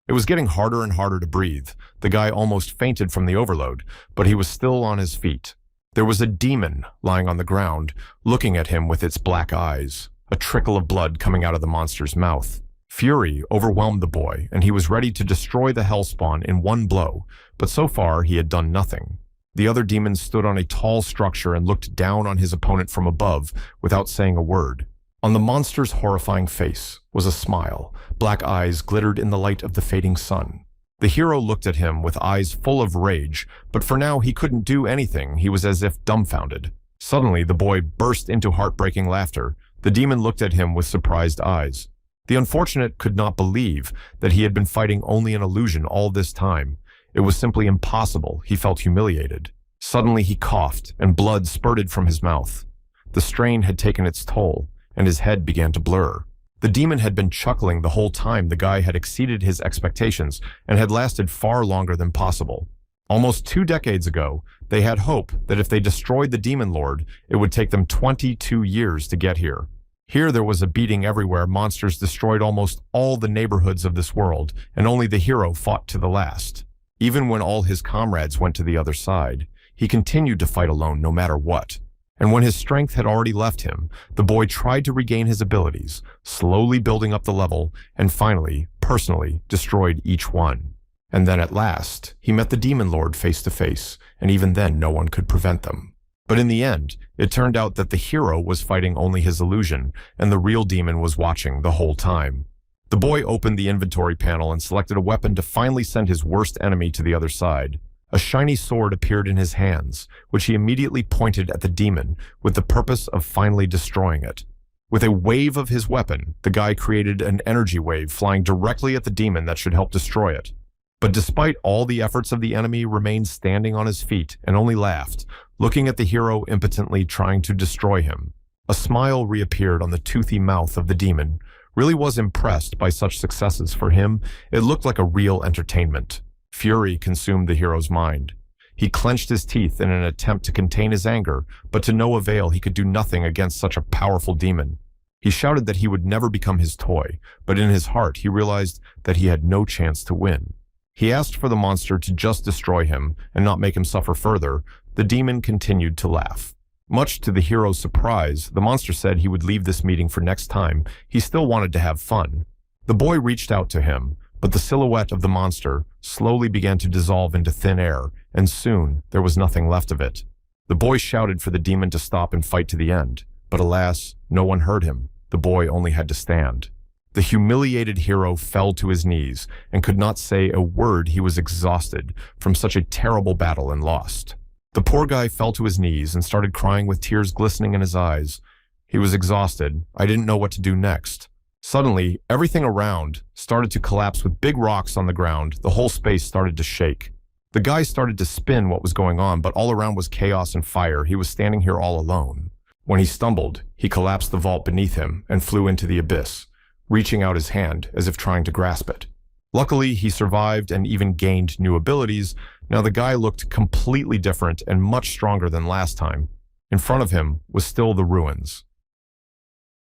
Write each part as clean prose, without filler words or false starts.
It was getting harder and harder to breathe. The guy almost fainted from the overload, but he was still on his feet. There was a demon lying on the ground, looking at him with its black eyes, a trickle of blood coming out of the monster's mouth. Fury overwhelmed the boy, and he was ready to destroy the hellspawn in one blow, but so far he had done nothing. The other demon stood on a tall structure and looked down on his opponent from above without saying a word. On the monster's horrifying face was a smile. Black eyes glittered in the light of the fading sun. The hero looked at him with eyes full of rage, but for now he couldn't do anything. He was as if dumbfounded. Suddenly, the boy burst into heartbreaking laughter. The demon looked at him with surprised eyes. The unfortunate could not believe that he had been fighting only an illusion all this time. It was simply impossible. He felt humiliated. Suddenly he coughed, and blood spurted from his mouth. The strain had taken its toll, and his head began to blur. The demon had been chuckling the whole time. The guy had exceeded his expectations and had lasted far longer than possible. Almost 2 decades ago, they had hope that if they destroyed the Demon Lord, it would take them 22 years to get here. Here there was a beating everywhere. Monsters destroyed almost all the neighborhoods of this world, and only the hero fought to the last. Even when all his comrades went to the other side, he continued to fight alone no matter what. And when his strength had already left him, the boy tried to regain his abilities, slowly building up the level, and finally, personally, destroyed each one. And then at last, he met the Demon Lord face to face, and even then no one could prevent them. But in the end, it turned out that the hero was fighting only his illusion, and the real demon was watching the whole time. The boy opened the inventory panel and selected a weapon to finally send his worst enemy to the other side. A shiny sword appeared in his hands, which he immediately pointed at the demon with the purpose of finally destroying it. With a wave of his weapon, the guy created an energy wave flying directly at the demon that should help destroy it. But despite all the efforts of the enemy, remained standing on his feet and only laughed, looking at the hero impotently trying to destroy him. A smile reappeared on the toothy mouth of the demon. Really was impressed by such successes for him. It looked like a real entertainment. Fury consumed the hero's mind. He clenched his teeth in an attempt to contain his anger, but to no avail. He could do nothing against such a powerful demon. He shouted that he would never become his toy, but in his heart he realized that he had no chance to win. He asked for the monster to just destroy him and not make him suffer further. The demon continued to laugh. Much to the hero's surprise, the monster said he would leave this meeting for next time. He still wanted to have fun. The boy reached out to him, but the silhouette of the monster slowly began to dissolve into thin air, and soon there was nothing left of it. The boy shouted for the demon to stop and fight to the end, but alas, no one heard him. The boy only had to stand. The humiliated hero fell to his knees and could not say a word. He was exhausted from such a terrible battle and lost. The poor guy fell to his knees and started crying with tears glistening in his eyes. He was exhausted. I didn't know what to do next. Suddenly, everything around started to collapse with big rocks on the ground. The whole space started to shake. The guy started to spin what was going on, but all around was chaos and fire. He was standing here all alone. When he stumbled, he collapsed the vault beneath him and flew into the abyss, reaching out his hand as if trying to grasp it. Luckily, he survived and even gained new abilities. Now the guy looked completely different and much stronger than last time. In front of him was still the ruins.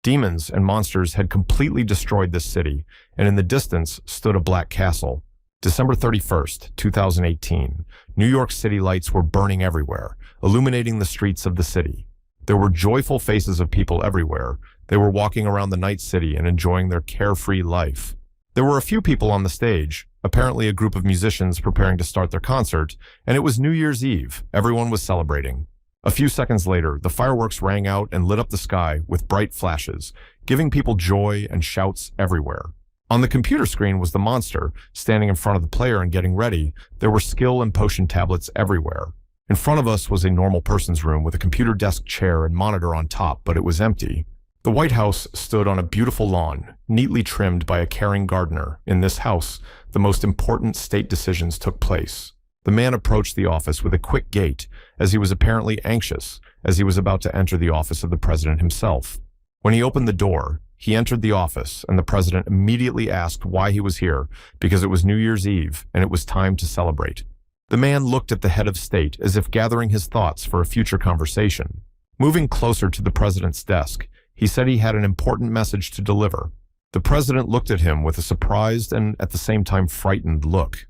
Demons and monsters had completely destroyed this city, and in the distance stood a black castle. December 31st, 2018. New York City lights were burning everywhere, illuminating the streets of the city. There were joyful faces of people everywhere. They were walking around the night city and enjoying their carefree life. There were a few people on the stage, apparently a group of musicians preparing to start their concert, and it was New Year's Eve. Everyone was celebrating. A few seconds later, the fireworks rang out and lit up the sky with bright flashes, giving people joy and shouts everywhere. On the computer screen was the monster, standing in front of the player and getting ready. There were skill and potion tablets everywhere. In front of us was a normal person's room with a computer desk chair and monitor on top, but it was empty. The White House stood on a beautiful lawn, neatly trimmed by a caring gardener. In this house, the most important state decisions took place. The man approached the office with a quick gait, as he was apparently anxious, as he was about to enter the office of the president himself. When he opened the door, he entered the office, and the president immediately asked why he was here, because it was New Year's Eve, and it was time to celebrate. The man looked at the head of state as if gathering his thoughts for a future conversation. Moving closer to the president's desk, he said he had an important message to deliver. The president looked at him with a surprised and at the same time frightened look.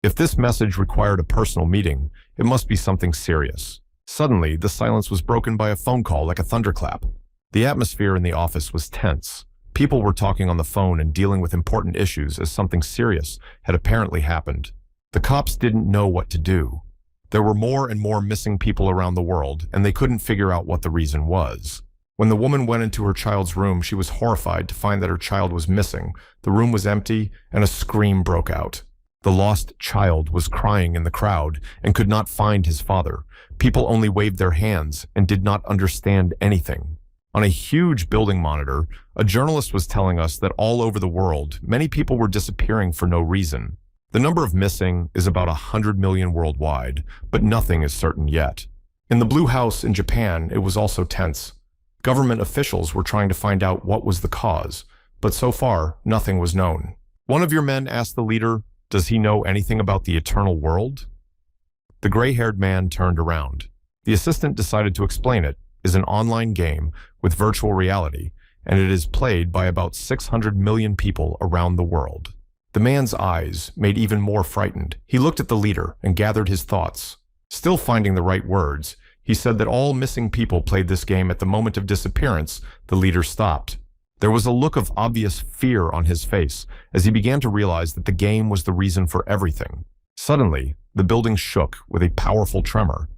If this message required a personal meeting, it must be something serious. Suddenly, the silence was broken by a phone call like a thunderclap. The atmosphere in the office was tense. People were talking on the phone and dealing with important issues as something serious had apparently happened. The cops didn't know what to do. There were more and more missing people around the world, and they couldn't figure out what the reason was. When the woman went into her child's room, she was horrified to find that her child was missing. The room was empty, and a scream broke out. The lost child was crying in the crowd and could not find his father. People only waved their hands and did not understand anything. On a huge building monitor, a journalist was telling us that all over the world, many people were disappearing for no reason. The number of missing is about 100 million worldwide, but nothing is certain yet. In the Blue House in Japan, it was also tense. Government officials were trying to find out what was the cause, but so far, nothing was known. One of your men asked the leader, "Does he know anything about the eternal world?" The gray-haired man turned around. The assistant decided to explain it is an online game with virtual reality, and it is played by about 600 million people around the world. The man's eyes made even more frightened. He looked at the leader and gathered his thoughts. Still finding the right words, he said that all missing people played this game at the moment of disappearance. The leader stopped. There was a look of obvious fear on his face as he began to realize that the game was the reason for everything. Suddenly, the building shook with a powerful tremor.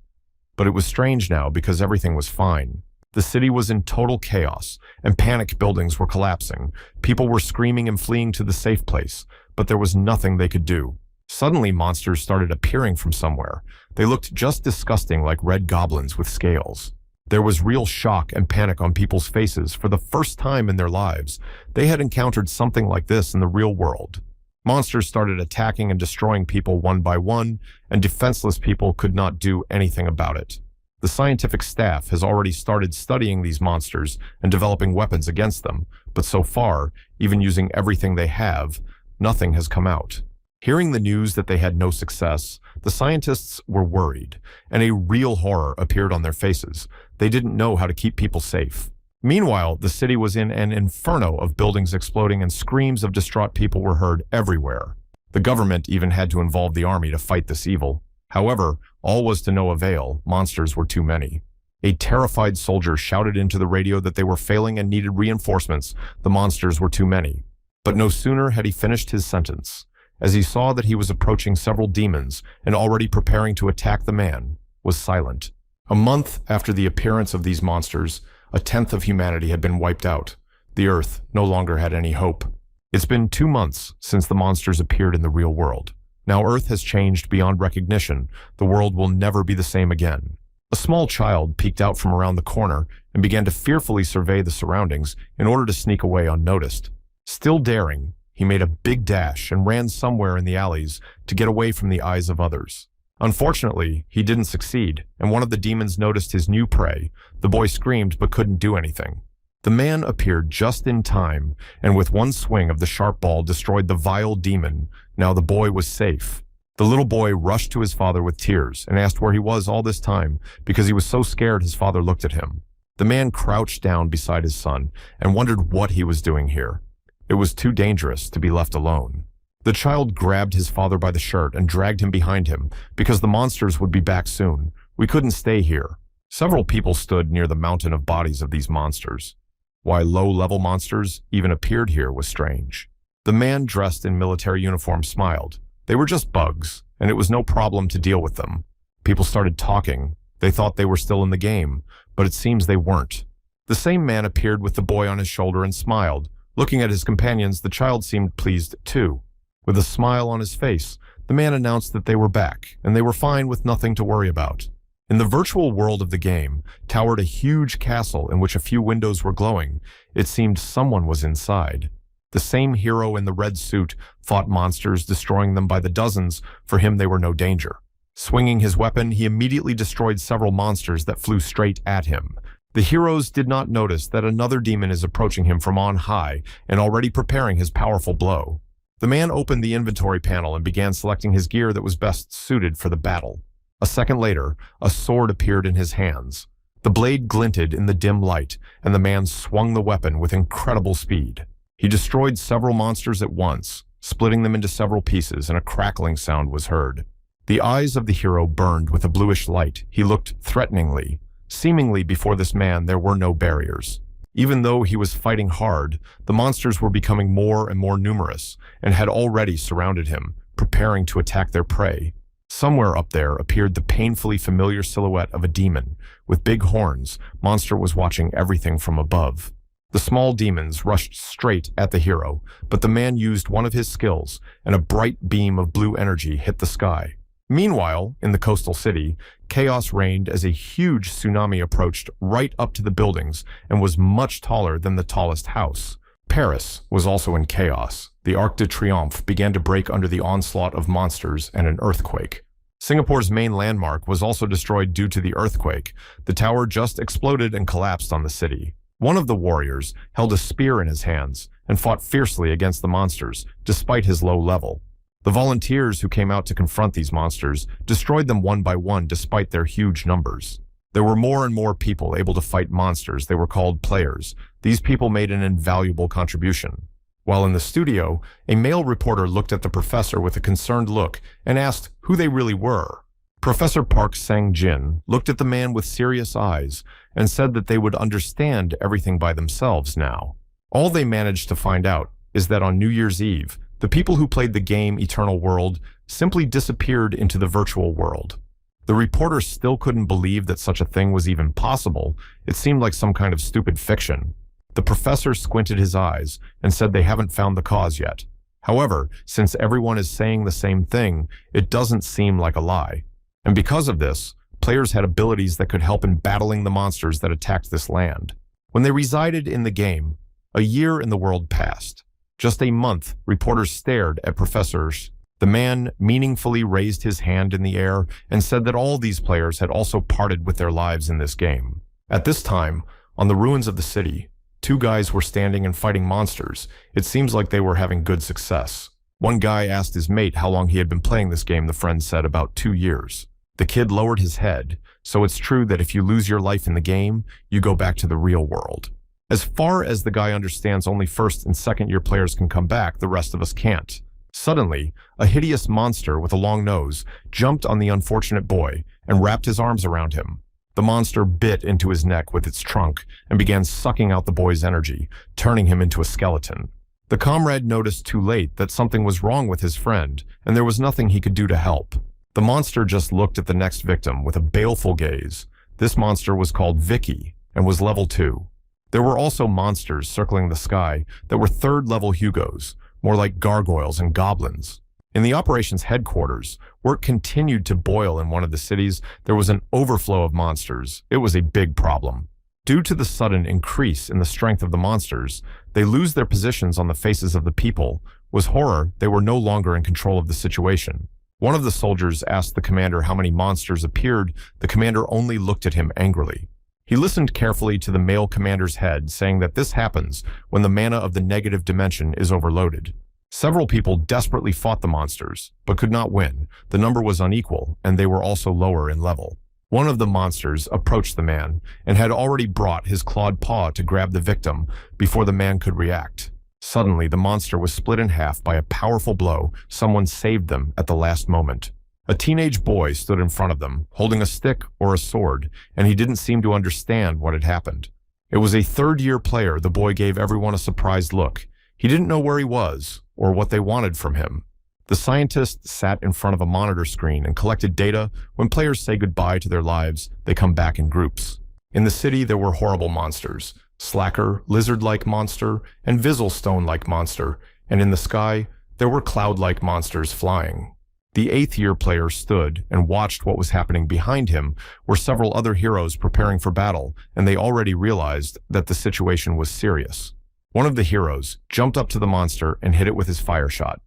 But it was strange now because everything was fine. The city was in total chaos, and panicked buildings were collapsing. People were screaming and fleeing to the safe place, but there was nothing they could do. Suddenly, monsters started appearing from somewhere. They looked just disgusting like red goblins with scales. There was real shock and panic on people's faces for the first time in their lives. They had encountered something like this in the real world. Monsters started attacking and destroying people one by one, and defenseless people could not do anything about it. The scientific staff has already started studying these monsters and developing weapons against them, but so far, even using everything they have, nothing has come out. Hearing the news that they had no success, the scientists were worried, and a real horror appeared on their faces. They didn't know how to keep people safe. Meanwhile, the city was in an inferno of buildings exploding and screams of distraught people were heard everywhere. The government even had to involve the army to fight this evil. However, all was to no avail. Monsters were too many. A terrified soldier shouted into the radio that they were failing and needed reinforcements. The monsters were too many. But no sooner had he finished his sentence, as he saw that he was approaching several demons and already preparing to attack the man, was silent. A month after the appearance of these monsters, 1/10 of humanity had been wiped out. The Earth no longer had any hope. It's been 2 months since the monsters appeared in the real world. Now Earth has changed beyond recognition. The world will never be the same again. A small child peeked out from around the corner and began to fearfully survey the surroundings in order to sneak away unnoticed. Still daring, he made a big dash and ran somewhere in the alleys to get away from the eyes of others. Unfortunately, he didn't succeed, and one of the demons noticed his new prey. The boy screamed but couldn't do anything. The man appeared just in time, and with one swing of the sharp ball destroyed the vile demon. Now the boy was safe. The little boy rushed to his father with tears and asked where he was all this time because he was so scared his father looked at him. The man crouched down beside his son and wondered what he was doing here. It was too dangerous to be left alone. The child grabbed his father by the shirt and dragged him behind him because the monsters would be back soon. We couldn't stay here. Several people stood near the mountain of bodies of these monsters. Why low-level monsters even appeared here was strange. The man dressed in military uniform smiled. They were just bugs, and it was no problem to deal with them. People started talking. They thought they were still in the game, but it seems they weren't. The same man appeared with the boy on his shoulder and smiled. Looking at his companions, the child seemed pleased too. With a smile on his face, the man announced that they were back, and they were fine with nothing to worry about. In the virtual world of the game towered a huge castle in which a few windows were glowing. It seemed someone was inside. The same hero in the red suit fought monsters, destroying them by the dozens. For him, they were no danger. Swinging his weapon, he immediately destroyed several monsters that flew straight at him. The heroes did not notice that another demon is approaching him from on high and already preparing his powerful blow. The man opened the inventory panel and began selecting his gear that was best suited for the battle. A second later, a sword appeared in his hands. The blade glinted in the dim light, and the man swung the weapon with incredible speed. He destroyed several monsters at once, splitting them into several pieces, and a crackling sound was heard. The eyes of the hero burned with a bluish light. He looked threateningly. Seemingly before this man there were no barriers. Even though he was fighting hard, the monsters were becoming more and more numerous and had already surrounded him, preparing to attack their prey. Somewhere up there appeared the painfully familiar silhouette of a demon. With big horns, Monster was watching everything from above. The small demons rushed straight at the hero, but the man used one of his skills, and a bright beam of blue energy hit the sky. Meanwhile, in the coastal city, chaos reigned as a huge tsunami approached right up to the buildings and was much taller than the tallest house. Paris was also in chaos. The Arc de Triomphe began to break under the onslaught of monsters and an earthquake. Singapore's main landmark was also destroyed due to the earthquake. The tower just exploded and collapsed on the city. One of the warriors held a spear in his hands and fought fiercely against the monsters, despite his low level. The volunteers who came out to confront these monsters destroyed them one by one despite their huge numbers. There were more and more people able to fight monsters. They were called players. These people made an invaluable contribution. While in the studio, a male reporter looked at the professor with a concerned look and asked who they really were. Professor Park Sang-jin looked at the man with serious eyes and said that they would understand everything by themselves now. All they managed to find out is that on New Year's Eve, the people who played the game Eternal World simply disappeared into the virtual world. The reporter still couldn't believe that such a thing was even possible. It seemed like some kind of stupid fiction. The professor squinted his eyes and said they haven't found the cause yet. However, since everyone is saying the same thing, it doesn't seem like a lie. And because of this, players had abilities that could help in battling the monsters that attacked this land. When they resided in the game, a year in the world passed. Just a month, reporters stared at professors. The man meaningfully raised his hand in the air and said that all these players had also parted with their lives in this game. At this time, on the ruins of the city, two guys were standing and fighting monsters. It seems like they were having good success. One guy asked his mate how long he had been playing this game. The friend said about 2 years. The kid lowered his head. So it's true that if you lose your life in the game, you go back to the real world. As far as the guy understands, only first and second year players can come back, the rest of us can't. Suddenly, a hideous monster with a long nose jumped on the unfortunate boy and wrapped his arms around him. The monster bit into his neck with its trunk and began sucking out the boy's energy, turning him into a skeleton. The comrade noticed too late that something was wrong with his friend, and there was nothing he could do to help. The monster just looked at the next victim with a baleful gaze. This monster was called Vicky and was level 2. There were also monsters circling the sky that were third-level Hugos, more like gargoyles and goblins. In the operations headquarters, work continued to boil in one of the cities. There was an overflow of monsters. It was a big problem. Due to the sudden increase in the strength of the monsters, they lose their positions on the faces of the people. Was horror, they were no longer in control of the situation. One of the soldiers asked the commander how many monsters appeared. The commander only looked at him angrily. He listened carefully to the male commander's head, saying that this happens when the mana of the negative dimension is overloaded. Several people desperately fought the monsters, but could not win. The number was unequal, and they were also lower in level. One of the monsters approached the man, and had already brought his clawed paw to grab the victim before the man could react. Suddenly, the monster was split in half by a powerful blow. Someone saved them at the last moment. A teenage boy stood in front of them, holding a stick or a sword, and he didn't seem to understand what had happened. It was a third-year player. The boy gave everyone a surprised look. He didn't know where he was, or what they wanted from him. The scientist sat in front of a monitor screen and collected data. When players say goodbye to their lives, they come back in groups. In the city, there were horrible monsters. Slacker, lizard-like monster, and Vizzlestone-like monster. And in the sky, there were cloud-like monsters flying. The 8th-year player stood and watched what was happening. Behind him were several other heroes preparing for battle, and they already realized that the situation was serious. One of the heroes jumped up to the monster and hit it with his fire shot.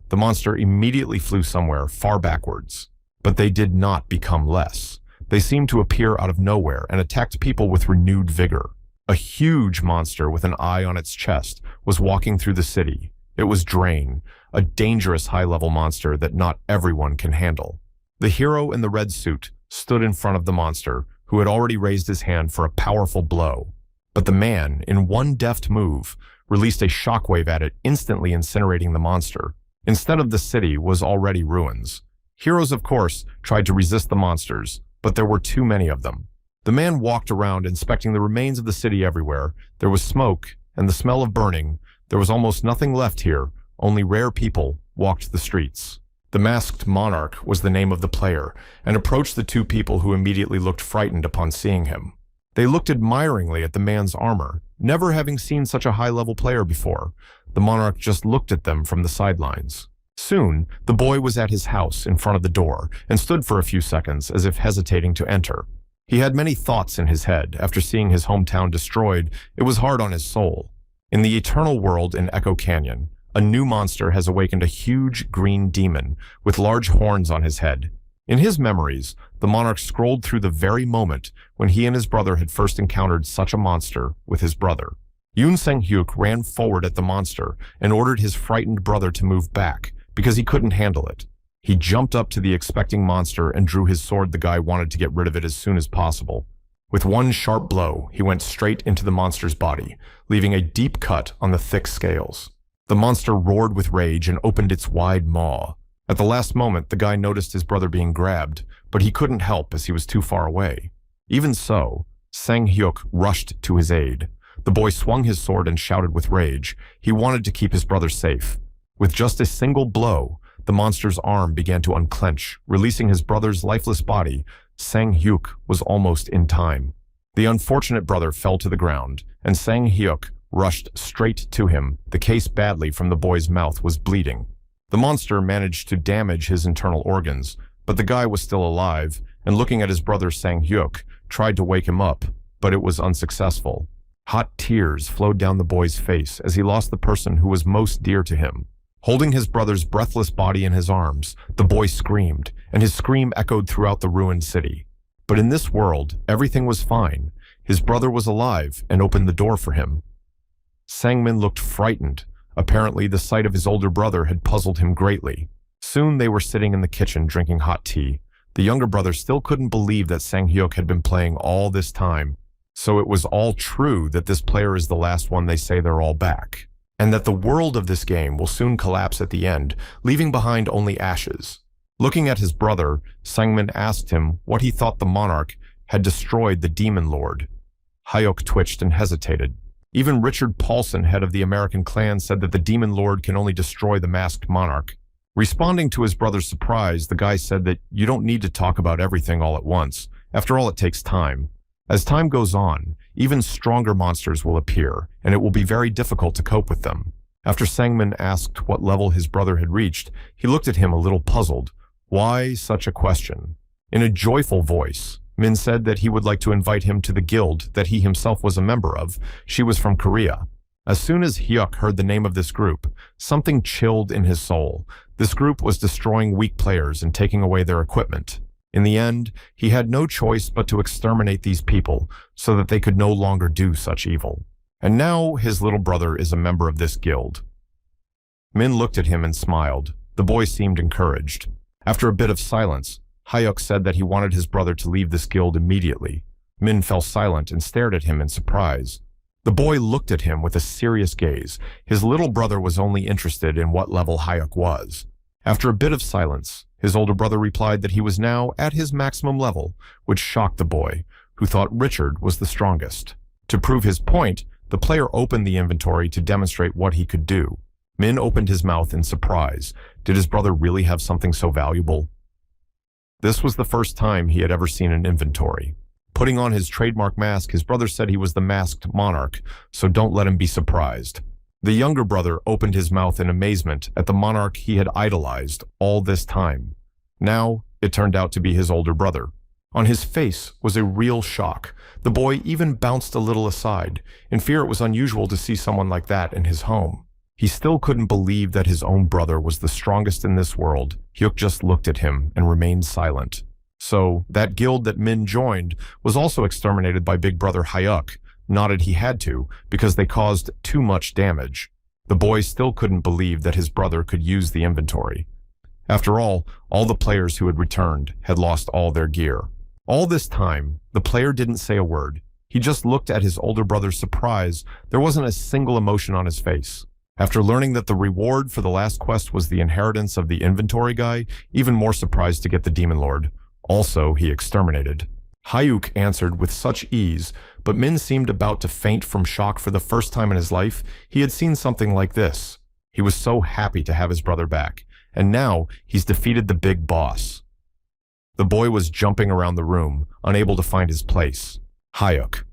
The monster immediately flew somewhere far backwards. But they did not become less. They seemed to appear out of nowhere and attacked people with renewed vigor. A huge monster with an eye on its chest was walking through the city. It was Drain, a dangerous high-level monster that not everyone can handle. The hero in the red suit stood in front of the monster, who had already raised his hand for a powerful blow. But the man, in one deft move, released a shockwave at it, instantly incinerating the monster. Instead of the city was already ruins. Heroes, of course, tried to resist the monsters, but there were too many of them. The man walked around inspecting the remains of the city everywhere. There was smoke and the smell of burning. There was almost nothing left here. Only rare people walked the streets. The masked monarch was the name of the player, and approached the two people who immediately looked frightened upon seeing him. They looked admiringly at the man's armor, never having seen such a high-level player before. The monarch just looked at them from the sidelines. Soon, the boy was at his house in front of the door and stood for a few seconds as if hesitating to enter. He had many thoughts in his head. After seeing his hometown destroyed, it was hard on his soul. In the eternal world in Echo Canyon, a new monster has awakened a huge green demon with large horns on his head. In his memories, the monarch scrolled through the very moment when he and his brother had first encountered such a monster with his brother. Yoon Sang-hyuk ran forward at the monster and ordered his frightened brother to move back because he couldn't handle it. He jumped up to the expecting monster and drew his sword. The guy wanted to get rid of it as soon as possible. With one sharp blow, he went straight into the monster's body, leaving a deep cut on the thick scales. The monster roared with rage and opened its wide maw. At the last moment, the guy noticed his brother being grabbed, but he couldn't help as he was too far away. Even so, Sang-hyuk rushed to his aid. The boy swung his sword and shouted with rage. He wanted to keep his brother safe. With just a single blow, the monster's arm began to unclench, releasing his brother's lifeless body. Sang-hyuk was almost in time. The unfortunate brother fell to the ground, and Sang-hyuk rushed straight to him. The case badly from the boy's mouth was bleeding. The monster managed to damage his internal organs, but the guy was still alive, and looking at his brother Sang-hyuk, tried to wake him up, but it was unsuccessful. Hot tears flowed down the boy's face as he lost the person who was most dear to him. Holding his brother's breathless body in his arms, the boy screamed, and his scream echoed throughout the ruined city. But in this world, everything was fine. His brother was alive and opened the door for him. Sangmin looked frightened. Apparently, the sight of his older brother had puzzled him greatly. Soon they were sitting in the kitchen drinking hot tea. The younger brother still couldn't believe that Sang-hyuk had been playing all this time. So it was all true that this player is the last one. They say they're all back, and that the world of this game will soon collapse at the end, leaving behind only ashes. Looking at his brother, Sangmin asked him what he thought the monarch had destroyed the demon lord. Hyuk twitched and hesitated. Even Richard Paulson, head of the American clan, said that the demon lord can only destroy the masked monarch. Responding to his brother's surprise, the guy said that you don't need to talk about everything all at once. After all, it takes time. As time goes on, even stronger monsters will appear, and it will be very difficult to cope with them. After Sangmin asked what level his brother had reached, he looked at him a little puzzled. Why such a question? In a joyful voice, Min said that he would like to invite him to the guild that he himself was a member of. She was from Korea. As soon as Hyuk heard the name of this group, something chilled in his soul. This group was destroying weak players and taking away their equipment. In the end, he had no choice but to exterminate these people so that they could no longer do such evil. And now his little brother is a member of this guild. Min looked at him and smiled. The boy seemed encouraged. After a bit of silence, Hyuk said that he wanted his brother to leave this guild immediately. Min fell silent and stared at him in surprise. The boy looked at him with a serious gaze. His little brother was only interested in what level Hyuk was. After a bit of silence, his older brother replied that he was now at his maximum level, which shocked the boy, who thought Richard was the strongest. To prove his point, the player opened the inventory to demonstrate what he could do. Min opened his mouth in surprise. Did his brother really have something so valuable? This was the first time he had ever seen an inventory. Putting on his trademark mask, his brother said he was the masked monarch, so don't let him be surprised. The younger brother opened his mouth in amazement at the monarch he had idolized all this time. Now, it turned out to be his older brother. On his face was a real shock. The boy even bounced a little aside. In fear, it was unusual to see someone like that in his home. He still couldn't believe that his own brother was the strongest in this world. Hyuk just looked at him and remained silent. So, that guild that Min joined was also exterminated by big brother Hyuk. Nodded he had to, because they caused too much damage. The boy still couldn't believe that his brother could use the inventory. After all the players who had returned had lost all their gear. All this time, the player didn't say a word. He just looked at his older brother's surprise. There wasn't a single emotion on his face. After learning that the reward for the last quest was the inheritance of the inventory guy, even more surprised to get the Demon Lord. Also, he exterminated. Hayuk answered with such ease, but Min seemed about to faint from shock. For the first time in his life, he had seen something like this. He was so happy to have his brother back, and now he's defeated the big boss. The boy was jumping around the room, unable to find his place. Hayuk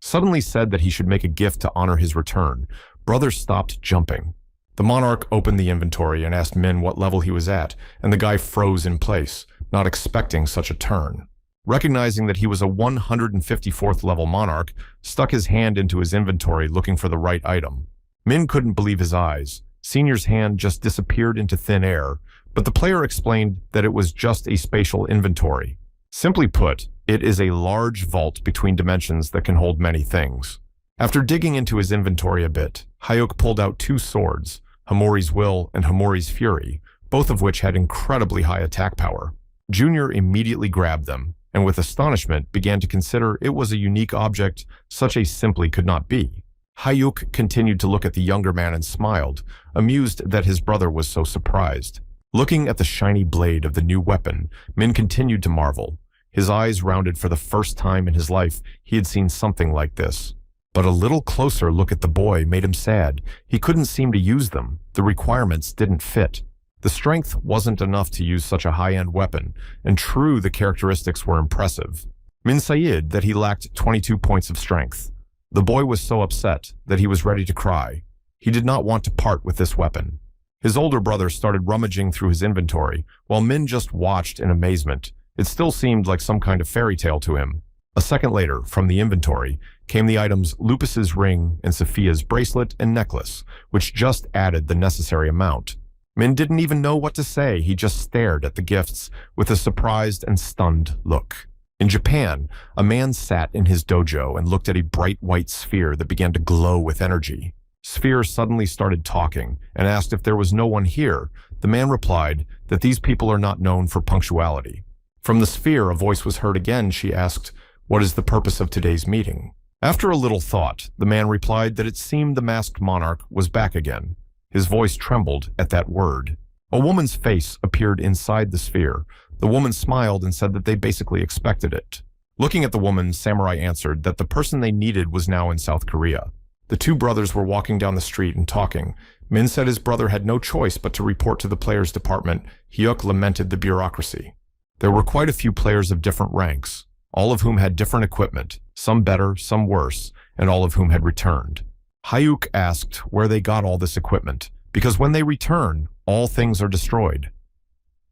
suddenly said that he should make a gift to honor his return. Brother stopped jumping. The monarch opened the inventory and asked Min what level he was at, and the guy froze in place, not expecting such a turn. Recognizing that he was a 154th level monarch, stuck his hand into his inventory looking for the right item. Min couldn't believe his eyes. Senior's hand just disappeared into thin air, but the player explained that it was just a spatial inventory. Simply put, it is a large vault between dimensions that can hold many things. After digging into his inventory a bit, Hayuk pulled out 2 swords, Hamori's Will and Hamori's Fury, both of which had incredibly high attack power. Junior immediately grabbed them, and with astonishment began to consider it was a unique object such a simply could not be. Hayuk continued to look at the younger man and smiled, amused that his brother was so surprised. Looking at the shiny blade of the new weapon, Min continued to marvel. His eyes rounded. For the first time in his life, he had seen something like this. But a little closer look at the boy made him sad. He couldn't seem to use them. The requirements didn't fit. The strength wasn't enough to use such a high-end weapon, and true, the characteristics were impressive. Min said that he lacked 22 points of strength. The boy was so upset that he was ready to cry. He did not want to part with this weapon. His older brother started rummaging through his inventory, while Min just watched in amazement. It still seemed like some kind of fairy tale to him. A second later, from the inventory, came the items Lupus's ring and Sophia's bracelet and necklace, which just added the necessary amount. Min didn't even know what to say. He just stared at the gifts with a surprised and stunned look. In Japan, a man sat in his dojo and looked at a bright white sphere that began to glow with energy. Sphere suddenly started talking and asked if there was no one here. The man replied that these people are not known for punctuality. From the sphere, a voice was heard again. She asked, "What is the purpose of today's meeting?" After a little thought, the man replied that it seemed the masked monarch was back again. His voice trembled at that word. A woman's face appeared inside the sphere. The woman smiled and said that they basically expected it. Looking at the woman, Samurai answered that the person they needed was now in South Korea. The 2 brothers were walking down the street and talking. Min said his brother had no choice but to report to the players' department. Hyuk lamented the bureaucracy. There were quite a few players of different ranks, all of whom had different equipment, some better, some worse, and all of whom had returned. Hayuk asked where they got all this equipment, because when they return, all things are destroyed.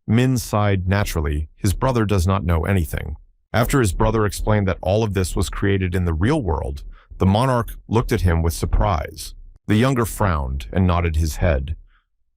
Min sighed naturally. His brother does not know anything. After his brother explained that all of this was created in the real world, the monarch looked at him with surprise. The younger frowned and nodded his head.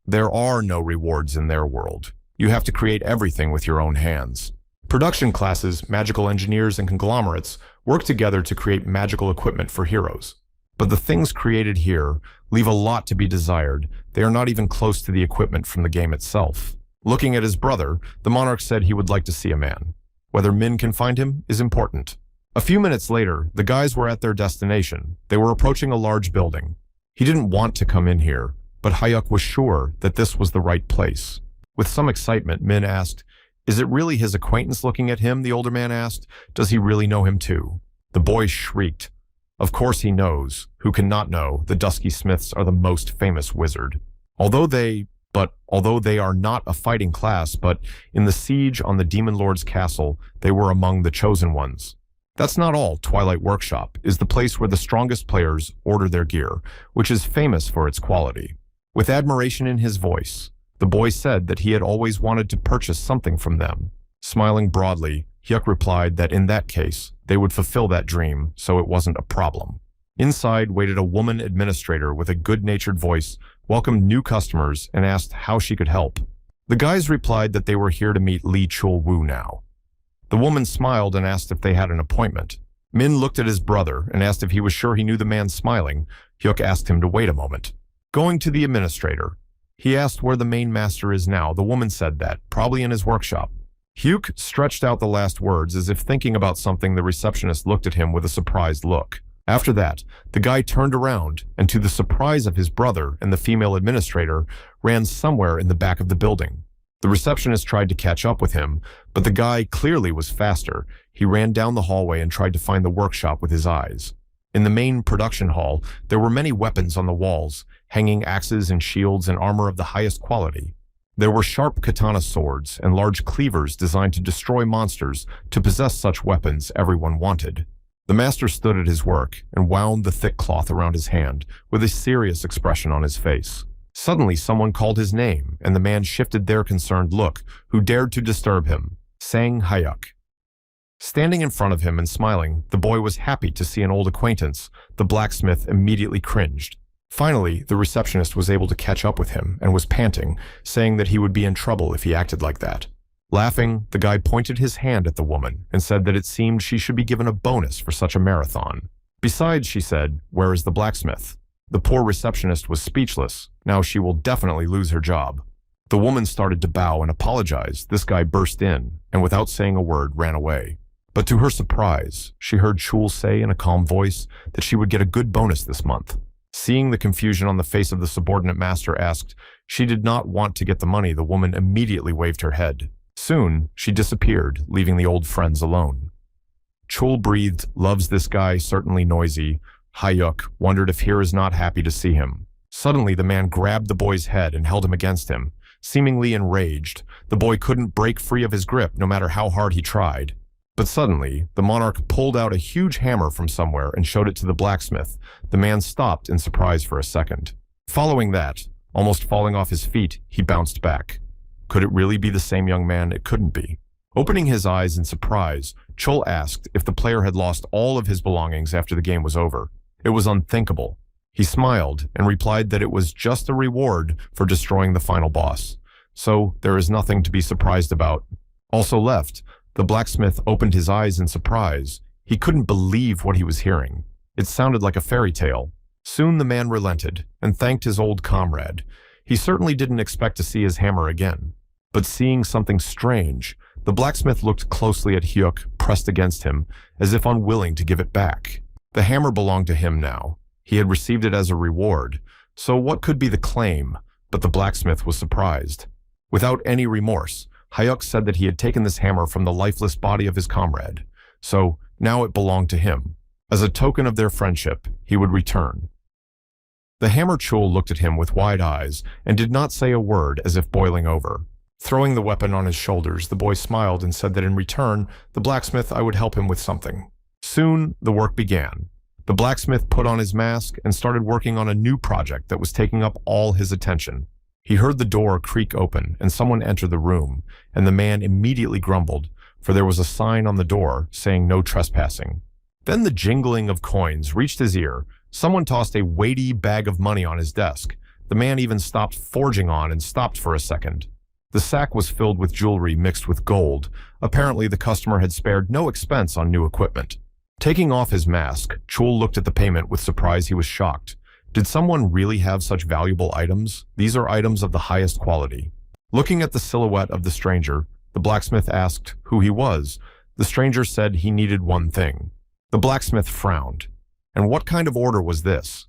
There are no rewards in their world. You have to create everything with your own hands. Production classes, magical engineers, and conglomerates work together to create magical equipment for heroes. But the things created here leave a lot to be desired. They are not even close to the equipment from the game itself. Looking at his brother, the monarch said he would like to see a man. Whether Min can find him is important. A few minutes later, the guys were at their destination. They were approaching a large building. He didn't want to come in here, but Hayuk was sure that this was the right place. With some excitement, Min asked, "Is it really his acquaintance looking at him?" The older man asked. "Does he really know him too?" The boy shrieked. Of course he knows. Who cannot know? The Dusky Smiths are the most famous wizard. Although they are not a fighting class, but in the siege on the Demon Lord's castle, they were among the chosen ones. That's not all. Twilight Workshop is the place where the strongest players order their gear, which is famous for its quality. With admiration in his voice, the boy said that he had always wanted to purchase something from them. Smiling broadly, Hyuk replied that in that case, they would fulfill that dream, so it wasn't a problem. Inside waited a woman administrator with a good-natured voice, welcomed new customers, and asked how she could help. The guys replied that they were here to meet Lee Chul-woo now. The woman smiled and asked if they had an appointment. Min looked at his brother and asked if he was sure he knew the man smiling. Hyuk asked him to wait a moment. Going to the administrator, he asked where the main master is now. The woman said that, probably in his workshop. Hyuk stretched out the last words as if thinking about something. The receptionist looked at him with a surprised look. After that, the guy turned around and, to the surprise of his brother and the female administrator, ran somewhere in the back of the building. The receptionist tried to catch up with him, but the guy clearly was faster. He ran down the hallway and tried to find the workshop with his eyes. In the main production hall, there were many weapons on the walls, hanging axes and shields and armor of the highest quality. There were sharp katana swords and large cleavers designed to destroy monsters. To possess such weapons, everyone wanted. The master stood at his work and wound the thick cloth around his hand with a serious expression on his face. Suddenly, someone called his name, and the man shifted their concerned look. Who dared to disturb him? Sang Hyuk. Standing in front of him and smiling, the boy was happy to see an old acquaintance. The blacksmith immediately cringed. Finally, the receptionist was able to catch up with him and was panting, saying that he would be in trouble if he acted like that. Laughing, the guy pointed his hand at the woman and said that it seemed she should be given a bonus for such a marathon. Besides, she said, where is the blacksmith? The poor receptionist was speechless. Now she will definitely lose her job. The woman started to bow and apologize. This guy burst in and, without saying a word, ran away. But to her surprise, she heard Chul say in a calm voice that she would get a good bonus this month. Seeing the confusion on the face of the subordinate master asked, she did not want to get the money. The woman immediately waved her head. Soon, she disappeared, leaving the old friends alone. Chul breathed, loves this guy, certainly noisy. Hyuk wondered if Hira is not happy to see him. Suddenly, the man grabbed the boy's head and held him against him. Seemingly enraged, the boy couldn't break free of his grip no matter how hard he tried. But suddenly, the monarch pulled out a huge hammer from somewhere and showed it to the blacksmith. The man stopped in surprise for a second. Following that, almost falling off his feet, he bounced back. Could it really be the same young man? It couldn't be. Opening his eyes in surprise, Chul asked if the player had lost all of his belongings after the game was over. It was unthinkable. He smiled and replied that it was just a reward for destroying the final boss. So there is nothing to be surprised about. Also left, the blacksmith opened his eyes in surprise. He couldn't believe what he was hearing. It sounded like a fairy tale. Soon the man relented and thanked his old comrade. He certainly didn't expect to see his hammer again. But seeing something strange, the blacksmith looked closely at Hyuk, pressed against him, as if unwilling to give it back. The hammer belonged to him now. He had received it as a reward. So what could be the claim? But the blacksmith was surprised. Without any remorse, Hyuk said that he had taken this hammer from the lifeless body of his comrade. So now it belonged to him. As a token of their friendship, he would return. The hammer Chul looked at him with wide eyes and did not say a word, as if boiling over. Throwing the weapon on his shoulders, the boy smiled and said that in return, the blacksmith I would help him with something. Soon, the work began. The blacksmith put on his mask and started working on a new project that was taking up all his attention. He heard the door creak open and someone enter the room, and the man immediately grumbled, for there was a sign on the door saying no trespassing. Then the jingling of coins reached his ear. Someone tossed a weighty bag of money on his desk. The man even stopped forging on and stopped for a second. The sack was filled with jewelry mixed with gold. Apparently, the customer had spared no expense on new equipment. Taking off his mask, Chul looked at the payment with surprise. He was shocked. Did someone really have such valuable items? These are items of the highest quality. Looking at the silhouette of the stranger, the blacksmith asked who he was. The stranger said he needed one thing. The blacksmith frowned. And what kind of order was this?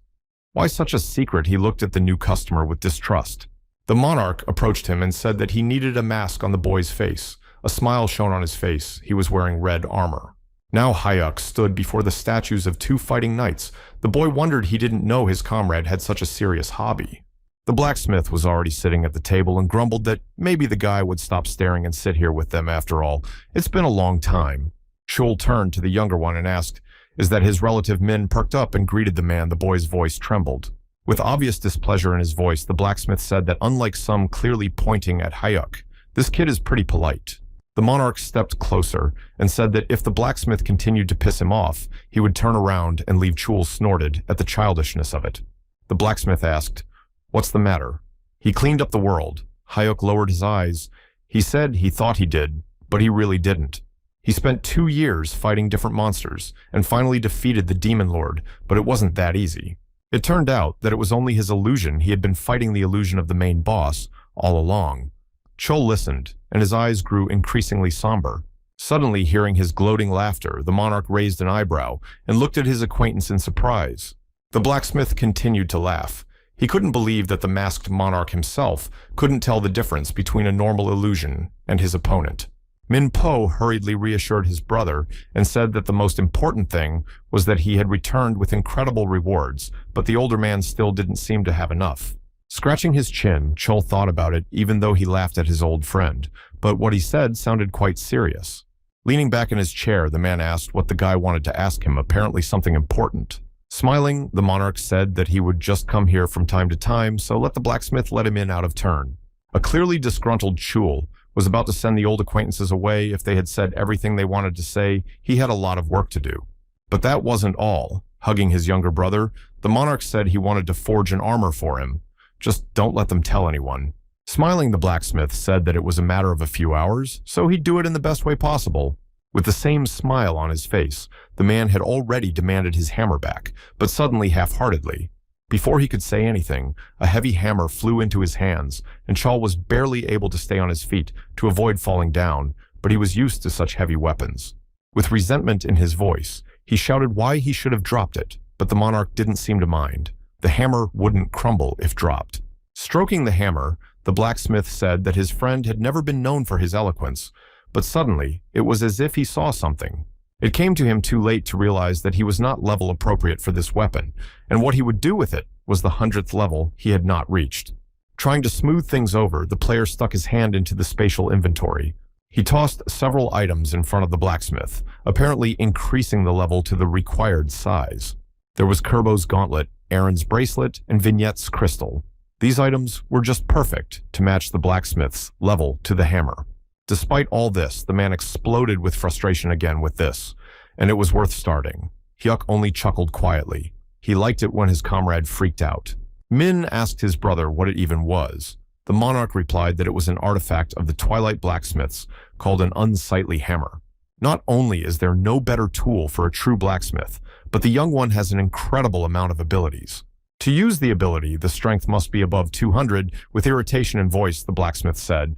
Why such a secret? He looked at the new customer with distrust. The monarch approached him and said that he needed a mask on the boy's face. A smile shone on his face. He was wearing red armor. Now Hyuk stood before the statues of two fighting knights. The boy wondered he didn't know his comrade had such a serious hobby. The blacksmith was already sitting at the table and grumbled that maybe the guy would stop staring and sit here with them after all. It's been a long time. Chul turned to the younger one and asked, "Is that his relative?" Min perked up and greeted the man. The boy's voice trembled. With obvious displeasure in his voice, the blacksmith said that unlike some clearly pointing at Hyuk, this kid is pretty polite. The monarch stepped closer and said that if the blacksmith continued to piss him off, he would turn around and leave. Chul snorted at the childishness of it. The blacksmith asked, "What's the matter?" He cleaned up the world. Hyuk lowered his eyes. He said he thought he did, but he really didn't. He spent 2 years fighting different monsters and finally defeated the demon lord, but it wasn't that easy. It turned out that it was only his illusion. He had been fighting the illusion of the main boss all along. Chul listened, and his eyes grew increasingly somber. Suddenly, hearing his gloating laughter, the monarch raised an eyebrow and looked at his acquaintance in surprise. The blacksmith continued to laugh. He couldn't believe that the masked monarch himself couldn't tell the difference between a normal illusion and his opponent. Min Po hurriedly reassured his brother and said that the most important thing was that he had returned with incredible rewards, but the older man still didn't seem to have enough. Scratching his chin, Chul thought about it even though he laughed at his old friend, but what he said sounded quite serious. Leaning back in his chair, the man asked what the guy wanted to ask him, apparently something important. Smiling, the monarch said that he would just come here from time to time, so let the blacksmith let him in out of turn. A clearly disgruntled Chul was about to send the old acquaintances away if they had said everything they wanted to say. He had a lot of work to do. But that wasn't all. Hugging his younger brother, the monarch said he wanted to forge an armor for him. Just don't let them tell anyone. Smiling, the blacksmith said that it was a matter of a few hours, so he'd do it in the best way possible. With the same smile on his face, the man had already demanded his hammer back, but suddenly half-heartedly. Before he could say anything, a heavy hammer flew into his hands, and Chul was barely able to stay on his feet to avoid falling down, but he was used to such heavy weapons. With resentment in his voice, he shouted why he should have dropped it, but the monarch didn't seem to mind. The hammer wouldn't crumble if dropped. Stroking the hammer, the blacksmith said that his friend had never been known for his eloquence, but suddenly it was as if he saw something. It came to him too late to realize that he was not level appropriate for this weapon, and what he would do with it was the 100th level he had not reached. Trying to smooth things over, the player stuck his hand into the spatial inventory. He tossed several items in front of the blacksmith, apparently increasing the level to the required size. There was Kerbo's gauntlet, Aaron's bracelet, and Vignette's crystal. These items were just perfect to match the blacksmith's level to the hammer. Despite all this, the man exploded with frustration again with this, and it was worth starting. Hyuk only chuckled quietly. He liked it when his comrade freaked out. Min asked his brother what it even was. The monarch replied that it was an artifact of the Twilight blacksmiths called an unsightly hammer. Not only is there no better tool for a true blacksmith, but the young one has an incredible amount of abilities. To use the ability, the strength must be above 200. With irritation in voice, the blacksmith said,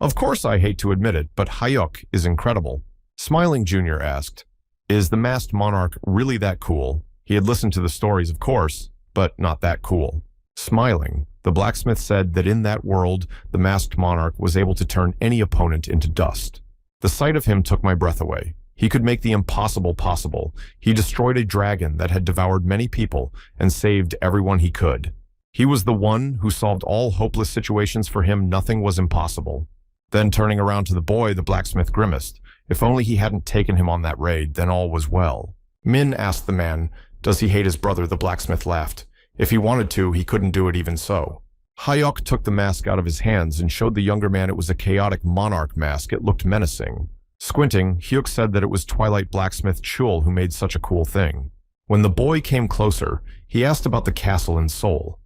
"Of course I hate to admit it, but Hyuk is incredible." Smiling, Junior asked, "Is the masked monarch really that cool?" He had listened to the stories, of course, but not that cool. Smiling, the blacksmith said that in that world, the masked monarch was able to turn any opponent into dust. The sight of him took my breath away. He could make the impossible possible. He destroyed a dragon that had devoured many people and saved everyone he could. He was the one who solved all hopeless situations. For him, nothing was impossible. Then turning around to the boy, the blacksmith grimaced. If only he hadn't taken him on that raid, then all was well. Min asked the man, "Does he hate his brother?" The blacksmith laughed. If he wanted to, he couldn't do it even so. Hyuk took the mask out of his hands and showed the younger man it was a chaotic monarch mask. It looked menacing. Squinting, Hyuk said that it was Twilight blacksmith Chul who made such a cool thing. When the boy came closer, he asked about the castle in Seoul.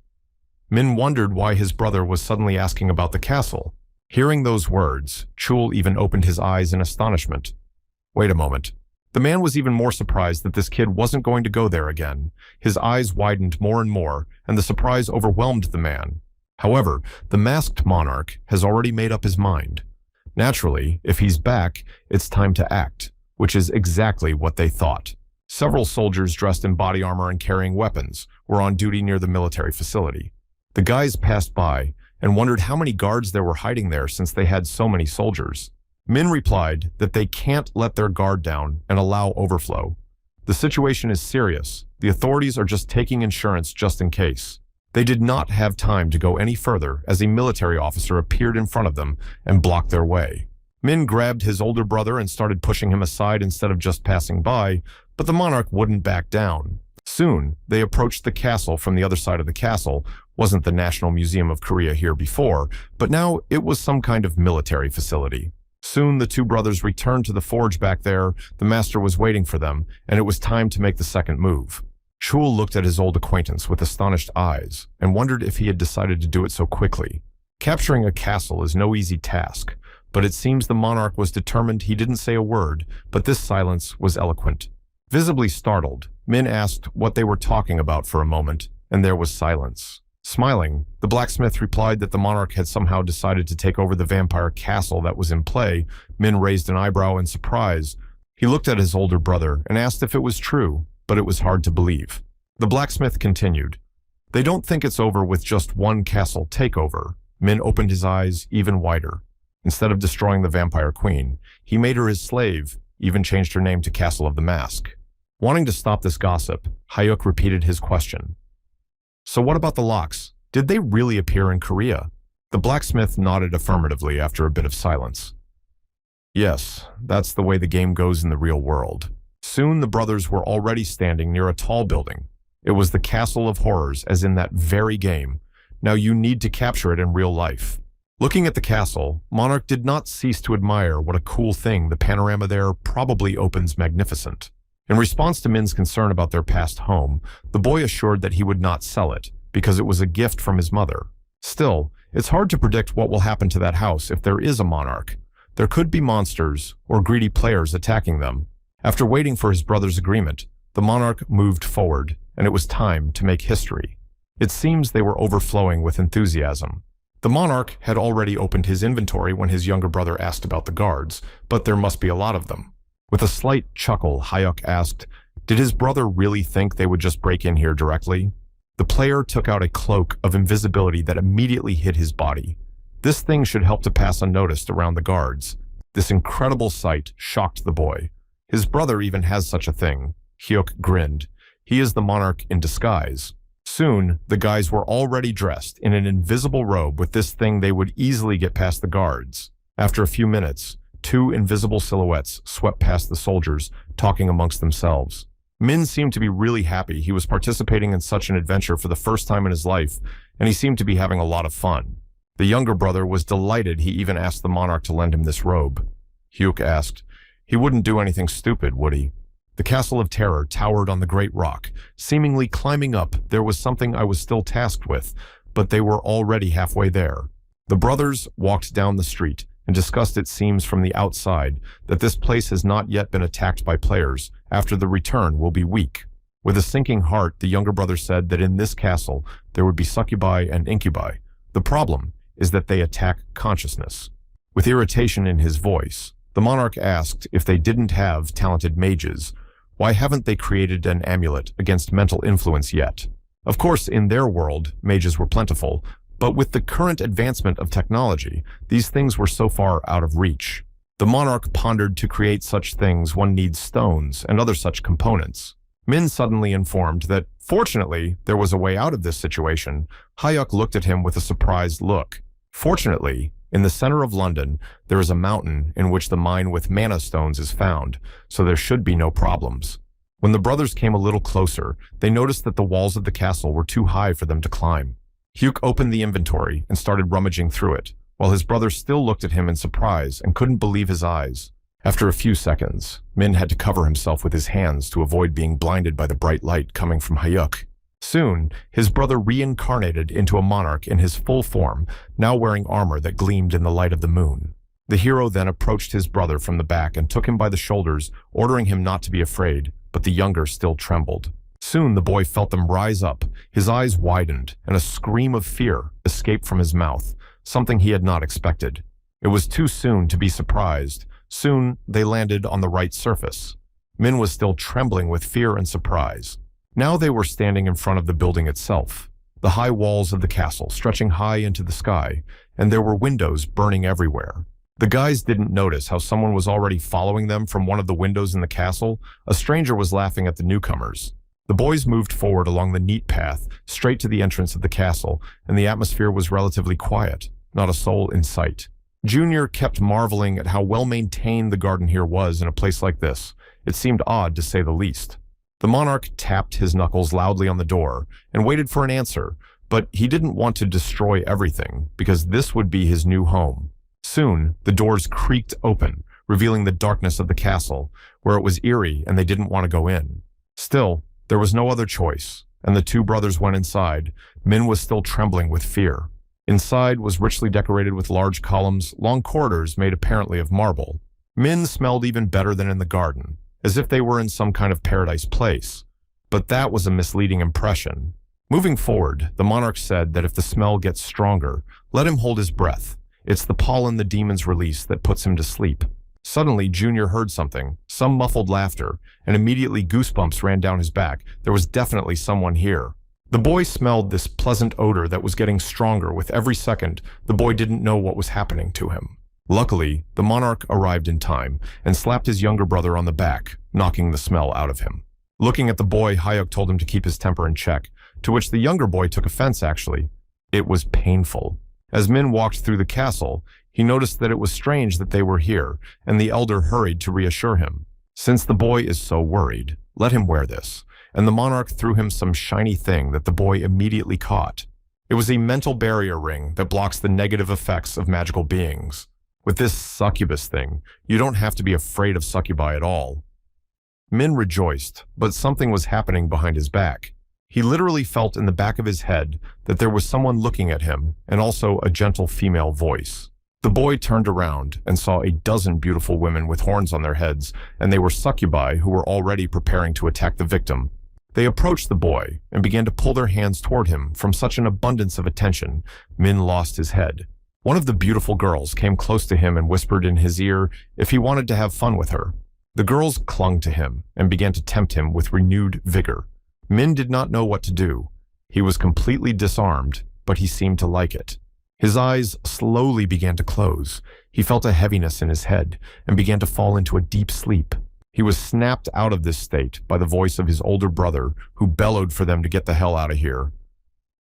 Min wondered why his brother was suddenly asking about the castle. Hearing those words, Chul even opened his eyes in astonishment. Wait a moment. The man was even more surprised that this kid wasn't going to go there again. His eyes widened more and more, and the surprise overwhelmed the man. However, the masked monarch has already made up his mind. Naturally, if he's back, it's time to act, which is exactly what they thought. Several soldiers dressed in body armor and carrying weapons were on duty near the military facility. The guys passed by and wondered how many guards there were hiding there since they had so many soldiers. Min replied that they can't let their guard down and allow overflow. The situation is serious. The authorities are just taking insurance just in case. They did not have time to go any further as a military officer appeared in front of them and blocked their way. Min grabbed his older brother and started pushing him aside instead of just passing by, but the monarch wouldn't back down. Soon, they approached the castle from the other side of the castle. Wasn't the National Museum of Korea here before, but now it was some kind of military facility. Soon, the two brothers returned to the forge back there. The master was waiting for them, and it was time to make the second move. Chul looked at his old acquaintance with astonished eyes and wondered if he had decided to do it so quickly. Capturing a castle is no easy task, but it seems the monarch was determined. He didn't say a word, but this silence was eloquent. Visibly startled, Min asked what they were talking about for a moment, and there was silence. Smiling, the blacksmith replied that the monarch had somehow decided to take over the vampire castle that was in play. Min raised an eyebrow in surprise. He looked at his older brother and asked if it was true, but it was hard to believe. The blacksmith continued, "They don't think it's over with just one castle takeover." Min opened his eyes even wider. Instead of destroying the vampire queen, he made her his slave, even changed her name to Castle of the Mask. Wanting to stop this gossip, Hyuk repeated his question. "So what about the locks? Did they really appear in Korea?" The blacksmith nodded affirmatively after a bit of silence. "Yes, that's the way the game goes in the real world." Soon the brothers were already standing near a tall building. It was the Castle of Horrors, as in that very game. Now you need to capture it in real life. Looking at the castle, Monarch did not cease to admire what a cool thing the panorama there probably opens magnificent. In response to Min's concern about their past home, the boy assured that he would not sell it, because it was a gift from his mother. Still, it's hard to predict what will happen to that house if there is a monarch. There could be monsters or greedy players attacking them. After waiting for his brother's agreement, the monarch moved forward, and it was time to make history. It seems they were overflowing with enthusiasm. The monarch had already opened his inventory when his younger brother asked about the guards, but there must be a lot of them. With a slight chuckle, Hyuk asked, did his brother really think they would just break in here directly? The player took out a cloak of invisibility that immediately hid his body. This thing should help to pass unnoticed around the guards. This incredible sight shocked the boy. His brother even has such a thing. Hyuk grinned. He is the monarch in disguise. Soon, the guys were already dressed in an invisible robe. With this thing, they would easily get past the guards. After a few minutes, two invisible silhouettes swept past the soldiers, talking amongst themselves. Min seemed to be really happy. He was participating in such an adventure for the first time in his life, and he seemed to be having a lot of fun. The younger brother was delighted. He even asked the monarch to lend him this robe. Hyuk asked, he wouldn't do anything stupid, would he? The Castle of Terror towered on the great rock. Seemingly climbing up, there was something I was still tasked with, but they were already halfway there. The brothers walked down the street and discussed. It seems from the outside that this place has not yet been attacked by players. After the return will be weak. With a sinking heart, the younger brother said that in this castle there would be succubi and incubi. The problem is that they attack consciousness. With irritation in his voice, the monarch asked if they didn't have talented mages. Why haven't they created an amulet against mental influence yet? Of course, in their world, mages were plentiful, but with the current advancement of technology, these things were so far out of reach. The monarch pondered. To create such things, one needs stones and other such components. Min suddenly informed that, fortunately, there was a way out of this situation. Hyuk looked at him with a surprised look. Fortunately, in the center of London, there is a mountain in which the mine with mana stones is found, so there should be no problems. When the brothers came a little closer, they noticed that the walls of the castle were too high for them to climb. Hyuk opened the inventory and started rummaging through it, while his brother still looked at him in surprise and couldn't believe his eyes. After a few seconds, Min had to cover himself with his hands to avoid being blinded by the bright light coming from Hyuk. Soon, his brother reincarnated into a monarch in his full form, now wearing armor that gleamed in the light of the moon. The hero then approached his brother from the back and took him by the shoulders, ordering him not to be afraid, but the younger still trembled. Soon the boy felt them rise up, his eyes widened, and a scream of fear escaped from his mouth, something he had not expected. It was too soon to be surprised. Soon they landed on the right surface. Min was still trembling with fear and surprise. Now they were standing in front of the building itself, the high walls of the castle stretching high into the sky, and there were windows burning everywhere. The guys didn't notice how someone was already following them from one of the windows in the castle. A stranger was laughing at the newcomers. The boys moved forward along the neat path, straight to the entrance of the castle, and the atmosphere was relatively quiet, not a soul in sight. Junior kept marveling at how well-maintained the garden here was in a place like this. It seemed odd, to say the least. The monarch tapped his knuckles loudly on the door and waited for an answer, but he didn't want to destroy everything, because this would be his new home. Soon, the doors creaked open, revealing the darkness of the castle, where it was eerie and they didn't want to go in. Still, there was no other choice, and the two brothers went inside. Min was still trembling with fear. Inside was richly decorated with large columns, long corridors made apparently of marble. Min smelled even better than in the garden, as if they were in some kind of paradise place. But that was a misleading impression. Moving forward, the monarch said that if the smell gets stronger, let him hold his breath. It's the pollen the demons release that puts him to sleep. Suddenly, Junior heard something, some muffled laughter, and immediately goosebumps ran down his back. There was definitely someone here. The boy smelled this pleasant odor that was getting stronger with every second. The boy didn't know what was happening to him. Luckily, the monarch arrived in time and slapped his younger brother on the back, knocking the smell out of him. Looking at the boy, Hyuk told him to keep his temper in check, to which the younger boy took offense actually. It was painful. As Min walked through the castle, he noticed that it was strange that they were here, and the elder hurried to reassure him. Since the boy is so worried, let him wear this, and the monarch threw him some shiny thing that the boy immediately caught. It was a mental barrier ring that blocks the negative effects of magical beings. With this succubus thing, you don't have to be afraid of succubi at all. Min rejoiced, but something was happening behind his back. He literally felt in the back of his head that there was someone looking at him, and also a gentle female voice. The boy turned around and saw a dozen beautiful women with horns on their heads, and they were succubi who were already preparing to attack the victim. They approached the boy and began to pull their hands toward him. From such an abundance of attention, Min lost his head. One of the beautiful girls came close to him and whispered in his ear if he wanted to have fun with her. The girls clung to him and began to tempt him with renewed vigor. Min did not know what to do. He was completely disarmed, but he seemed to like it. His eyes slowly began to close. He felt a heaviness in his head and began to fall into a deep sleep. He was snapped out of this state by the voice of his older brother, who bellowed for them to get the hell out of here.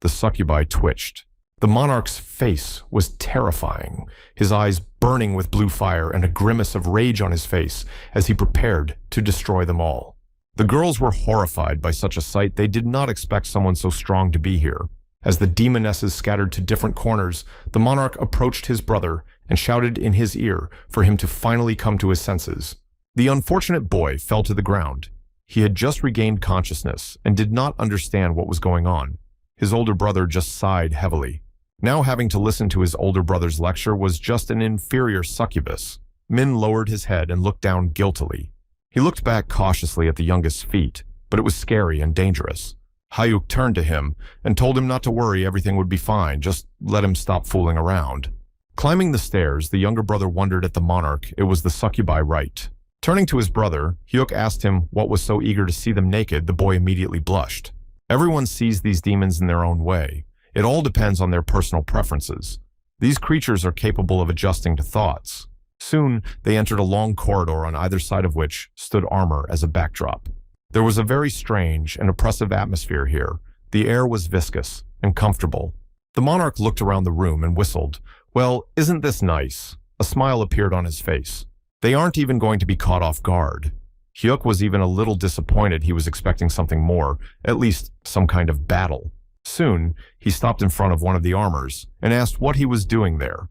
The succubi twitched. The monarch's face was terrifying, his eyes burning with blue fire and a grimace of rage on his face as he prepared to destroy them all. The girls were horrified by such a sight. They did not expect someone so strong to be here. As the demonesses scattered to different corners, the monarch approached his brother and shouted in his ear for him to finally come to his senses. The unfortunate boy fell to the ground. He had just regained consciousness and did not understand what was going on. His older brother just sighed heavily. Now having to listen to his older brother's lecture was just an inferior succubus. Min lowered his head and looked down guiltily. He looked back cautiously at the youngest's feet, but it was scary and dangerous. Hyuk turned to him and told him not to worry, everything would be fine, just let him stop fooling around. Climbing the stairs, the younger brother wondered at the monarch. It was the succubi right. Turning to his brother, Hyuk asked him what was so eager to see them naked. The boy immediately blushed. Everyone sees these demons in their own way. It all depends on their personal preferences. These creatures are capable of adjusting to thoughts. Soon, they entered a long corridor on either side of which stood armor as a backdrop. There was a very strange and oppressive atmosphere here. The air was viscous and comfortable. The monarch looked around the room and whistled. Well, isn't this nice? A smile appeared on his face. They aren't even going to be caught off guard. Hyuk was even a little disappointed. He was expecting something more, at least some kind of battle. Soon, he stopped in front of one of the armors and asked what he was doing there.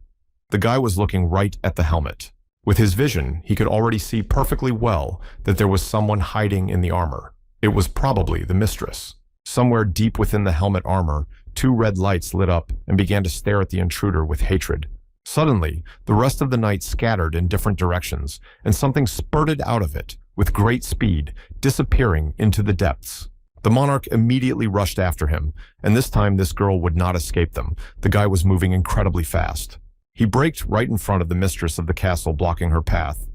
The guy was looking right at the helmet. With his vision, he could already see perfectly well that there was someone hiding in the armor. It was probably the mistress. Somewhere deep within the helmet armor, two red lights lit up and began to stare at the intruder with hatred. Suddenly, the rest of the night scattered in different directions, and something spurted out of it with great speed, disappearing into the depths. The monarch immediately rushed after him, and this time this girl would not escape them. The guy was moving incredibly fast. He braked right in front of the mistress of the castle, blocking her path.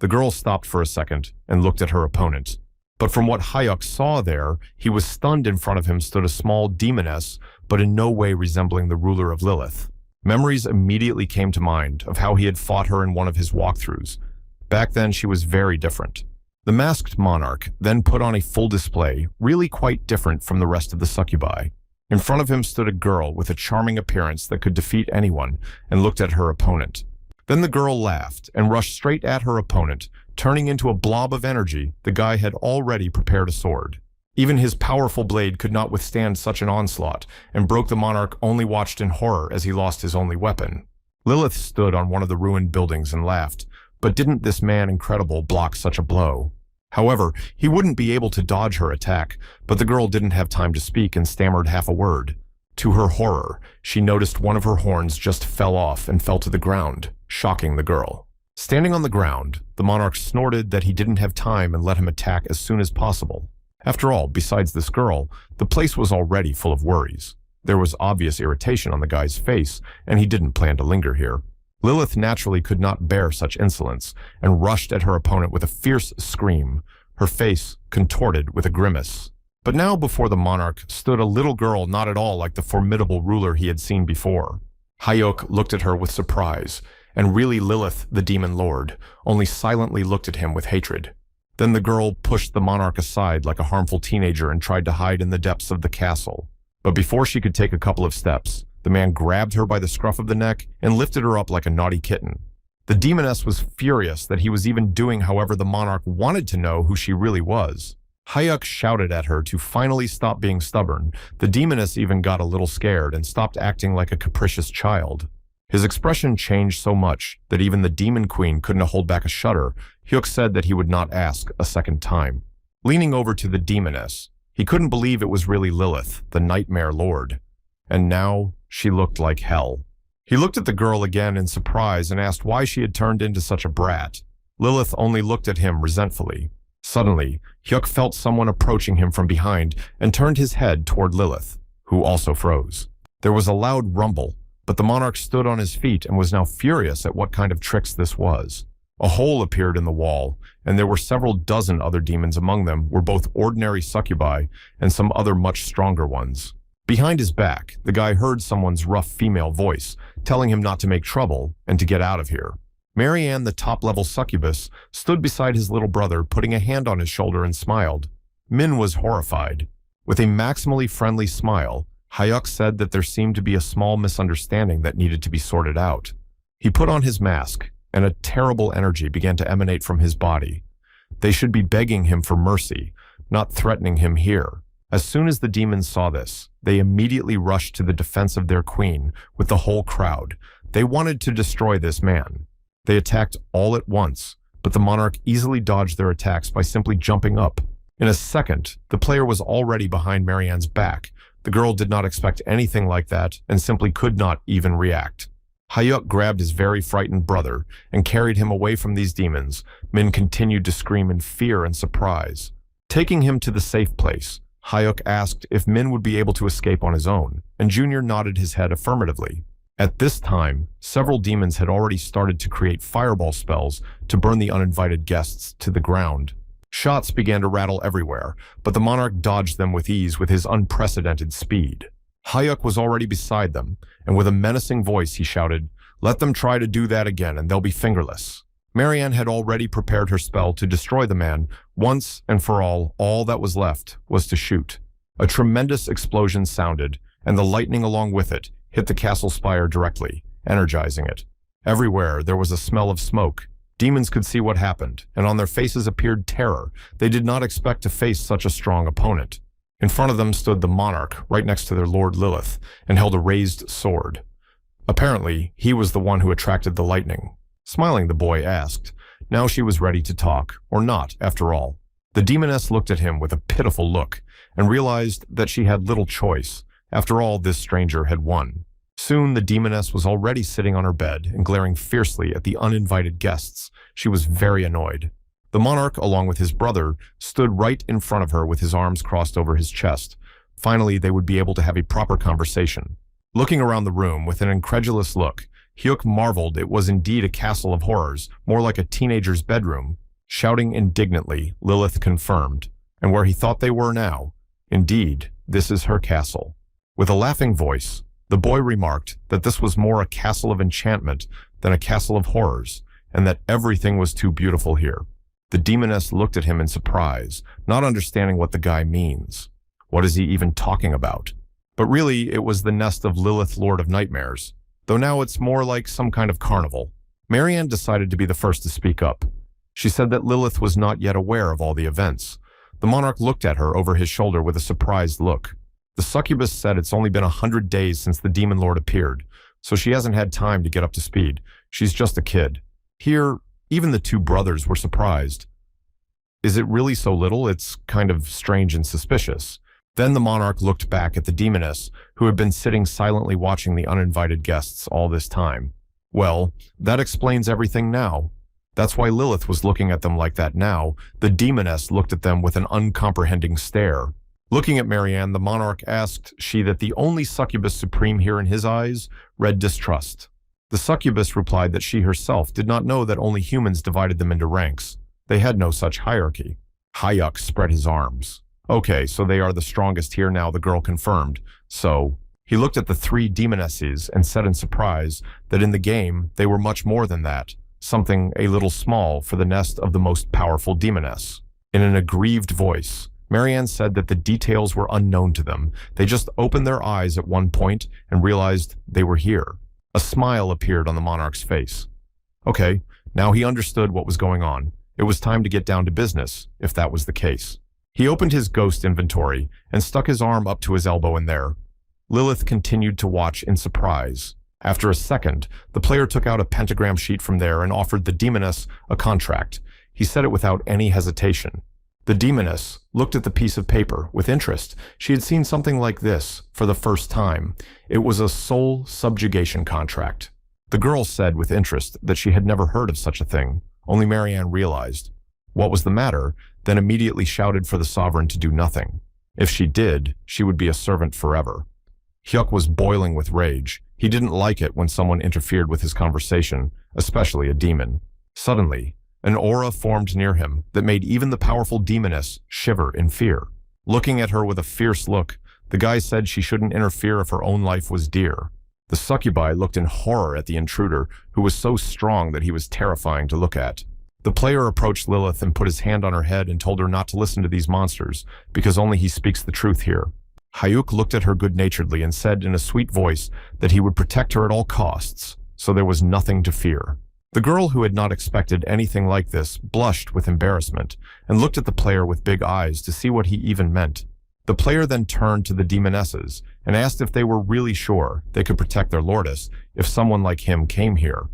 The girl stopped for a second and looked at her opponent. But from what Hyuk saw there, he was stunned. In front of him stood a small demoness, but in no way resembling the ruler of Lilith. Memories immediately came to mind of how he had fought her in one of his walkthroughs. Back then, she was very different. The masked monarch then put on a full display, really quite different from the rest of the succubi. In front of him stood a girl with a charming appearance that could defeat anyone, and looked at her opponent. Then the girl laughed and rushed straight at her opponent, turning into a blob of energy. The guy had already prepared a sword. Even his powerful blade could not withstand such an onslaught, and broke. The monarch only watched in horror as he lost his only weapon. Lilith stood on one of the ruined buildings and laughed. But didn't this man incredible block such a blow? However, he wouldn't be able to dodge her attack, but the girl didn't have time to speak and stammered half a word. To her horror, she noticed one of her horns just fell off and fell to the ground, shocking the girl. Standing on the ground, the monarch snorted that he didn't have time and let him attack as soon as possible. After all, besides this girl, the place was already full of worries. There was obvious irritation on the guy's face, and he didn't plan to linger here. Lilith naturally could not bear such insolence, and rushed at her opponent with a fierce scream, her face contorted with a grimace. But now before the monarch stood a little girl not at all like the formidable ruler he had seen before. Hayuk looked at her with surprise, and really Lilith, the demon lord, only silently looked at him with hatred. Then the girl pushed the monarch aside like a harmful teenager and tried to hide in the depths of the castle. But before she could take a couple of steps, the man grabbed her by the scruff of the neck and lifted her up like a naughty kitten. The demoness was furious that he was even doing however the monarch wanted to know who she really was. Hayuk shouted at her to finally stop being stubborn. The demoness even got a little scared and stopped acting like a capricious child. His expression changed so much that even the demon queen couldn't hold back a shudder. Hyuk said that he would not ask a second time. Leaning over to the demoness, he couldn't believe it was really Lilith, the nightmare lord. And now she looked like hell. He looked at the girl again in surprise and asked why she had turned into such a brat. Lilith only looked at him resentfully. Suddenly, Hyuk felt someone approaching him from behind and turned his head toward Lilith, who also froze. There was a loud rumble, but the monarch stood on his feet and was now furious at what kind of tricks this was. A hole appeared in the wall, and there were several dozen other demons among them were both ordinary succubi and some other much stronger ones. Behind his back, the guy heard someone's rough female voice, telling him not to make trouble and to get out of here. Marianne, the top-level succubus, stood beside his little brother, putting a hand on his shoulder and smiled. Min was horrified. With a maximally friendly smile, Hayuk said that there seemed to be a small misunderstanding that needed to be sorted out. He put on his mask, and a terrible energy began to emanate from his body. They should be begging him for mercy, not threatening him here. As soon as the demons saw this, they immediately rushed to the defense of their queen with the whole crowd. They wanted to destroy this man. They attacked all at once, but the monarch easily dodged their attacks by simply jumping up. In a second, the player was already behind Marianne's back. The girl did not expect anything like that and simply could not even react. Hayuk grabbed his very frightened brother and carried him away from these demons. Min continued to scream in fear and surprise. Taking him to the safe place, Hayuk asked if Min would be able to escape on his own, and Junior nodded his head affirmatively. At this time, several demons had already started to create fireball spells to burn the uninvited guests to the ground. Shots began to rattle everywhere, but the monarch dodged them with ease with his unprecedented speed. Hayuk was already beside them, and with a menacing voice he shouted, "Let them try to do that again and they'll be fingerless." Marianne had already prepared her spell to destroy the man. Once and for all that was left was to shoot. A tremendous explosion sounded, and the lightning along with it hit the castle spire directly, energizing it. Everywhere there was a smell of smoke. Demons could see what happened, and on their faces appeared terror. They did not expect to face such a strong opponent. In front of them stood the monarch, right next to their lord Lilith, and held a raised sword. Apparently, he was the one who attracted the lightning. Smiling, the boy asked. Now she was ready to talk, or not, after all. The demoness looked at him with a pitiful look, and realized that she had little choice. After all, this stranger had won. Soon the demoness was already sitting on her bed and glaring fiercely at the uninvited guests. She was very annoyed. The monarch, along with his brother, stood right in front of her with his arms crossed over his chest. Finally, they would be able to have a proper conversation. Looking around the room with an incredulous look, Hyuk marveled it was indeed a castle of horrors, more like a teenager's bedroom. Shouting indignantly, Lilith confirmed, and where he thought they were now, indeed, this is her castle. With a laughing voice, the boy remarked that this was more a castle of enchantment than a castle of horrors, and that everything was too beautiful here. The demoness looked at him in surprise, not understanding what the guy means. What is he even talking about? But really, it was the nest of Lilith, Lord of Nightmares, though now it's more like some kind of carnival. Marianne decided to be the first to speak up. She said that Lilith was not yet aware of all the events. The monarch looked at her over his shoulder with a surprised look. The succubus said it's only been 100 days since the demon lord appeared, so she hasn't had time to get up to speed. She's just a kid. Here, even the two brothers were surprised. Is it really so little? It's kind of strange and suspicious. Then the monarch looked back at the demoness, who had been sitting silently watching the uninvited guests all this time. Well, that explains everything now. That's why Lilith was looking at them like that now. The demoness looked at them with an uncomprehending stare. Looking at Marianne, the monarch asked she that the only succubus supreme here in his eyes read distrust. The succubus replied that she herself did not know that only humans divided them into ranks. They had no such hierarchy. Hayuk spread his arms. Okay, so they are the strongest here now, the girl confirmed. So, he looked at the three demonesses and said in surprise that in the game they were much more than that, something a little small for the nest of the most powerful demoness. In an aggrieved voice, Marianne said that the details were unknown to them. They just opened their eyes at one point and realized they were here. A smile appeared on the monarch's face. Okay, now he understood what was going on. It was time to get down to business, if that was the case. He opened his ghost inventory and stuck his arm up to his elbow in there. Lilith continued to watch in surprise. After a second, the player took out a pentagram sheet from there and offered the demoness a contract. He said it without any hesitation. The demoness looked at the piece of paper with interest. She had seen something like this for the first time. It was a soul subjugation contract. The girl said with interest that she had never heard of such a thing. Only Marianne realized. What was the matter? Then immediately shouted for the sovereign to do nothing. If she did, she would be a servant forever. Hyuk was boiling with rage. He didn't like it when someone interfered with his conversation, especially a demon. Suddenly, an aura formed near him that made even the powerful demoness shiver in fear. Looking at her with a fierce look, the guy said she shouldn't interfere if her own life was dear. The succubi looked in horror at the intruder, who was so strong that he was terrifying to look at. The player approached Lilith and put his hand on her head and told her not to listen to these monsters, because only he speaks the truth here. Hayuk looked at her good-naturedly and said in a sweet voice that he would protect her at all costs, so there was nothing to fear. The girl, who had not expected anything like this, blushed with embarrassment and looked at the player with big eyes to see what he even meant. The player then turned to the demonesses and asked if they were really sure they could protect their lordess if someone like him came here.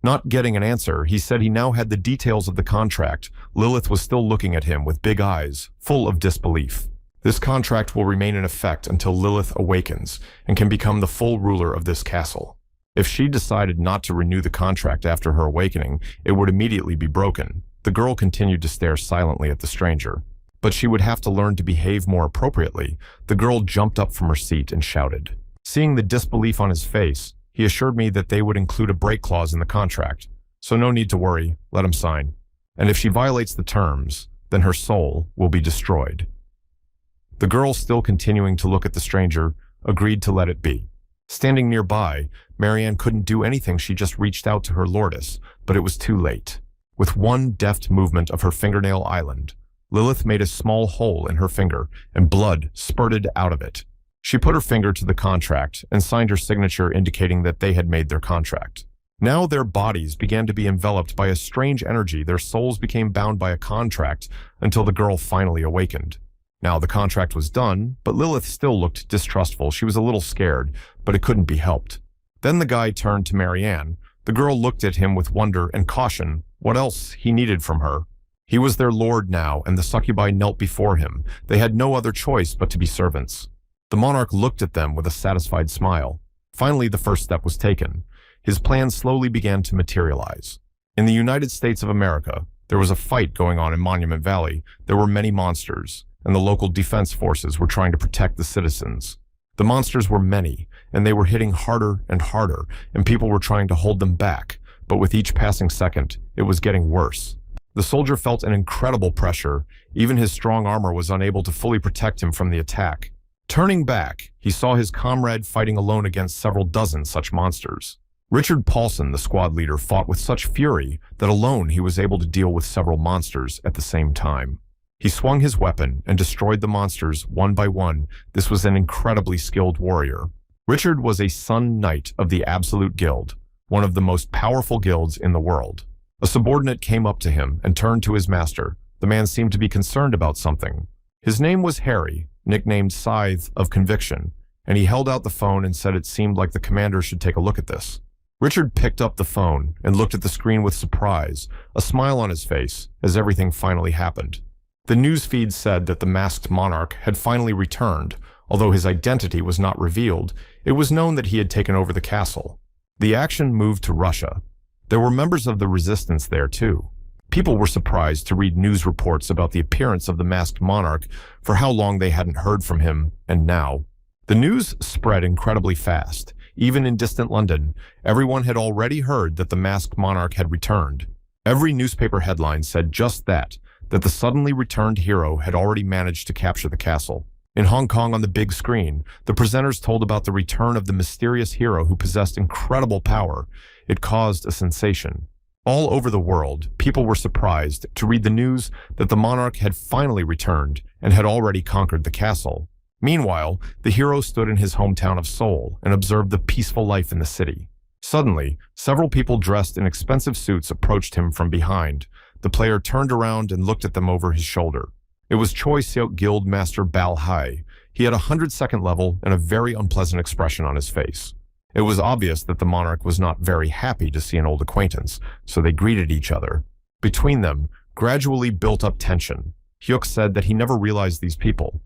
Not getting an answer, he said he now had the details of the contract. Lilith was still looking at him with big eyes, full of disbelief. This contract will remain in effect until Lilith awakens and can become the full ruler of this castle. If she decided not to renew the contract after her awakening, it would immediately be broken. The girl continued to stare silently at the stranger. But she would have to learn to behave more appropriately. The girl jumped up from her seat and shouted. Seeing the disbelief on his face, he assured me that they would include a break clause in the contract. So no need to worry, let him sign. And if she violates the terms, then her soul will be destroyed. The girl, still continuing to look at the stranger, agreed to let it be. Standing nearby, Marianne couldn't do anything. She just reached out to her lordess, but it was too late. With one deft movement of her fingernail island, Lilith made a small hole in her finger, and blood spurted out of it. She put her finger to the contract and signed her signature, indicating that they had made their contract. Now their bodies began to be enveloped by a strange energy. Their souls became bound by a contract until the girl finally awakened. Now the contract was done, but Lilith still looked distrustful. She was a little scared, but it couldn't be helped. Then the guy turned to Marianne. The girl looked at him with wonder and caution. What else he needed from her? He was their lord now, and the succubi knelt before him. They had no other choice but to be servants. The monarch looked at them with a satisfied smile. Finally, the first step was taken. His plan slowly began to materialize. In the United States of America, there was a fight going on in Monument Valley. There were many monsters, and the local defense forces were trying to protect the citizens. The monsters were many, and they were hitting harder and harder, and people were trying to hold them back. But with each passing second, it was getting worse. The soldier felt an incredible pressure. Even his strong armor was unable to fully protect him from the attack. Turning back, he saw his comrade fighting alone against several dozen such monsters. Richard Paulson, the squad leader, fought with such fury that alone he was able to deal with several monsters at the same time. He swung his weapon and destroyed the monsters one by one. This was an incredibly skilled warrior. Richard was a Sun Knight of the Absolute Guild, one of the most powerful guilds in the world. A subordinate came up to him and turned to his master. The man seemed to be concerned about something. His name was Harry, nicknamed Scythe of Conviction, and he held out the phone and said it seemed like the commander should take a look at this. Richard picked up the phone and looked at the screen with surprise, a smile on his face as everything finally happened. The news feed said that the masked monarch had finally returned. Although his identity was not revealed, it was known that he had taken over the castle. The action moved to Russia. There were members of the resistance there too. People were surprised to read news reports about the appearance of the masked monarch, for how long they hadn't heard from him, and now. The news spread incredibly fast. Even in distant London, everyone had already heard that the masked monarch had returned. Every newspaper headline said just that the suddenly returned hero had already managed to capture the castle. In Hong Kong on the big screen, the presenters told about the return of the mysterious hero who possessed incredible power. It caused a sensation. All over the world, people were surprised to read the news that the monarch had finally returned and had already conquered the castle. Meanwhile, the hero stood in his hometown of Seoul and observed the peaceful life in the city. Suddenly, several people dressed in expensive suits approached him from behind. The player turned around and looked at them over his shoulder. It was Choi Seok Guild Master Bal Hai. He had a 100-second level and a very unpleasant expression on his face. It was obvious that the monarch was not very happy to see an old acquaintance, so they greeted each other. Between them, gradually built up tension. Hyuk said that he never realized these people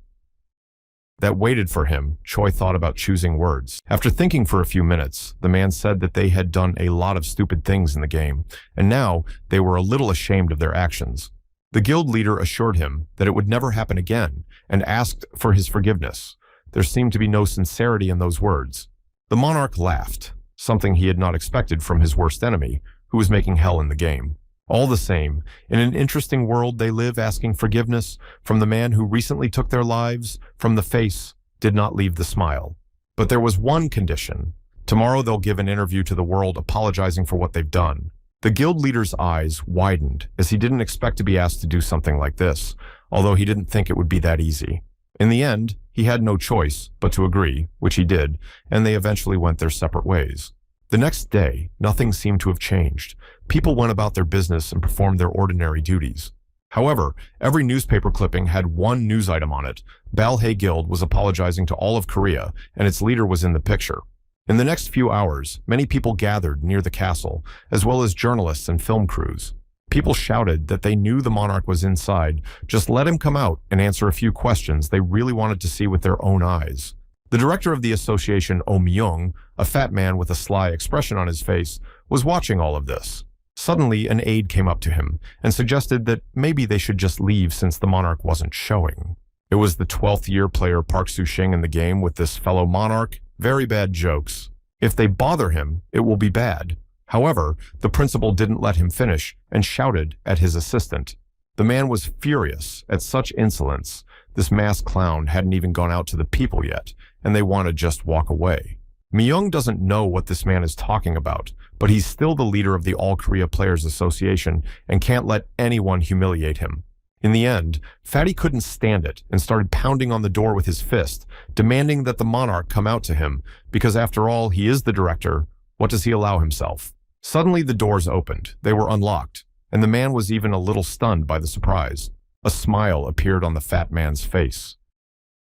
that waited for him. Choi thought about choosing words. After thinking for a few minutes, the man said that they had done a lot of stupid things in the game, and now they were a little ashamed of their actions. The guild leader assured him that it would never happen again and asked for his forgiveness. There seemed to be no sincerity in those words. The monarch laughed, something he had not expected from his worst enemy, who was making hell in the game. All the same, in an interesting world they live, asking forgiveness from the man who recently took their lives from the face did not leave the smile. But there was one condition. Tomorrow they'll give an interview to the world apologizing for what they've done. The guild leader's eyes widened as he didn't expect to be asked to do something like this, although he didn't think it would be that easy. In the end, he had no choice but to agree, which he did, and they eventually went their separate ways. The next day, nothing seemed to have changed. People went about their business and performed their ordinary duties. However, every newspaper clipping had one news item on it. Balhae Guild was apologizing to all of Korea, and its leader was in the picture. In the next few hours, many people gathered near the castle, as well as journalists and film crews. People shouted that they knew the monarch was inside. Just let him come out and answer a few questions they really wanted to see with their own eyes. The director of the association, Oh Myung, a fat man with a sly expression on his face, was watching all of this. Suddenly, an aide came up to him and suggested that maybe they should just leave since the monarch wasn't showing. It was the 12th year player Park Soo-shing in the game with this fellow monarch. Very bad jokes. If they bother him, it will be bad. However, the principal didn't let him finish and shouted at his assistant. The man was furious at such insolence. This masked clown hadn't even gone out to the people yet, and they want to just walk away. Myung doesn't know what this man is talking about, but he's still the leader of the All Korea Players Association and can't let anyone humiliate him. In the end, Fatty couldn't stand it and started pounding on the door with his fist, demanding that the monarch come out to him, because after all, he is the director. What does he allow himself? Suddenly the doors opened. They were unlocked, and the man was even a little stunned by the surprise. A smile appeared on the fat man's face.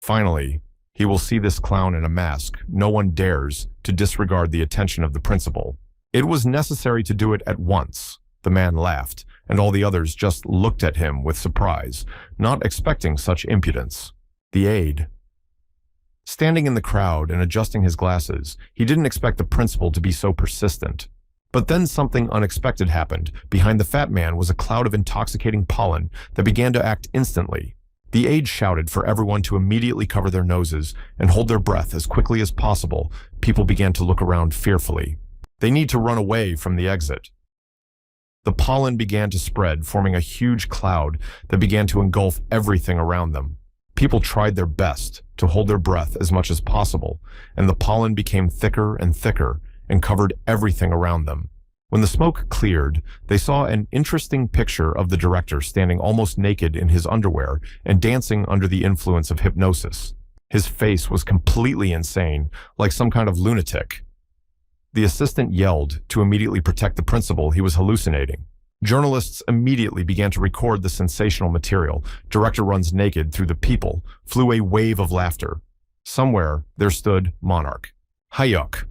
Finally, he will see this clown in a mask. No one dares to disregard the attention of the principal. It was necessary to do it at once. The man laughed, and all the others just looked at him with surprise, not expecting such impudence. The aide, standing in the crowd and adjusting his glasses, he didn't expect the principal to be so persistent. But then something unexpected happened. Behind the fat man was a cloud of intoxicating pollen that began to act instantly. The aide shouted for everyone to immediately cover their noses and hold their breath as quickly as possible. People began to look around fearfully. They need to run away from the exit. The pollen began to spread, forming a huge cloud that began to engulf everything around them. People tried their best to hold their breath as much as possible, and the pollen became thicker and thicker and covered everything around them. When the smoke cleared, they saw an interesting picture of the director standing almost naked in his underwear and dancing under the influence of hypnosis. His face was completely insane, like some kind of lunatic. The assistant yelled to immediately protect the principal. He was hallucinating. Journalists immediately began to record the sensational material. Director runs naked through the people. Flew a wave of laughter. Somewhere there stood Monarch. Hyuk,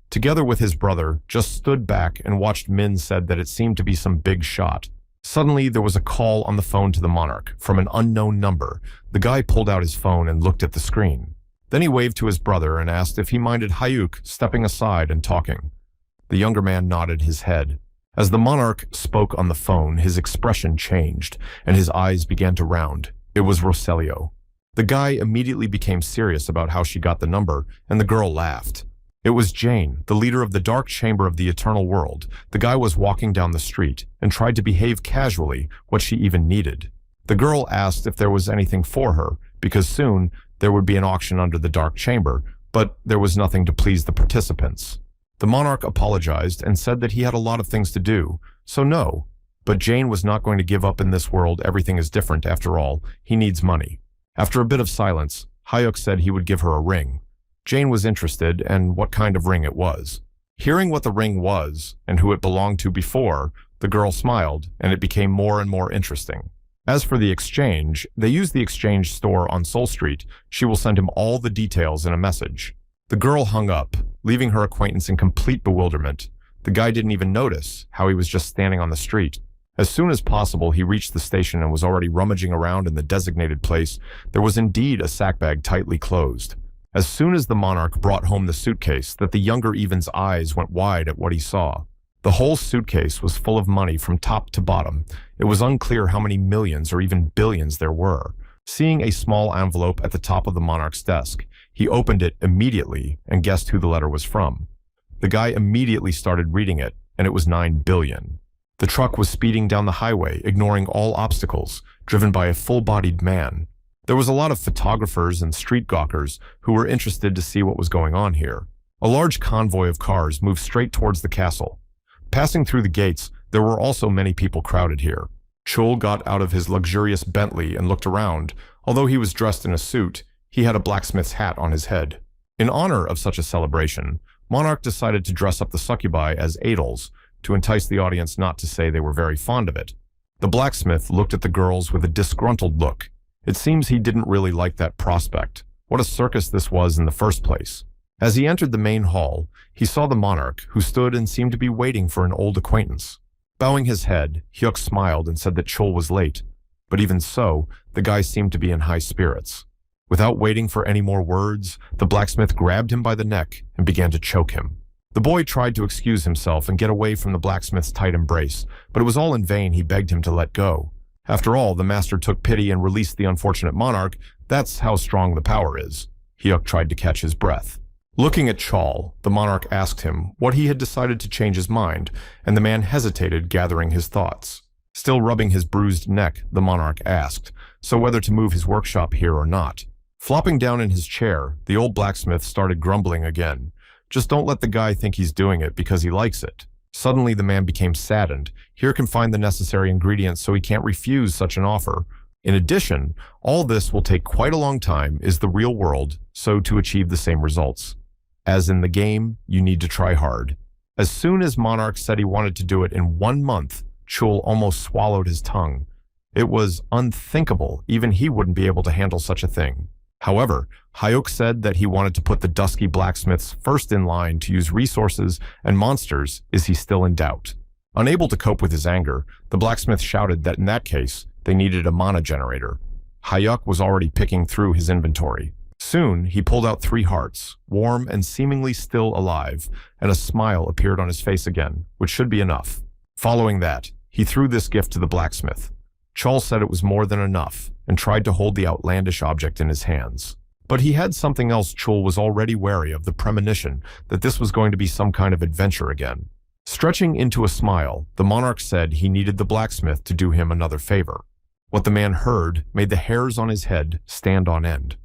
together with his brother, just stood back and watched. Min said that it seemed to be some big shot. Suddenly, there was a call on the phone to the monarch from an unknown number. The guy pulled out his phone and looked at the screen. Then he waved to his brother and asked if he minded Hyuk stepping aside and talking. The younger man nodded his head. As the monarch spoke on the phone, his expression changed, and his eyes began to round. It was Roselio. The guy immediately became serious about how she got the number, and the girl laughed. It was Jane, the leader of the Dark Chamber of the Eternal World. The guy was walking down the street and tried to behave casually, what she even needed. The girl asked if there was anything for her, because soon there would be an auction under the Dark Chamber, but there was nothing to please the participants. The monarch apologized and said that he had a lot of things to do, so no. But Jane was not going to give up in this world. Everything is different after all. He needs money. After a bit of silence, Hyuk said he would give her a ring. Jane was interested, and what kind of ring it was. Hearing what the ring was, and who it belonged to before, the girl smiled, and it became more and more interesting. As for the exchange, they use the exchange store on Soul Street. She will send him all the details in a message. The girl hung up, leaving her acquaintance in complete bewilderment. The guy didn't even notice how he was just standing on the street. As soon as possible, he reached the station and was already rummaging around in the designated place. There was indeed a sack bag tightly closed. As soon as the monarch brought home the suitcase, that the younger Evan's eyes went wide at what he saw. The whole suitcase was full of money from top to bottom. It was unclear how many millions or even billions there were. Seeing a small envelope at the top of the monarch's desk, he opened it immediately and guessed who the letter was from. The guy immediately started reading it, and it was 9 billion. The truck was speeding down the highway, ignoring all obstacles, driven by a full-bodied man. There was a lot of photographers and street gawkers who were interested to see what was going on here. A large convoy of cars moved straight towards the castle. Passing through the gates, there were also many people crowded here. Chul got out of his luxurious Bentley and looked around. Although he was dressed in a suit, he had a blacksmith's hat on his head. In honor of such a celebration, Monarch decided to dress up the succubi as idols to entice the audience not to say they were very fond of it. The blacksmith looked at the girls with a disgruntled look. It seems he didn't really like that prospect. What a circus this was in the first place. As he entered the main hall, he saw the monarch, who stood and seemed to be waiting for an old acquaintance. Bowing his head, Hyuk smiled and said that Chul was late. But even so, the guy seemed to be in high spirits. Without waiting for any more words, the blacksmith grabbed him by the neck and began to choke him. The boy tried to excuse himself and get away from the blacksmith's tight embrace, but it was all in vain. He begged him to let go. After all, the master took pity and released the unfortunate monarch. That's how strong the power is. Hyuk tried to catch his breath. Looking at Chul, the monarch asked him what he had decided to change his mind, and the man hesitated, gathering his thoughts. Still rubbing his bruised neck, the monarch asked, so whether to move his workshop here or not. Flopping down in his chair, the old blacksmith started grumbling again. Just don't let the guy think he's doing it because he likes it. Suddenly the man became saddened. Here can find the necessary ingredients so he can't refuse such an offer. In addition, all this will take quite a long time, is the real world, so to achieve the same results. As in the game, you need to try hard. As soon as Monarch said he wanted to do it in 1 month, Chul almost swallowed his tongue. It was unthinkable. Even he wouldn't be able to handle such a thing. However, Hyuk said that he wanted to put the dusky blacksmiths first in line to use resources and monsters. Is he still in doubt? Unable to cope with his anger, the blacksmith shouted that in that case, they needed a mana generator. Hyuk was already picking through his inventory. Soon, he pulled out 3 hearts, warm and seemingly still alive, and a smile appeared on his face again, which should be enough. Following that, he threw this gift to the blacksmith. Chul said it was more than enough, and tried to hold the outlandish object in his hands. But he had something else. Chul was already wary of the premonition that this was going to be some kind of adventure again. Stretching into a smile, the monarch said he needed the blacksmith to do him another favor. What the man heard made the hairs on his head stand on end.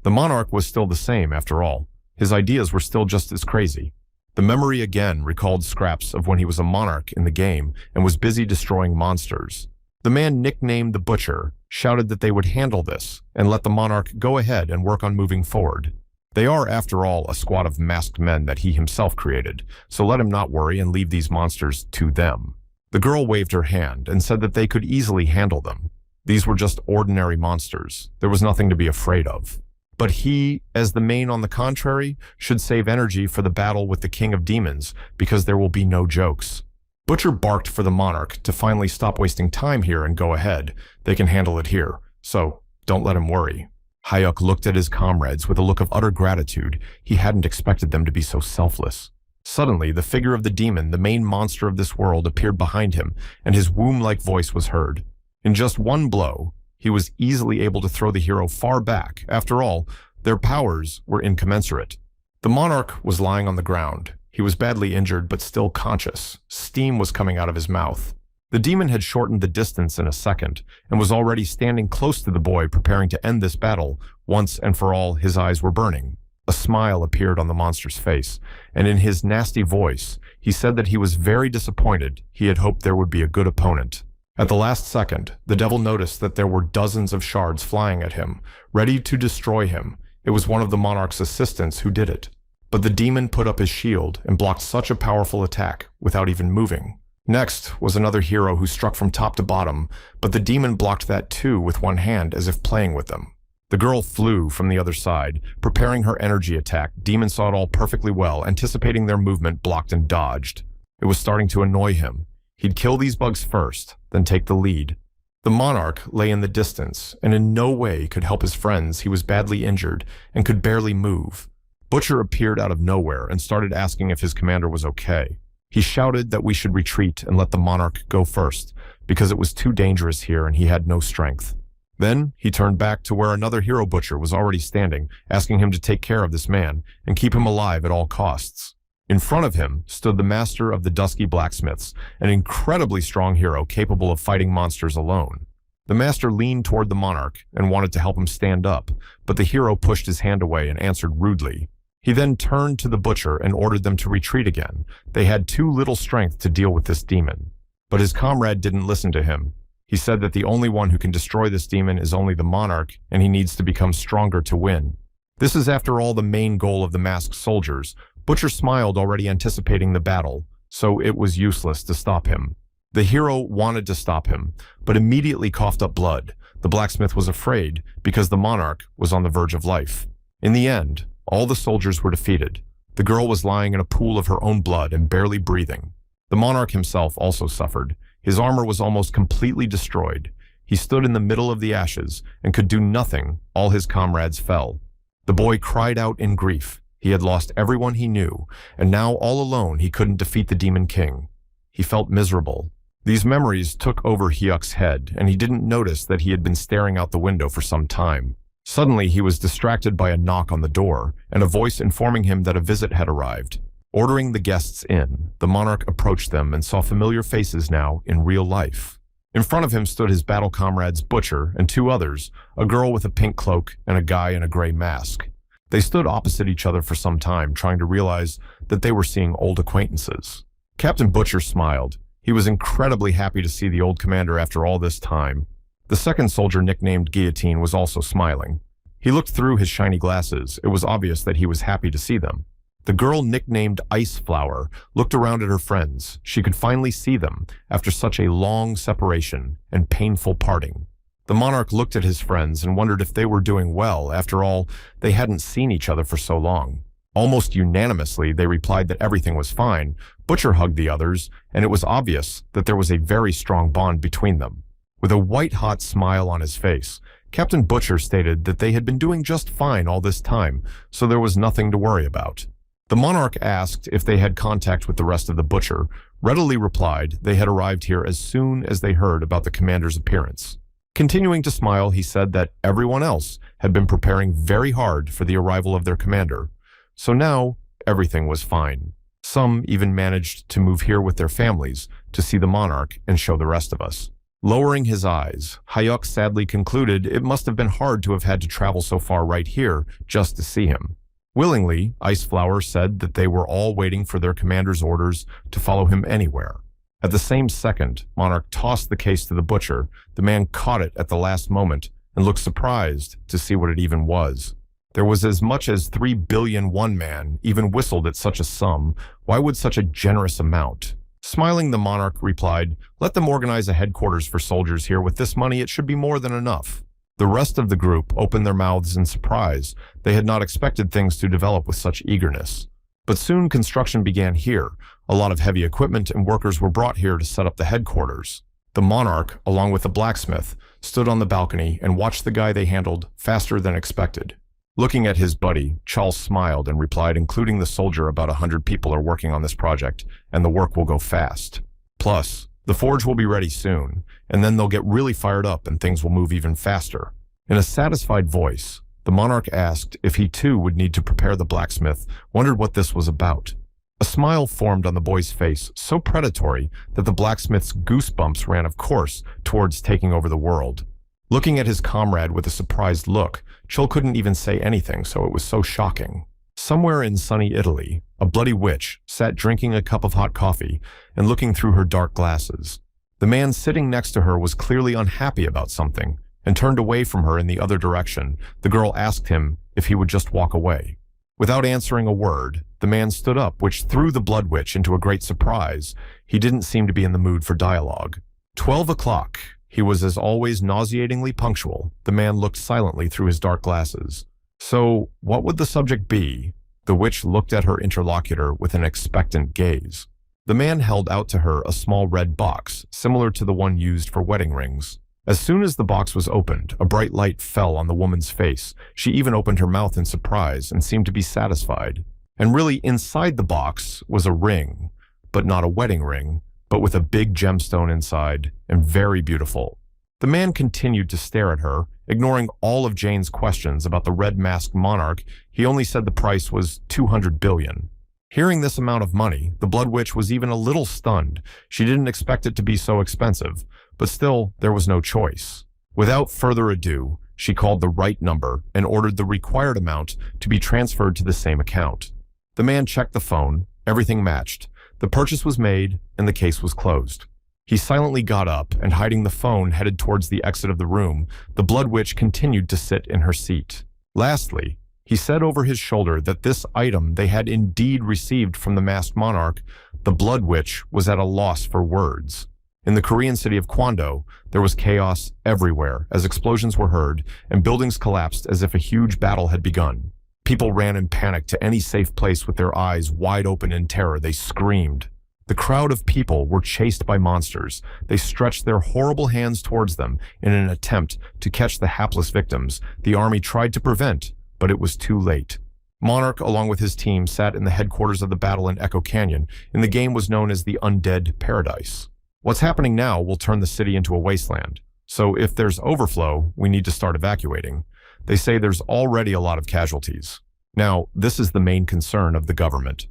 The monarch was still the same after all. His ideas were still just as crazy. The memory again recalled scraps of when he was a monarch in the game and was busy destroying monsters. The man nicknamed the Butcher shouted that they would handle this and let the monarch go ahead and work on moving forward. They are, after all, a squad of masked men that he himself created, so let him not worry and leave these monsters to them. The girl waved her hand and said that they could easily handle them. These were just ordinary monsters. There was nothing to be afraid of. But he, as the main on the contrary, should save energy for the battle with the King of Demons, because there will be no jokes. Butcher barked for the monarch to finally stop wasting time here and go ahead. They can handle it here, so don't let him worry. Hyuk looked at his comrades with a look of utter gratitude. He hadn't expected them to be so selfless. Suddenly, the figure of the demon, the main monster of this world, appeared behind him, and his womb-like voice was heard. In just one blow, he was easily able to throw the hero far back. After all, their powers were incommensurate. The monarch was lying on the ground. He was badly injured, but still conscious. Steam was coming out of his mouth. The demon had shortened the distance in a second, and was already standing close to the boy, preparing to end this battle. Once and for all, his eyes were burning. A smile appeared on the monster's face, and in his nasty voice, he said that he was very disappointed. He had hoped there would be a good opponent. At the last second, the devil noticed that there were dozens of shards flying at him, ready to destroy him. It was one of the monarch's assistants who did it. But the demon put up his shield and blocked such a powerful attack without even moving. Next was another hero who struck from top to bottom, but the demon blocked that too with one hand as if playing with them. The girl flew from the other side, preparing her energy attack. Demon saw it all perfectly well, anticipating their movement, blocked and dodged. It was starting to annoy him. He'd kill these bugs first, then take the lead. The monarch lay in the distance, and in no way could help his friends. He was badly injured and could barely move. Butcher appeared out of nowhere and started asking if his commander was okay. He shouted that we should retreat and let the monarch go first, because it was too dangerous here and he had no strength. Then he turned back to where another hero butcher was already standing, asking him to take care of this man and keep him alive at all costs. In front of him stood the master of the dusky blacksmiths, an incredibly strong hero capable of fighting monsters alone. The master leaned toward the monarch and wanted to help him stand up, but the hero pushed his hand away and answered rudely. He then turned to the butcher and ordered them to retreat again. They had too little strength to deal with this demon. But his comrade didn't listen to him. He said that the only one who can destroy this demon is only the monarch, and he needs to become stronger to win. This is, after all, the main goal of the masked soldiers. Butcher smiled, already anticipating the battle, so it was useless to stop him. The hero wanted to stop him, but immediately coughed up blood. The blacksmith was afraid, because the monarch was on the verge of life. In the end, all the soldiers were defeated. The girl was lying in a pool of her own blood and barely breathing. The monarch himself also suffered. His armor was almost completely destroyed. He stood in the middle of the ashes and could do nothing. All his comrades fell. The boy cried out in grief. He had lost everyone he knew, and now all alone he couldn't defeat the Demon King. He felt miserable. These memories took over Hyuk's head, and he didn't notice that he had been staring out the window for some time. Suddenly he was distracted by a knock on the door, and a voice informing him that a visit had arrived. Ordering the guests in, the monarch approached them and saw familiar faces now in real life. In front of him stood his battle comrades Butcher and two others, a girl with a pink cloak and a guy in a gray mask. They stood opposite each other for some time, trying to realize that they were seeing old acquaintances. Captain Butcher smiled. He was incredibly happy to see the old commander after all this time. The second soldier, nicknamed Guillotine, was also smiling. He looked through his shiny glasses. It was obvious that he was happy to see them. The girl, nicknamed Ice Flower, looked around at her friends. She could finally see them after such a long separation and painful parting. The monarch looked at his friends and wondered if they were doing well. After all, they hadn't seen each other for so long. Almost unanimously, they replied that everything was fine. Butcher hugged the others, and it was obvious that there was a very strong bond between them. With a white-hot smile on his face, Captain Butcher stated that they had been doing just fine all this time, so there was nothing to worry about. The monarch asked if they had contact with the rest of the Butcher, readily replied they had arrived here as soon as they heard about the commander's appearance. Continuing to smile, he said that everyone else had been preparing very hard for the arrival of their commander, so now everything was fine. Some even managed to move here with their families to see the monarch and show the rest of us. Lowering his eyes, Hyuk sadly concluded it must have been hard to have had to travel so far right here just to see him. Willingly, Iceflower said that they were all waiting for their commander's orders to follow him anywhere. At the same second, Monarch tossed the case to the Butcher. The man caught it at the last moment and looked surprised to see what it even was. There was as much as 3 billion. One man even whistled at such a sum. Why would such a generous amount? Smiling, the monarch replied, "Let them organize a headquarters for soldiers here. With this money, it should be more than enough." The rest of the group opened their mouths in surprise. They had not expected things to develop with such eagerness. But soon construction began here. A lot of heavy equipment and workers were brought here to set up the headquarters. The monarch, along with the blacksmith, stood on the balcony and watched the guy they handled faster than expected. Looking at his buddy, Charles smiled and replied, including the soldier, about 100 people are working on this project, and the work will go fast. Plus, the forge will be ready soon, and then they'll get really fired up and things will move even faster. In a satisfied voice, the monarch asked if he too would need to prepare. The blacksmith wondered what this was about. A smile formed on the boy's face, so predatory that the blacksmith's goosebumps ran, of course, towards taking over the world. Looking at his comrade with a surprised look, Chul couldn't even say anything, so it was so shocking. Somewhere in sunny Italy, a bloody witch sat drinking a cup of hot coffee and looking through her dark glasses. The man sitting next to her was clearly unhappy about something and turned away from her in the other direction. The girl asked him if he would just walk away. Without answering a word, the man stood up, which threw the blood witch into a great surprise. He didn't seem to be in the mood for dialogue. 12 o'clock. He was, as always, nauseatingly punctual. The man looked silently through his dark glasses. So, what would the subject be? The witch looked at her interlocutor with an expectant gaze. The man held out to her a small red box, similar to the one used for wedding rings. As soon as the box was opened, a bright light fell on the woman's face. She even opened her mouth in surprise and seemed to be satisfied. And really, inside the box was a ring, but not a wedding ring, but with a big gemstone inside, and very beautiful. The man continued to stare at her, ignoring all of Jane's questions about the red-masked monarch. He only said the price was 200 billion. Hearing this amount of money, the blood witch was even a little stunned. She didn't expect it to be so expensive, but still, there was no choice. Without further ado, she called the right number and ordered the required amount to be transferred to the same account. The man checked the phone. Everything matched. The purchase was made, and the case was closed. He silently got up and, hiding the phone, headed towards the exit of the room. The blood witch continued to sit in her seat. Lastly, he said over his shoulder that this item they had indeed received from the masked monarch. The blood witch was at a loss for words. In the Korean city of Kwando, there was chaos everywhere as explosions were heard and buildings collapsed as if a huge battle had begun. People ran in panic to any safe place with their eyes wide open in terror. They screamed. The crowd of people were chased by monsters. They stretched their horrible hands towards them in an attempt to catch the hapless victims. The army tried to prevent, but it was too late. Monarch, along with his team, sat in the headquarters of the battle in Echo Canyon, and the game was known as the Undead Paradise. What's happening now will turn the city into a wasteland. So if there's overflow, we need to start evacuating. They say there's already a lot of casualties. Now, this is the main concern of the government.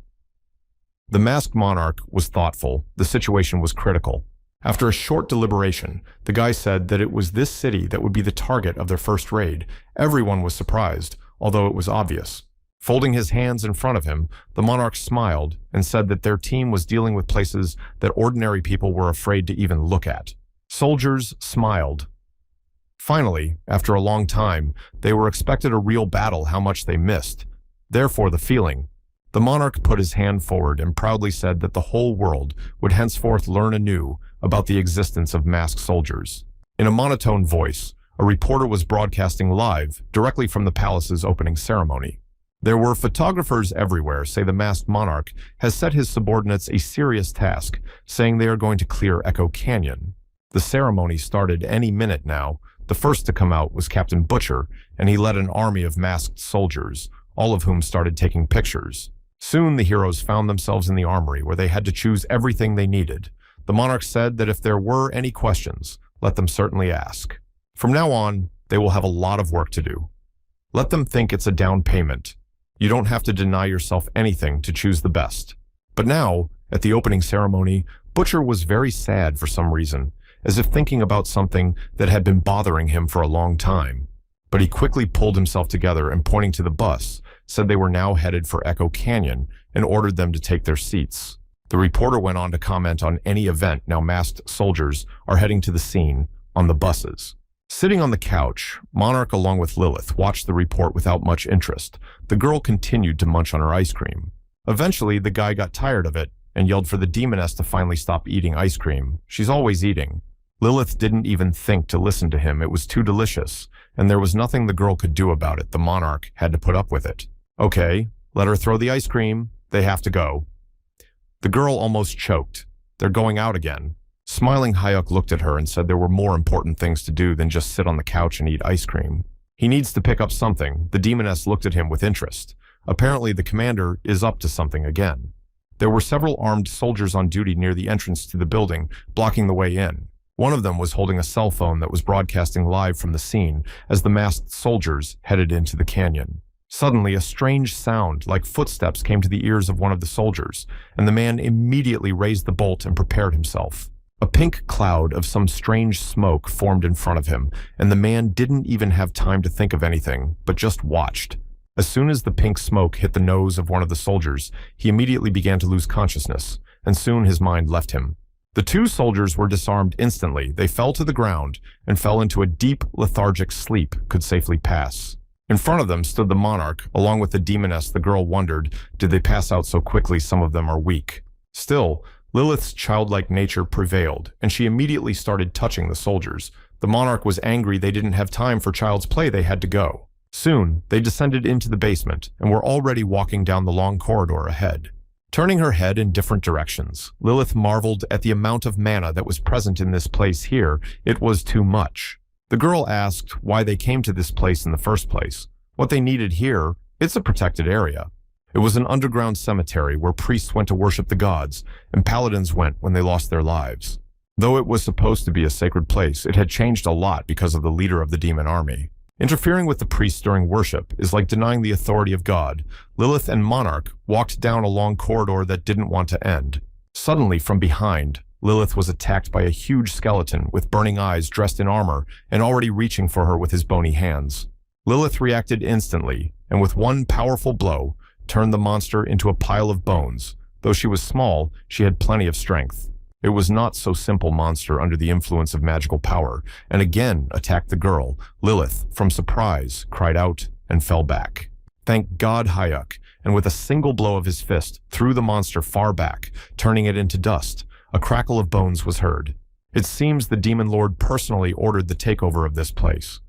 The masked monarch was thoughtful. The situation was critical. After a short deliberation, the guy said that it was this city that would be the target of their first raid. Everyone was surprised, although it was obvious. Folding his hands in front of him, the monarch smiled and said that their team was dealing with places that ordinary people were afraid to even look at. Soldiers smiled. Finally, after a long time, they were expected a real battle. How much they missed. Therefore, the feeling. The monarch put his hand forward and proudly said that the whole world would henceforth learn anew about the existence of masked soldiers. In a monotone voice, a reporter was broadcasting live directly from the palace's opening ceremony. There were photographers everywhere. Say the masked monarch has set his subordinates a serious task, saying they are going to clear Echo Canyon. The ceremony started any minute now. The first to come out was Captain Butcher, and he led an army of masked soldiers, all of whom started taking pictures. Soon the heroes found themselves in the armory where they had to choose everything they needed. The monarch said that if there were any questions, let them certainly ask. From now on, they will have a lot of work to do. Let them think it's a down payment. You don't have to deny yourself anything to choose the best. But now, at the opening ceremony, Butcher was very sad for some reason, as if thinking about something that had been bothering him for a long time. But he quickly pulled himself together and, pointing to the bus, said they were now headed for Echo Canyon and ordered them to take their seats. The reporter went on to comment on any event. Now masked soldiers are heading to the scene on the buses. Sitting on the couch, Monarch, along with Lilith, watched the report without much interest. The girl continued to munch on her ice cream. Eventually, the guy got tired of it and yelled for the demoness to finally stop eating ice cream. She's always eating. Lilith didn't even think to listen to him. It was too delicious, and there was nothing the girl could do about it. The monarch had to put up with it. Okay, let her throw the ice cream. They have to go. The girl almost choked. They're going out again. Smiling, Hayuk looked at her and said there were more important things to do than just sit on the couch and eat ice cream. He needs to pick up something. The demoness looked at him with interest. Apparently, the commander is up to something again. There were several armed soldiers on duty near the entrance to the building, blocking the way in. One of them was holding a cell phone that was broadcasting live from the scene as the masked soldiers headed into the canyon. Suddenly, a strange sound, like footsteps, came to the ears of one of the soldiers, and the man immediately raised the bolt and prepared himself. A pink cloud of some strange smoke formed in front of him, and the man didn't even have time to think of anything, but just watched. As soon as the pink smoke hit the nose of one of the soldiers, he immediately began to lose consciousness, and soon his mind left him. The two soldiers were disarmed instantly. They fell to the ground and fell into a deep, lethargic sleep could safely pass. In front of them stood the monarch, along with the demoness. The girl wondered, did they pass out so quickly some of them are weak? Still, Lilith's childlike nature prevailed, and she immediately started touching the soldiers. The monarch was angry they didn't have time for child's play, they had to go. Soon, they descended into the basement and were already walking down the long corridor ahead. Turning her head in different directions, Lilith marveled at the amount of mana that was present in this place here. It was too much. The girl asked why they came to this place in the first place. What they needed here, it's a protected area. It was an underground cemetery where priests went to worship the gods, and paladins went when they lost their lives. Though it was supposed to be a sacred place, it had changed a lot because of the leader of the demon army. Interfering with the priests during worship is like denying the authority of God. Lilith and Monarch walked down a long corridor that didn't want to end. Suddenly, from behind, Lilith was attacked by a huge skeleton with burning eyes, dressed in armor, and already reaching for her with his bony hands. Lilith reacted instantly, and with one powerful blow, turned the monster into a pile of bones. Though she was small, she had plenty of strength. It was not so simple monster under the influence of magical power, and again attacked the girl. Lilith, from surprise, cried out and fell back. Thank God Hayuk, and with a single blow of his fist, threw the monster far back, turning it into dust. A crackle of bones was heard. It seems the demon lord personally ordered the takeover of this place.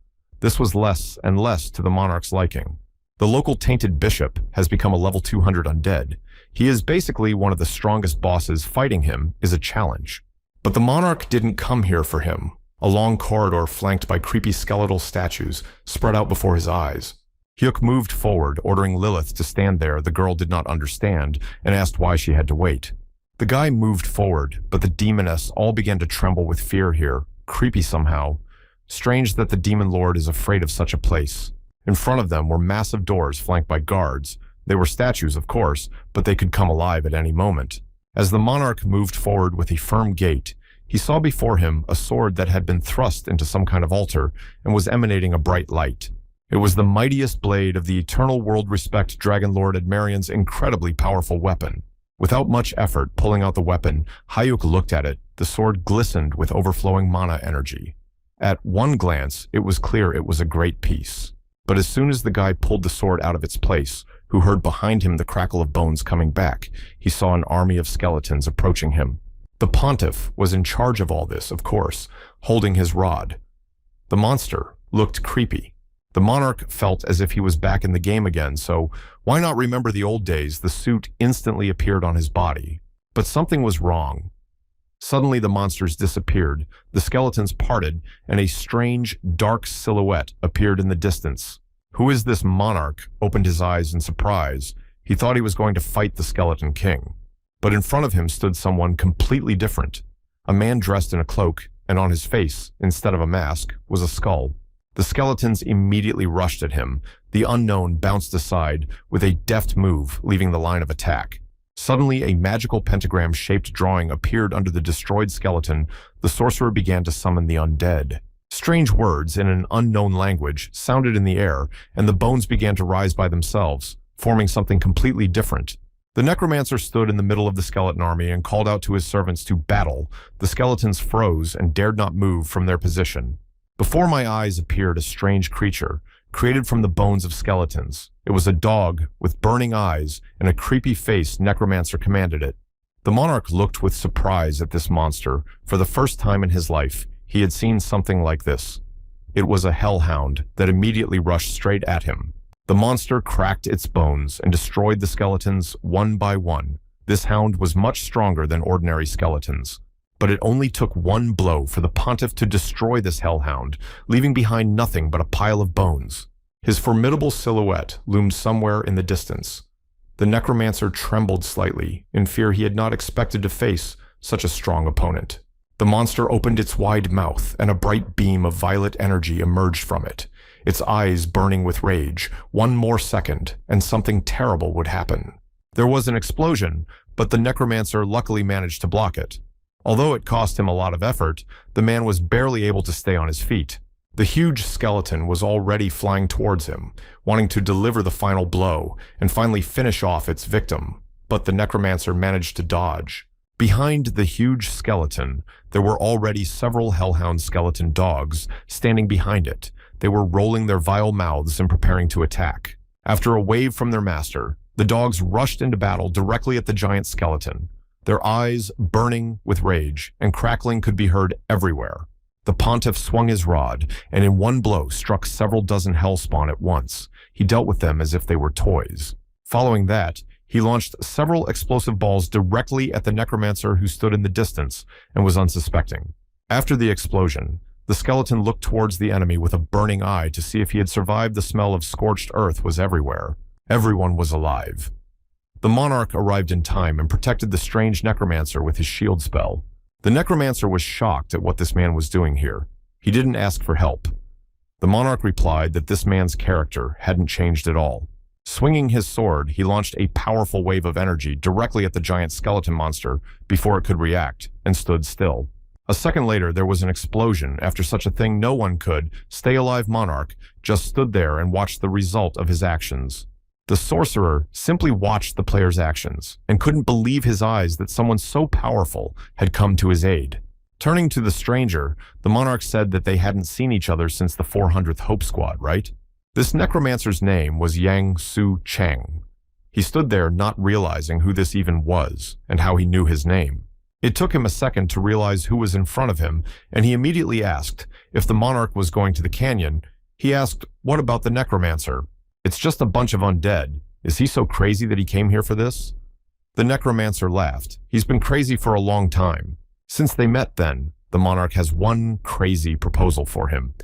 This was less and less to the monarch's liking. The local tainted bishop has become a level 200 undead. He is basically one of the strongest bosses. Fighting him is a challenge. But the monarch didn't come here for him. A long corridor flanked by creepy skeletal statues spread out before his eyes. Hyuk moved forward, ordering Lilith to stand there. The girl did not understand and asked why she had to wait. The guy moved forward, but the demoness all began to tremble with fear here. Creepy somehow. Strange that the demon lord is afraid of such a place. In front of them were massive doors flanked by guards. They were statues, of course, but they could come alive at any moment. As the monarch moved forward with a firm gait, he saw before him a sword that had been thrust into some kind of altar and was emanating a bright light. It was the mightiest blade of the eternal world-respect Dragon Lord Admarian's incredibly powerful weapon. Without much effort pulling out the weapon, Hayuk looked at it. The sword glistened with overflowing mana energy. At one glance, it was clear it was a great piece. But as soon as the guy pulled the sword out of its place, who heard behind him the crackle of bones coming back, he saw an army of skeletons approaching him. The pontiff was in charge of all this, of course, holding his rod. The monster looked creepy. The monarch felt as if he was back in the game again, so why not remember the old days? The suit instantly appeared on his body. But something was wrong. Suddenly the monsters disappeared, the skeletons parted, and a strange, dark silhouette appeared in the distance. Who is this monarch? Opened his eyes in surprise. He thought he was going to fight the skeleton king. But in front of him stood someone completely different. A man dressed in a cloak, and on his face, instead of a mask, was a skull. The skeletons immediately rushed at him. The unknown bounced aside with a deft move, leaving the line of attack. Suddenly, a magical pentagram-shaped drawing appeared under the destroyed skeleton. The sorcerer began to summon the undead. Strange words in an unknown language sounded in the air, and the bones began to rise by themselves, forming something completely different. The necromancer stood in the middle of the skeleton army and called out to his servants to battle. The skeletons froze and dared not move from their position. Before my eyes appeared a strange creature, created from the bones of skeletons. It was a dog with burning eyes and a creepy face. Necromancer commanded it. The monarch looked with surprise at this monster. For the first time in his life, he had seen something like this. It was a hellhound that immediately rushed straight at him. The monster cracked its bones and destroyed the skeletons one by one. This hound was much stronger than ordinary skeletons. but it only took one blow for the pontiff to destroy this hellhound, leaving behind nothing but a pile of bones. His formidable silhouette loomed somewhere in the distance. The necromancer trembled slightly, in fear he had not expected to face such a strong opponent. The monster opened its wide mouth, and a bright beam of violet energy emerged from it, its eyes burning with rage. One more second, and something terrible would happen. There was an explosion, but the necromancer luckily managed to block it. Although it cost him a lot of effort, the man was barely able to stay on his feet. The huge skeleton was already flying towards him, wanting to deliver the final blow and finally finish off its victim, but the necromancer managed to dodge. Behind the huge skeleton, there were already several hellhound skeleton dogs standing behind it. They were rolling their vile mouths and preparing to attack. After a wave from their master, the dogs rushed into battle directly at the giant skeleton, their eyes burning with rage, and crackling could be heard everywhere. The pontiff swung his rod, and in one blow struck several dozen hellspawn at once. He dealt with them as if they were toys. Following that, he launched several explosive balls directly at the necromancer who stood in the distance and was unsuspecting. After the explosion, the skeleton looked towards the enemy with a burning eye to see if he had survived. The smell of scorched earth was everywhere. Everyone was alive. The monarch arrived in time and protected the strange necromancer with his shield spell. The necromancer was shocked at what this man was doing here. He didn't ask for help. The monarch replied that this man's character hadn't changed at all. Swinging his sword, he launched a powerful wave of energy directly at the giant skeleton monster before it could react, and stood still. A second later, there was an explosion. After such a thing, no one could. Stay alive monarch just stood there and watched the result of his actions. The sorcerer simply watched the player's actions and couldn't believe his eyes that someone so powerful had come to his aid. Turning to the stranger, the monarch said that they hadn't seen each other since the 400th Hope Squad, right? This necromancer's name was Yang Su Cheng. He stood there not realizing who this even was and how he knew his name. It took him a second to realize who was in front of him, and he immediately asked if the monarch was going to the canyon. He asked, "What about the necromancer?" "It's just a bunch of undead. Is he so crazy that he came here for this?" The necromancer laughed. "He's been crazy for a long time. Since they met then, the monarch has one crazy proposal for him."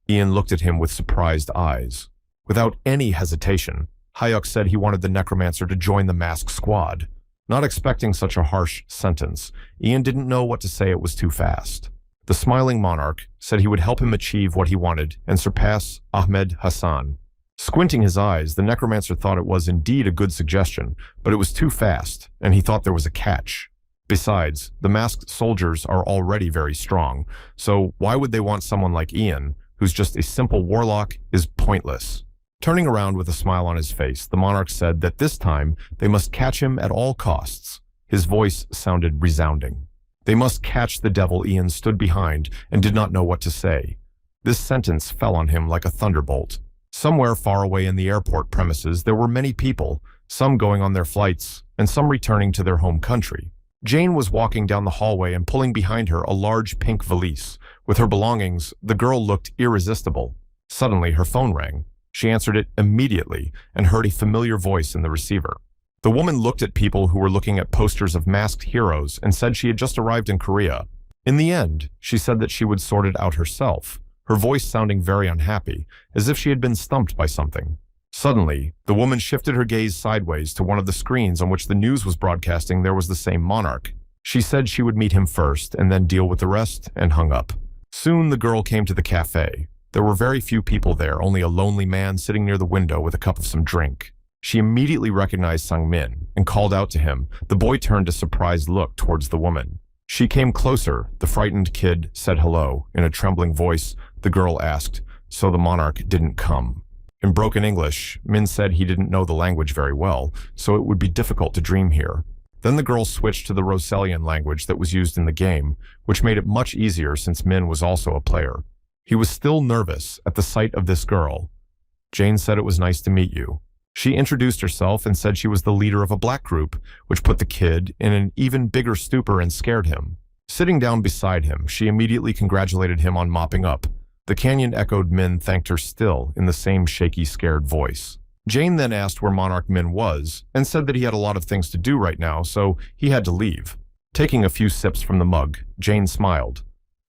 Ian looked at him with surprised eyes. Without any hesitation, Hayuk said he wanted the necromancer to join the masked squad. Not expecting such a harsh sentence, Ian didn't know what to say. It was too fast. The smiling monarch said he would help him achieve what he wanted and surpass Ahmed Hassan. Squinting his eyes, the necromancer thought it was indeed a good suggestion, but it was too fast, and he thought there was a catch. Besides, the masked soldiers are already very strong, so why would they want someone like Ian, who's just a simple warlock, is pointless. Turning around with a smile on his face, the monarch said that this time they must catch him at all costs. His voice sounded resounding. They must catch the devil. Ian stood behind and did not know what to say. This sentence fell on him like a thunderbolt. Somewhere far away in the airport premises, there were many people, some going on their flights, and some returning to their home country. Jane was walking down the hallway and pulling behind her a large pink valise. With her belongings, the girl looked irresistible. Suddenly, her phone rang. She answered it immediately and heard a familiar voice in the receiver. The woman looked at people who were looking at posters of masked heroes and said she had just arrived in Korea. In the end, she said that she would sort it out herself, her voice sounding very unhappy, as if she had been stumped by something. Suddenly, the woman shifted her gaze sideways to one of the screens on which the news was broadcasting. There was the same monarch. She said she would meet him first and then deal with the rest, and hung up. Soon the girl came to the cafe. There were very few people there, only a lonely man sitting near the window with a cup of some drink. She immediately recognized Sang-min and called out to him. The boy turned a surprised look towards the woman. She came closer. The frightened kid said hello. In a trembling voice, the girl asked, "So the monarch didn't come?" In broken English, Min said he didn't know the language very well, so it would be difficult to dream here. Then the girl switched to the Roselian language that was used in the game, which made it much easier since Min was also a player. He was still nervous at the sight of this girl. Jane said it was nice to meet you. She introduced herself and said she was the leader of a black group, which put the kid in an even bigger stupor and scared him. Sitting down beside him, she immediately congratulated him on mopping up. The canyon echoed. Min thanked her still in the same shaky, scared voice. Jane then asked where Monarch Min was and said that he had a lot of things to do right now, so he had to leave. Taking a few sips from the mug, Jane smiled.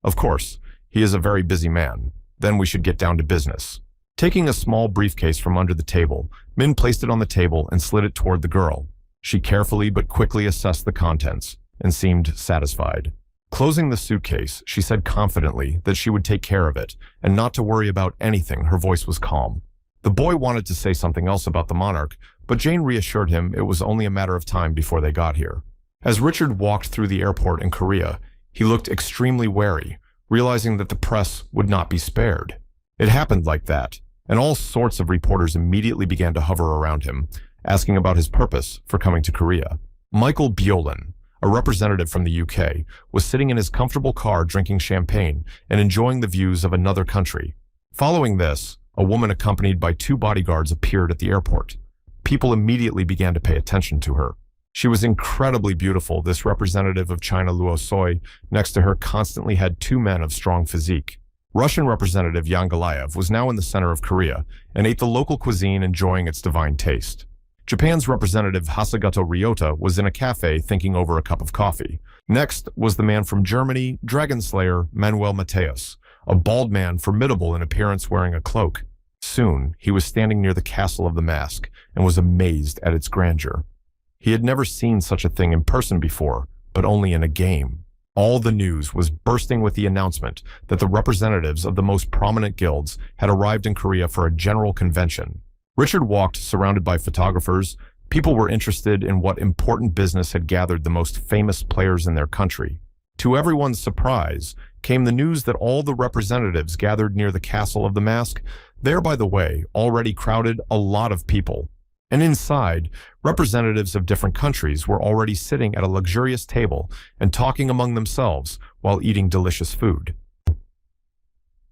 Of course, he is a very busy man. Then we should get down to business. Taking a small briefcase from under the table, Min placed it on the table and slid it toward the girl. She carefully but quickly assessed the contents and seemed satisfied. Closing the suitcase, she said confidently that she would take care of it and not to worry about anything. Her voice was calm. The boy wanted to say something else about the monarch, but Jane reassured him it was only a matter of time before they got here. As Richard walked through the airport in Korea, he looked extremely wary, realizing that the press would not be spared. It happened like that, and all sorts of reporters immediately began to hover around him, asking about his purpose for coming to Korea. Michael Bjolin, a representative from the UK, was sitting in his comfortable car drinking champagne and enjoying the views of another country. Following this, a woman accompanied by 2 bodyguards appeared at the airport. People immediately began to pay attention to her. She was incredibly beautiful. This representative of China, Luo Soi, next to her constantly had 2 men of strong physique. Russian representative Yan Galayev was now in the center of Korea and ate the local cuisine, enjoying its divine taste. Japan's representative Hasegato Ryota was in a cafe thinking over a cup of coffee. Next was the man from Germany, Dragon Slayer Manuel Mateus, a bald man formidable in appearance wearing a cloak. Soon, he was standing near the castle of the mask and was amazed at its grandeur. He had never seen such a thing in person before, but only in a game. All the news was bursting with the announcement that the representatives of the most prominent guilds had arrived in Korea for a general convention. Richard walked surrounded by photographers. People were interested in what important business had gathered the most famous players in their country. To everyone's surprise, came the news that all the representatives gathered near the Castle of the Mask. There, by the way, already crowded a lot of people. And inside, representatives of different countries were already sitting at a luxurious table and talking among themselves while eating delicious food.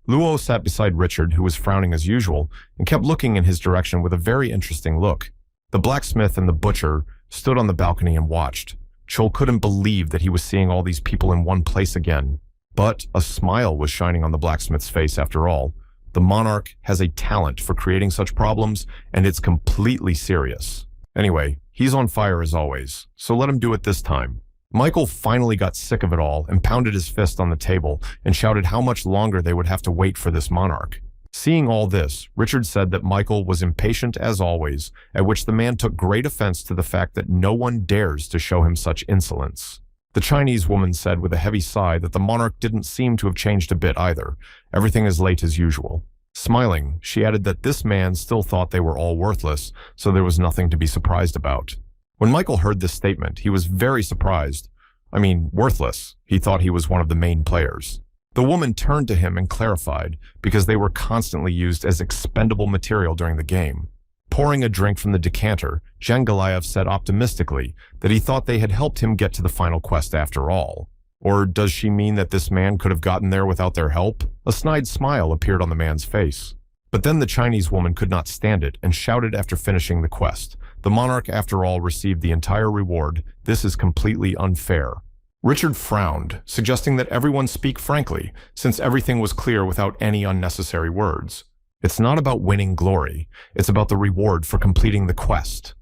Luo sat beside Richard, who was frowning as usual, and kept looking in his direction with a very interesting look. The blacksmith and the butcher stood on the balcony and watched. Chol couldn't believe that he was seeing all these people in one place again. But a smile was shining on the blacksmith's face after all. The monarch has a talent for creating such problems, and it's completely serious. Anyway, he's on fire as always, so let him do it this time. Michael finally got sick of it all and pounded his fist on the table and shouted how much longer they would have to wait for this monarch. Seeing all this, Richard said that Michael was impatient as always, at which the man took great offense to the fact that no one dares to show him such insolence. The Chinese woman said with a heavy sigh that the monarch didn't seem to have changed a bit either. Everything is late as usual. Smiling, she added that this man still thought they were all worthless, so there was nothing to be surprised about. When Michael heard this statement, he was very surprised. Worthless. He thought he was one of the main players. The woman turned to him and clarified, because they were constantly used as expendable material during the game. Pouring a drink from the decanter, Zhang Galayev said optimistically that he thought they had helped him get to the final quest after all. Or does she mean that this man could have gotten there without their help? A snide smile appeared on the man's face. But then the Chinese woman could not stand it and shouted after finishing the quest. The monarch, after all, received the entire reward. This is completely unfair. Richard frowned, suggesting that everyone speak frankly, since everything was clear without any unnecessary words. It's not about winning glory. It's about the reward for completing the quest.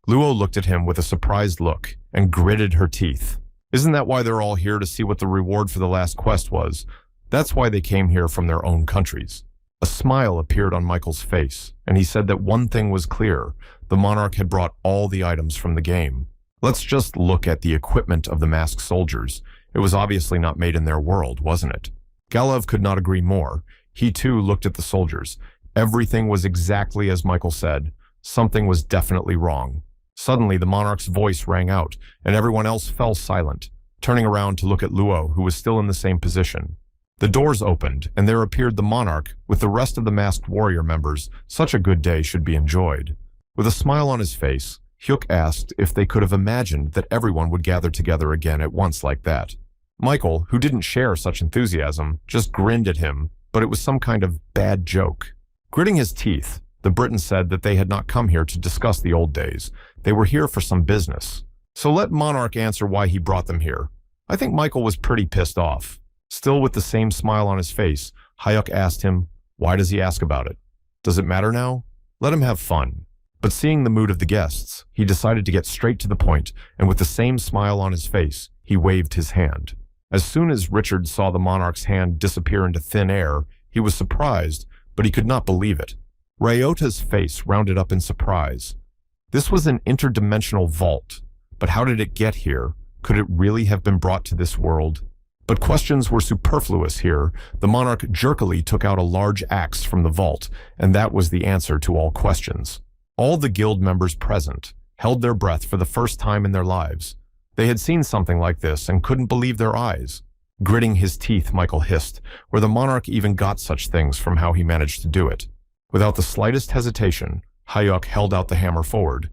Luo looked at him with a surprised look and gritted her teeth. Isn't that why they're all here, to see what the reward for the last quest was? That's why they came here from their own countries. A smile appeared on Michael's face, and he said that one thing was clear. The monarch had brought all the items from the game. Let's just look at the equipment of the masked soldiers. It was obviously not made in their world, wasn't it? Galev could not agree more. He too looked at the soldiers. Everything was exactly as Michael said. Something was definitely wrong. Suddenly, the monarch's voice rang out, and everyone else fell silent, turning around to look at Luo, who was still in the same position. The doors opened, and there appeared the monarch with the rest of the masked warrior members. Such a good day should be enjoyed. With a smile on his face, Hyuk asked if they could have imagined that everyone would gather together again at once like that. Michael, who didn't share such enthusiasm, just grinned at him, but it was some kind of bad joke. Gritting his teeth, the Briton said that they had not come here to discuss the old days. They were here for some business. So let Monarch answer why he brought them here. I think Michael was pretty pissed off. Still with the same smile on his face, Hyuk asked him, why does he ask about it? Does it matter now? Let him have fun. But seeing the mood of the guests, he decided to get straight to the point, and with the same smile on his face, he waved his hand. As soon as Richard saw the monarch's hand disappear into thin air, he was surprised, but he could not believe it. Ryota's face rounded up in surprise. This was an interdimensional vault, but how did it get here? Could it really have been brought to this world? But questions were superfluous here. The monarch jerkily took out a large axe from the vault, and that was the answer to all questions. All the guild members present held their breath for the first time in their lives. They had seen something like this and couldn't believe their eyes. Gritting his teeth, Michael hissed, where the monarch even got such things from how he managed to do it. Without the slightest hesitation, Hyuk held out the hammer forward.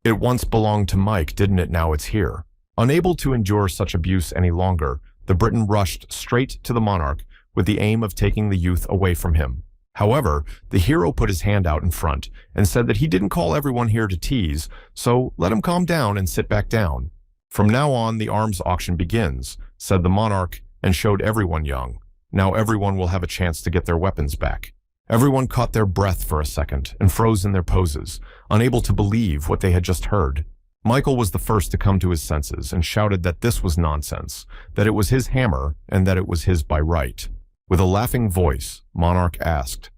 It once belonged to Mike, didn't it? Now it's here. Unable to endure such abuse any longer, the Briton rushed straight to the monarch with the aim of taking the youth away from him. However, the hero put his hand out in front and said that he didn't call everyone here to tease, so let him calm down and sit back down. From now on, the arms auction begins, said the monarch, and showed everyone young. Now everyone will have a chance to get their weapons back. Everyone caught their breath for a second and froze in their poses, unable to believe what they had just heard. Michael was the first to come to his senses and shouted that this was nonsense, that it was his hammer and that it was his by right. With a laughing voice, Monarch asked,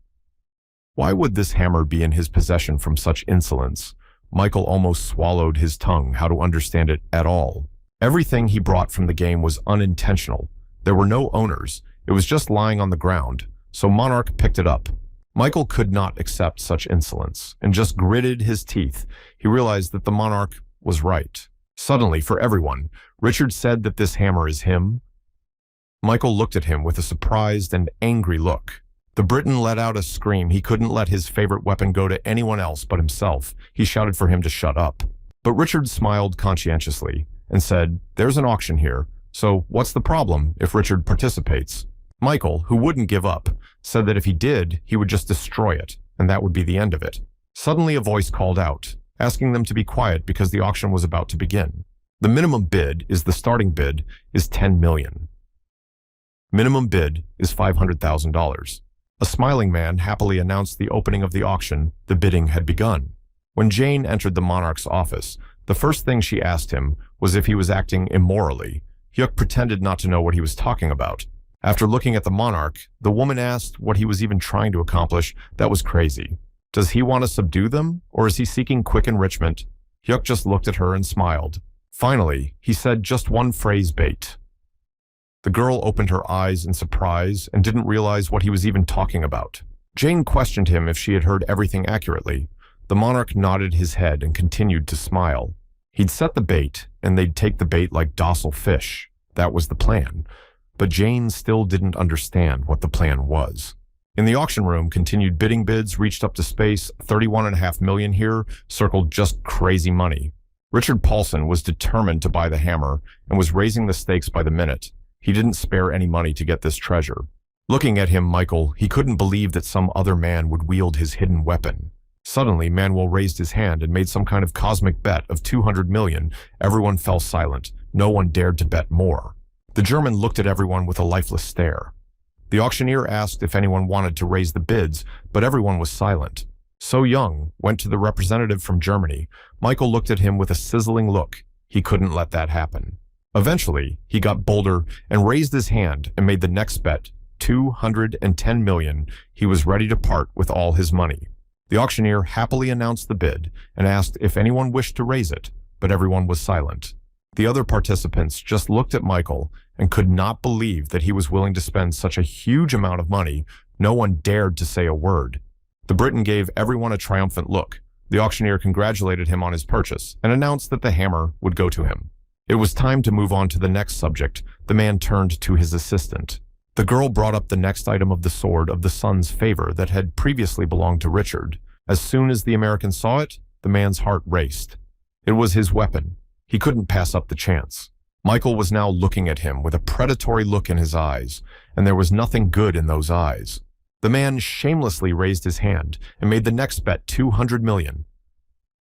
"Why would this hammer be in his possession from such insolence?" Michael almost swallowed his tongue how to understand it at all. Everything he brought from the game was unintentional. There were no owners. It was just lying on the ground, so Monarch picked it up. Michael could not accept such insolence and just gritted his teeth. He realized that the monarch was right. Suddenly, for everyone, Richard said that this hammer is him. Michael looked at him with a surprised and angry look. The Briton let out a scream. He couldn't let his favorite weapon go to anyone else but himself. He shouted for him to shut up. But Richard smiled conscientiously and said, "There's an auction here, so what's the problem if Richard participates?" Michael, who wouldn't give up, said that if he did, he would just destroy it, and that would be the end of it. Suddenly a voice called out, asking them to be quiet because the auction was about to begin. The minimum bid is the starting bid is 10 million. Minimum bid is $500,000. A smiling man happily announced the opening of the auction. The bidding had begun. When Jane entered the monarch's office, the first thing she asked him was if he was acting immorally. Hyuk pretended not to know what he was talking about. After looking at the monarch, the woman asked what he was even trying to accomplish. That was crazy. Does he want to subdue them, or is he seeking quick enrichment? Hyuk just looked at her and smiled. Finally, he said just one phrase, bait. The girl opened her eyes in surprise and didn't realize what he was even talking about. Jane questioned him if she had heard everything accurately. The monarch nodded his head and continued to smile. He'd set the bait, and they'd take the bait like docile fish. That was the plan. But Jane still didn't understand what the plan was. In the auction room, continued bidding bids reached up to space. 31.5 million here circled just crazy money. Richard Paulson was determined to buy the hammer and was raising the stakes by the minute. He didn't spare any money to get this treasure. Looking at him, Michael, he couldn't believe that some other man would wield his hidden weapon. Suddenly, Manhwa raised his hand and made some kind of cosmic bet of 200 million. Everyone fell silent. No one dared to bet more. The German looked at everyone with a lifeless stare. The auctioneer asked if anyone wanted to raise the bids, but everyone was silent. So Young went to the representative from Germany. Michael looked at him with a sizzling look. He couldn't let that happen. Eventually, he got bolder and raised his hand and made the next bet, 210 million. He was ready to part with all his money. The auctioneer happily announced the bid and asked if anyone wished to raise it, but everyone was silent. The other participants just looked at Michael and could not believe that he was willing to spend such a huge amount of money. No one dared to say a word. The Briton gave everyone a triumphant look. The auctioneer congratulated him on his purchase and announced that the hammer would go to him. It was time to move on to the next subject. The man turned to his assistant. The girl brought up the next item of the sword of the sun's favor that had previously belonged to Richard. As soon as the American saw it, the man's heart raced. It was his weapon. He couldn't pass up the chance. Michael was now looking at him with a predatory look in his eyes, and there was nothing good in those eyes. The man shamelessly raised his hand and made the next bet 200 million.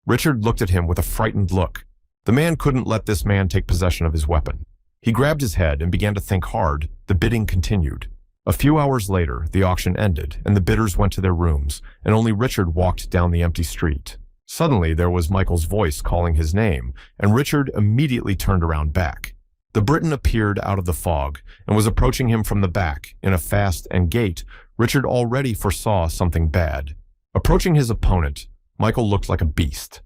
Richard looked at him with a frightened look. The man couldn't let this man take possession of his weapon. He grabbed his head and began to think hard. The bidding continued. A few hours later, the auction ended, and the bidders went to their rooms, and only Richard walked down the empty street. Suddenly, there was Michael's voice calling his name, and Richard immediately turned around back. The Briton appeared out of the fog and was approaching him from the back in a fast and gait. Richard already foresaw something bad. Approaching his opponent, Michael looked like a beast.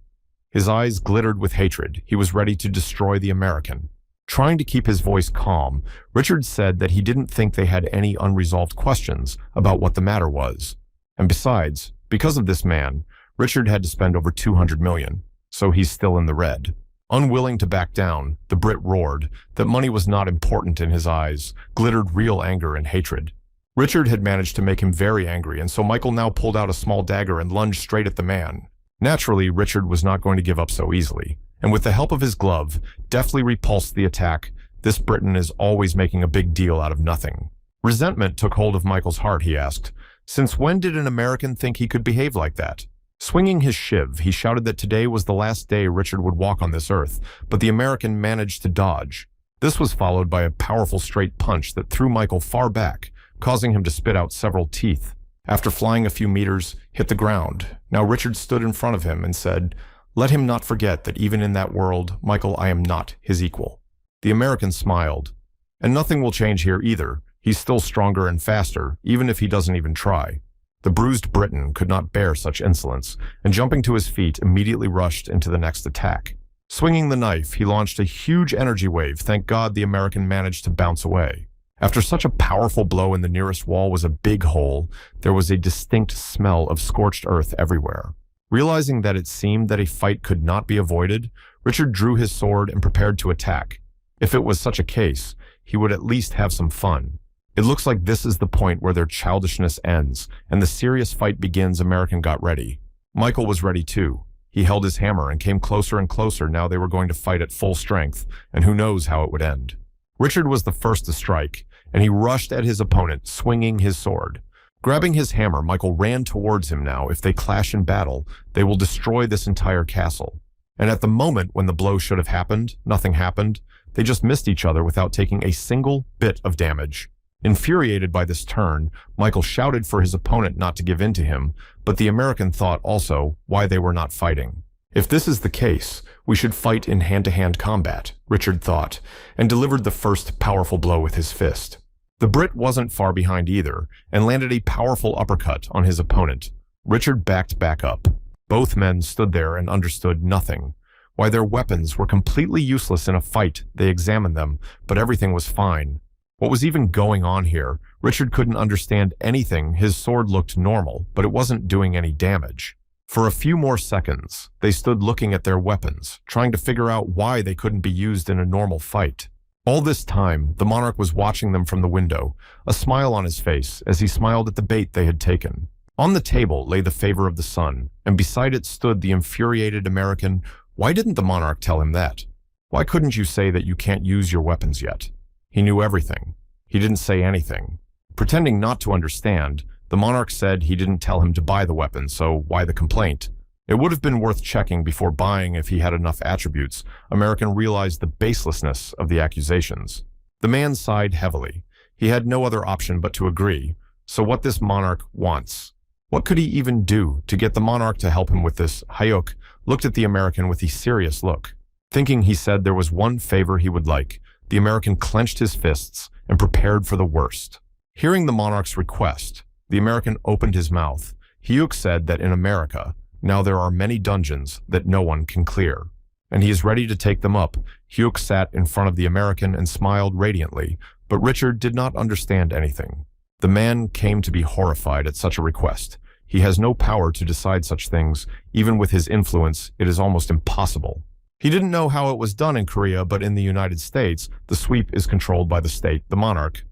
His eyes glittered with hatred. He was ready to destroy the American. Trying to keep his voice calm, Richard said that he didn't think they had any unresolved questions about what the matter was. And besides, because of this man, Richard had to spend over 200 million, so he's still in the red. Unwilling to back down, the Brit roared that money was not important in his eyes, glittered real anger and hatred. Richard had managed to make him very angry, and so Michael now pulled out a small dagger and lunged straight at the man. Naturally, Richard was not going to give up so easily, and with the help of his glove, deftly repulsed the attack. This Briton is always making a big deal out of nothing. Resentment took hold of Michael's heart. He asked, "Since when did an American think he could behave like that?" Swinging his shiv, he shouted that today was the last day Richard would walk on this earth, but the American managed to dodge. This was followed by a powerful straight punch that threw Michael far back, causing him to spit out several teeth. After flying a few meters, hit the ground. Now Richard stood in front of him and said, "Let him not forget that even in that world, Michael, I am not his equal." The American smiled. "And nothing will change here either. He's still stronger and faster, even if he doesn't even try." The bruised Briton could not bear such insolence, and jumping to his feet, immediately rushed into the next attack. Swinging the knife, he launched a huge energy wave. Thank God the American managed to bounce away. After such a powerful blow in the nearest wall was a big hole, there was a distinct smell of scorched earth everywhere. Realizing that it seemed that a fight could not be avoided, Richard drew his sword and prepared to attack. If it was such a case, he would at least have some fun. It looks like this is the point where their childishness ends, and the serious fight begins. American got ready. Michael was ready too. He held his hammer and came closer and closer. Now they were going to fight at full strength, and who knows how it would end. Richard was the first to strike, and he rushed at his opponent, swinging his sword. Grabbing his hammer, Michael ran towards him. Now, if they clash in battle, they will destroy this entire castle. And at the moment when the blow should have happened, nothing happened. They just missed each other without taking a single bit of damage. Infuriated by this turn, Michael shouted for his opponent not to give in to him, but the American thought also why they were not fighting. If this is the case, we should fight in hand-to-hand combat, Richard thought, and delivered the first powerful blow with his fist. The Brit wasn't far behind either, and landed a powerful uppercut on his opponent. Richard backed back up. Both men stood there and understood nothing. Why their weapons were completely useless in a fight. They examined them, but everything was fine. What was even going on here? Richard couldn't understand anything. His sword looked normal, but it wasn't doing any damage. For a few more seconds, they stood looking at their weapons, trying to figure out why they couldn't be used in a normal fight. All this time, the monarch was watching them from the window, a smile on his face as he smiled at the bait they had taken. On the table lay the favor of the sun, and beside it stood the infuriated American. Why didn't the monarch tell him that? Why couldn't you say that you can't use your weapons yet? He knew everything. He didn't say anything. Pretending not to understand, the monarch said he didn't tell him to buy the weapon, so why the complaint? It would have been worth checking before buying if he had enough attributes. American realized the baselessness of the accusations. The man sighed heavily. He had no other option but to agree. So what this monarch wants? What could he even do to get the monarch to help him with this? Hayuk looked at the American with a serious look. Thinking he said there was one favor he would like, the American clenched his fists and prepared for the worst. Hearing the monarch's request, the American opened his mouth. Hayuk said that in America, now there are many dungeons that no one can clear, and he is ready to take them up. Hayuk sat in front of the American and smiled radiantly, but Richard did not understand anything. The man came to be horrified at such a request. He has no power to decide such things. Even with his influence, it is almost impossible. He didn't know how it was done in Korea, but in the United States, the sweep is controlled by the state. The monarch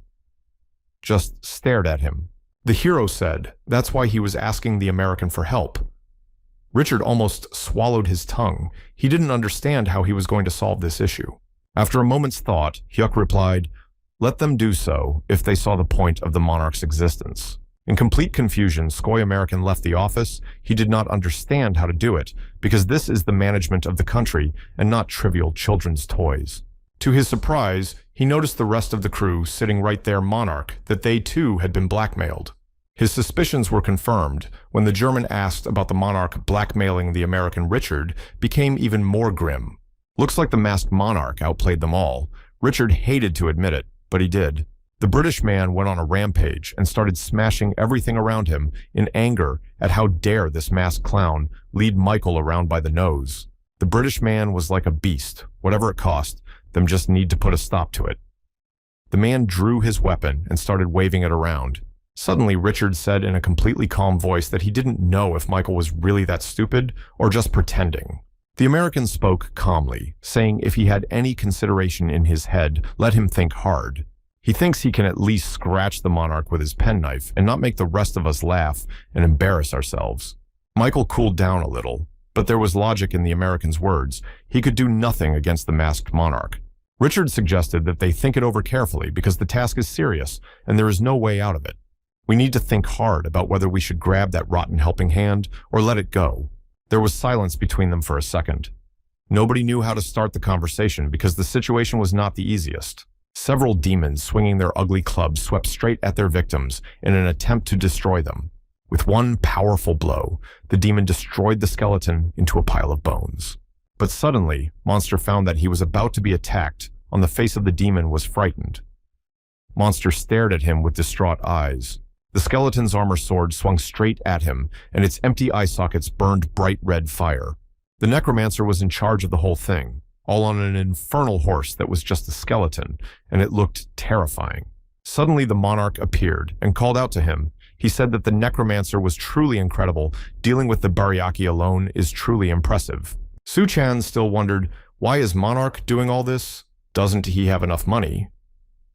just stared at him. The hero said that's why he was asking the American for help. Richard almost swallowed his tongue. He didn't understand how he was going to solve this issue. After a moment's thought, Hyuk replied, "Let them do so if they saw the point of the monarch's existence." In complete confusion, Skoy American left the office. He did not understand how to do it, because this is the management of the country and not trivial children's toys. To his surprise, he noticed the rest of the crew sitting right there, monarch, that they too had been blackmailed. His suspicions were confirmed when the German asked about the monarch blackmailing the American. Richard became even more grim. Looks like the masked monarch outplayed them all. Richard hated to admit it, but he did. The British man went on a rampage and started smashing everything around him in anger at how dare this masked clown lead Michael around by the nose. The British man was like a beast. Whatever it cost, them just need to put a stop to it. The man drew his weapon and started waving it around. Suddenly, Richard said in a completely calm voice that he didn't know if Michael was really that stupid or just pretending. The American spoke calmly, saying if he had any consideration in his head, let him think hard. He thinks he can at least scratch the monarch with his penknife and not make the rest of us laugh and embarrass ourselves. Michael cooled down a little, but there was logic in the American's words. He could do nothing against the masked monarch. Richard suggested that they think it over carefully because the task is serious and there is no way out of it. We need to think hard about whether we should grab that rotten helping hand or let it go. There was silence between them for a second. Nobody knew how to start the conversation because the situation was not the easiest. Several demons swinging their ugly clubs swept straight at their victims in an attempt to destroy them. With one powerful blow, the demon destroyed the skeleton into a pile of bones. But suddenly, Monster found that he was about to be attacked. On the face of the demon was frightened. Monster stared at him with distraught eyes. The skeleton's armor sword swung straight at him, and its empty eye sockets burned bright red fire. The necromancer was in charge of the whole thing, all on an infernal horse that was just a skeleton, and it looked terrifying. Suddenly the monarch appeared and called out to him. He said that the necromancer was truly incredible. Dealing with the Bariaki alone is truly impressive. Su-chan still wondered, why is Monarch doing all this? Doesn't he have enough money?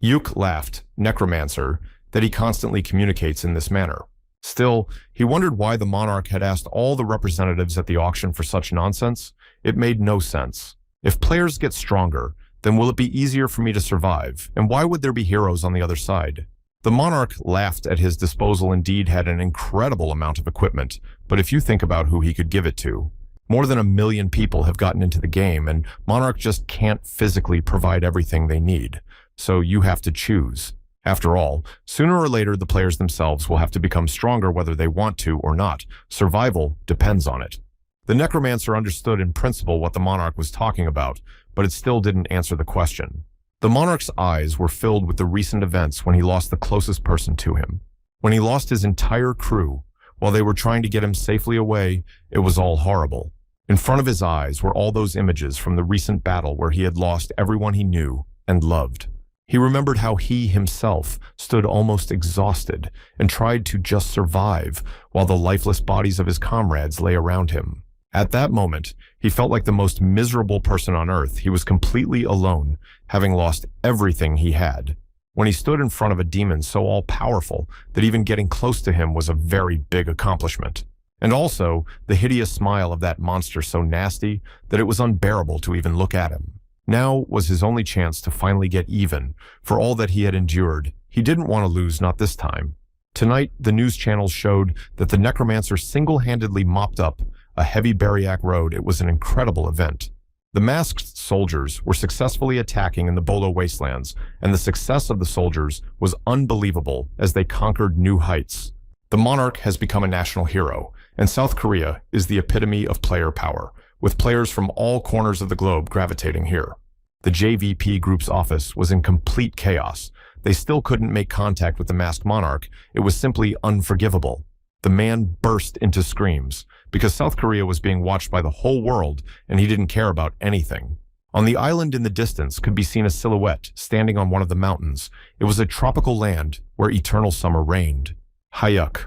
Yuk laughed, necromancer, that he constantly communicates in this manner. Still, he wondered why the monarch had asked all the representatives at the auction for such nonsense. It made no sense. If players get stronger, then will it be easier for me to survive? And why would there be heroes on the other side? The monarch laughed at his disposal. Indeed had an incredible amount of equipment, but if you think about who he could give it to, more than 1 million people have gotten into the game, and Monarch just can't physically provide everything they need. So you have to choose. After all, sooner or later the players themselves will have to become stronger whether they want to or not. Survival depends on it. The necromancer understood in principle what the monarch was talking about, but it still didn't answer the question. The monarch's eyes were filled with the recent events when he lost the closest person to him. When he lost his entire crew, while they were trying to get him safely away, it was all horrible. In front of his eyes were all those images from the recent battle where he had lost everyone he knew and loved. He remembered how he himself stood almost exhausted and tried to just survive while the lifeless bodies of his comrades lay around him. At that moment, he felt like the most miserable person on earth. He was completely alone, having lost everything he had. When he stood in front of a demon so all-powerful that even getting close to him was a very big accomplishment. And also, the hideous smile of that monster so nasty that it was unbearable to even look at him. Now was his only chance to finally get even for all that he had endured. He didn't want to lose, not this time. Tonight, the news channels showed that the necromancer single-handedly mopped up a heavy Bariak road. It was an incredible event. The masked soldiers were successfully attacking in the Bolo wastelands, and the success of the soldiers was unbelievable as they conquered new heights. The monarch has become a national hero, and South Korea is the epitome of player power, with players from all corners of the globe gravitating here. The JVP group's office was in complete chaos. They still couldn't make contact with the masked monarch. It was simply unforgivable. The man burst into screams because South Korea was being watched by the whole world and he didn't care about anything. On the island in the distance could be seen a silhouette standing on one of the mountains. It was a tropical land where eternal summer reigned. Hayuk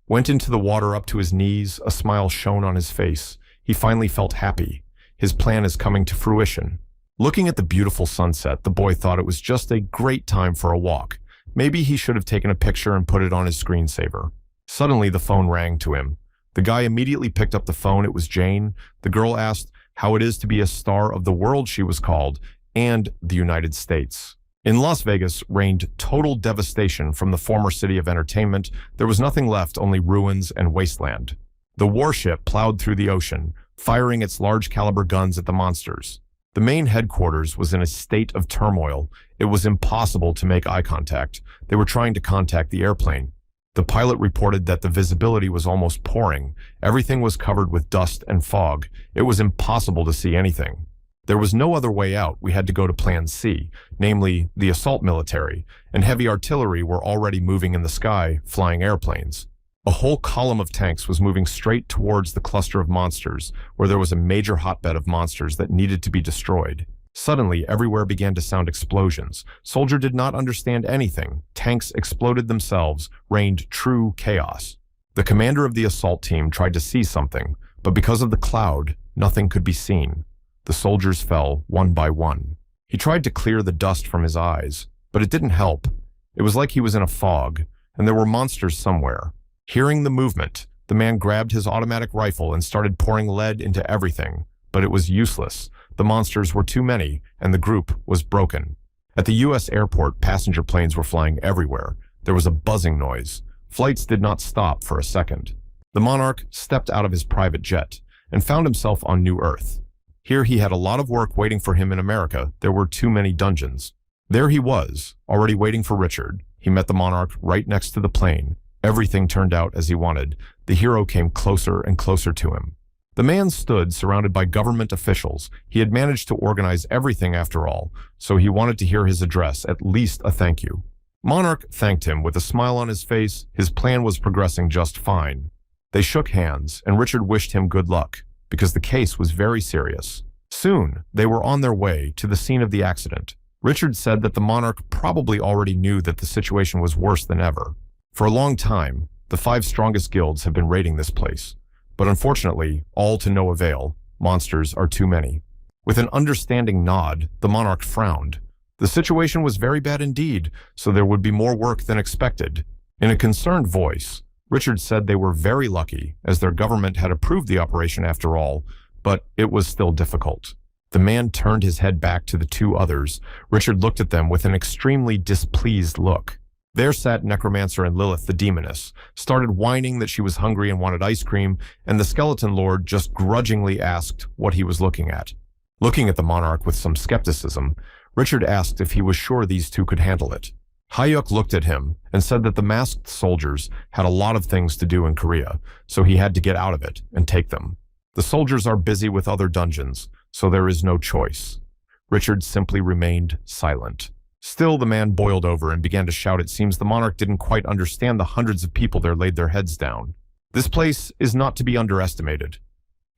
went into the water up to his knees. A smile shone on his face. He finally felt happy. His plan is coming to fruition. Looking at the beautiful sunset, the boy thought it was just a great time for a walk. Maybe he should have taken a picture and put it on his screensaver. Suddenly, the phone rang to him. The guy immediately picked up the phone. It was Jane. The girl asked how it is to be a star of the world, she was called, and the United States. In Las Vegas reigned total devastation from the former city of entertainment. There was nothing left, only ruins and wasteland. The warship plowed through the ocean, firing its large-caliber guns at the monsters. The main headquarters was in a state of turmoil. It was impossible to make eye contact. They were trying to contact the airplane. The pilot reported that the visibility was almost pouring. Everything was covered with dust and fog. It was impossible to see anything. There was no other way out. We had to go to Plan C, namely the assault military, and heavy artillery were already moving in the sky, flying airplanes. A whole column of tanks was moving straight towards the cluster of monsters, where there was a major hotbed of monsters that needed to be destroyed. Suddenly, everywhere began to sound explosions. Soldier did not understand anything. Tanks exploded themselves, reigned true chaos. The commander of the assault team tried to see something, but because of the cloud, nothing could be seen. The soldiers fell one by one. He tried to clear the dust from his eyes, but it didn't help. It was like he was in a fog, and there were monsters somewhere. Hearing the movement, the man grabbed his automatic rifle and started pouring lead into everything, but it was useless. The monsters were too many, and the group was broken. At the U.S. airport, passenger planes were flying everywhere. There was a buzzing noise. Flights did not stop for a second. The monarch stepped out of his private jet and found himself on New Earth. Here he had a lot of work waiting for him in America. There were too many dungeons. There he was, already waiting for Richard. He met the monarch right next to the plane. Everything turned out as he wanted. The hero came closer and closer to him. The man stood surrounded by government officials. He had managed to organize everything after all, so he wanted to hear his address, at least a thank you. Monarch thanked him with a smile on his face. His plan was progressing just fine. They shook hands, and Richard wished him good luck, because the case was very serious. Soon, they were on their way to the scene of the accident. Richard said that the monarch probably already knew that the situation was worse than ever. For a long time, the 5 strongest guilds have been raiding this place. But unfortunately, all to no avail. Monsters are too many. With an understanding nod, the monarch frowned. The situation was very bad indeed, so there would be more work than expected. In a concerned voice, Richard said they were very lucky, as their government had approved the operation after all, but it was still difficult. The man turned his head back to the 2 others. Richard looked at them with an extremely displeased look. There sat Necromancer and Lilith the Demoness, started whining that she was hungry and wanted ice cream, and the Skeleton Lord just grudgingly asked what he was looking at. Looking at the monarch with some skepticism, Richard asked if he was sure these 2 could handle it. Hayuk looked at him and said that the masked soldiers had a lot of things to do in Korea, so he had to get out of it and take them. The soldiers are busy with other dungeons, so there is no choice. Richard simply remained silent. Still, the man boiled over and began to shout. It seems the monarch didn't quite understand the hundreds of people there laid their heads down. This place is not to be underestimated.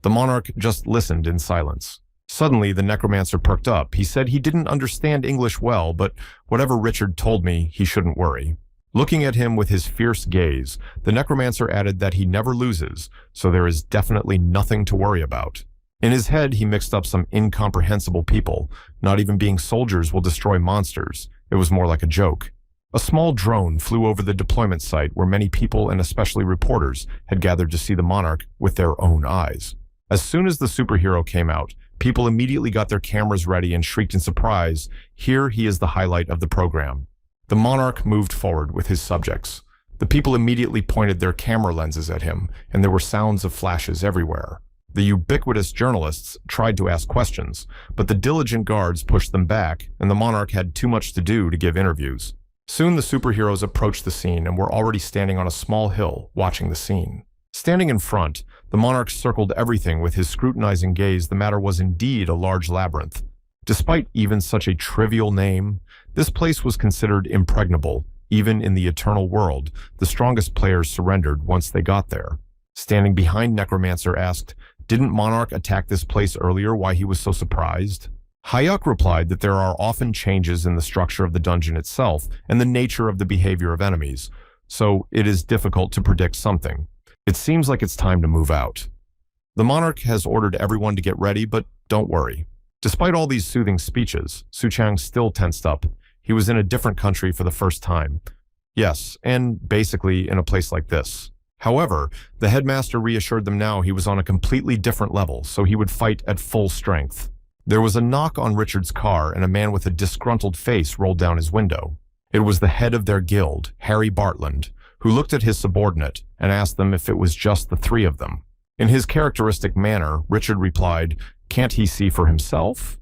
The monarch just listened in silence. Suddenly, the necromancer perked up. He said he didn't understand English well, but whatever Richard told me, he shouldn't worry. Looking at him with his fierce gaze, the necromancer added that he never loses, so there is definitely nothing to worry about. In his head, he mixed up some incomprehensible people. Not even being soldiers will destroy monsters. It was more like a joke. A small drone flew over the deployment site where many people, and especially reporters, had gathered to see the monarch with their own eyes. As soon as the superhero came out, people immediately got their cameras ready and shrieked in surprise. Here he is the highlight of the program. The monarch moved forward with his subjects. The people immediately pointed their camera lenses at him, and there were sounds of flashes everywhere. The ubiquitous journalists tried to ask questions, but the diligent guards pushed them back, and the monarch had too much to do to give interviews. Soon the superheroes approached the scene and were already standing on a small hill, watching the scene. Standing in front, the monarch circled everything with his scrutinizing gaze. The matter was indeed a large labyrinth. Despite even such a trivial name, this place was considered impregnable. Even in the eternal world, the strongest players surrendered once they got there. Standing behind Necromancer asked, "Didn't Monarch attack this place earlier? Why he was so surprised?" Hayuk replied that there are often changes in the structure of the dungeon itself and the nature of the behavior of enemies, so it is difficult to predict something. It seems like it's time to move out. The monarch has ordered everyone to get ready, but don't worry. Despite all these soothing speeches, Suchang still tensed up. He was in a different country for the first time. Yes, and basically in a place like this. However, the headmaster reassured them now he was on a completely different level, so he would fight at full strength. There was a knock on Richard's car, and a man with a disgruntled face rolled down his window. It was the head of their guild, Harry Bartland, who looked at his subordinate and asked them if it was just the 3 of them. In his characteristic manner, Richard replied, "Can't he see for himself?"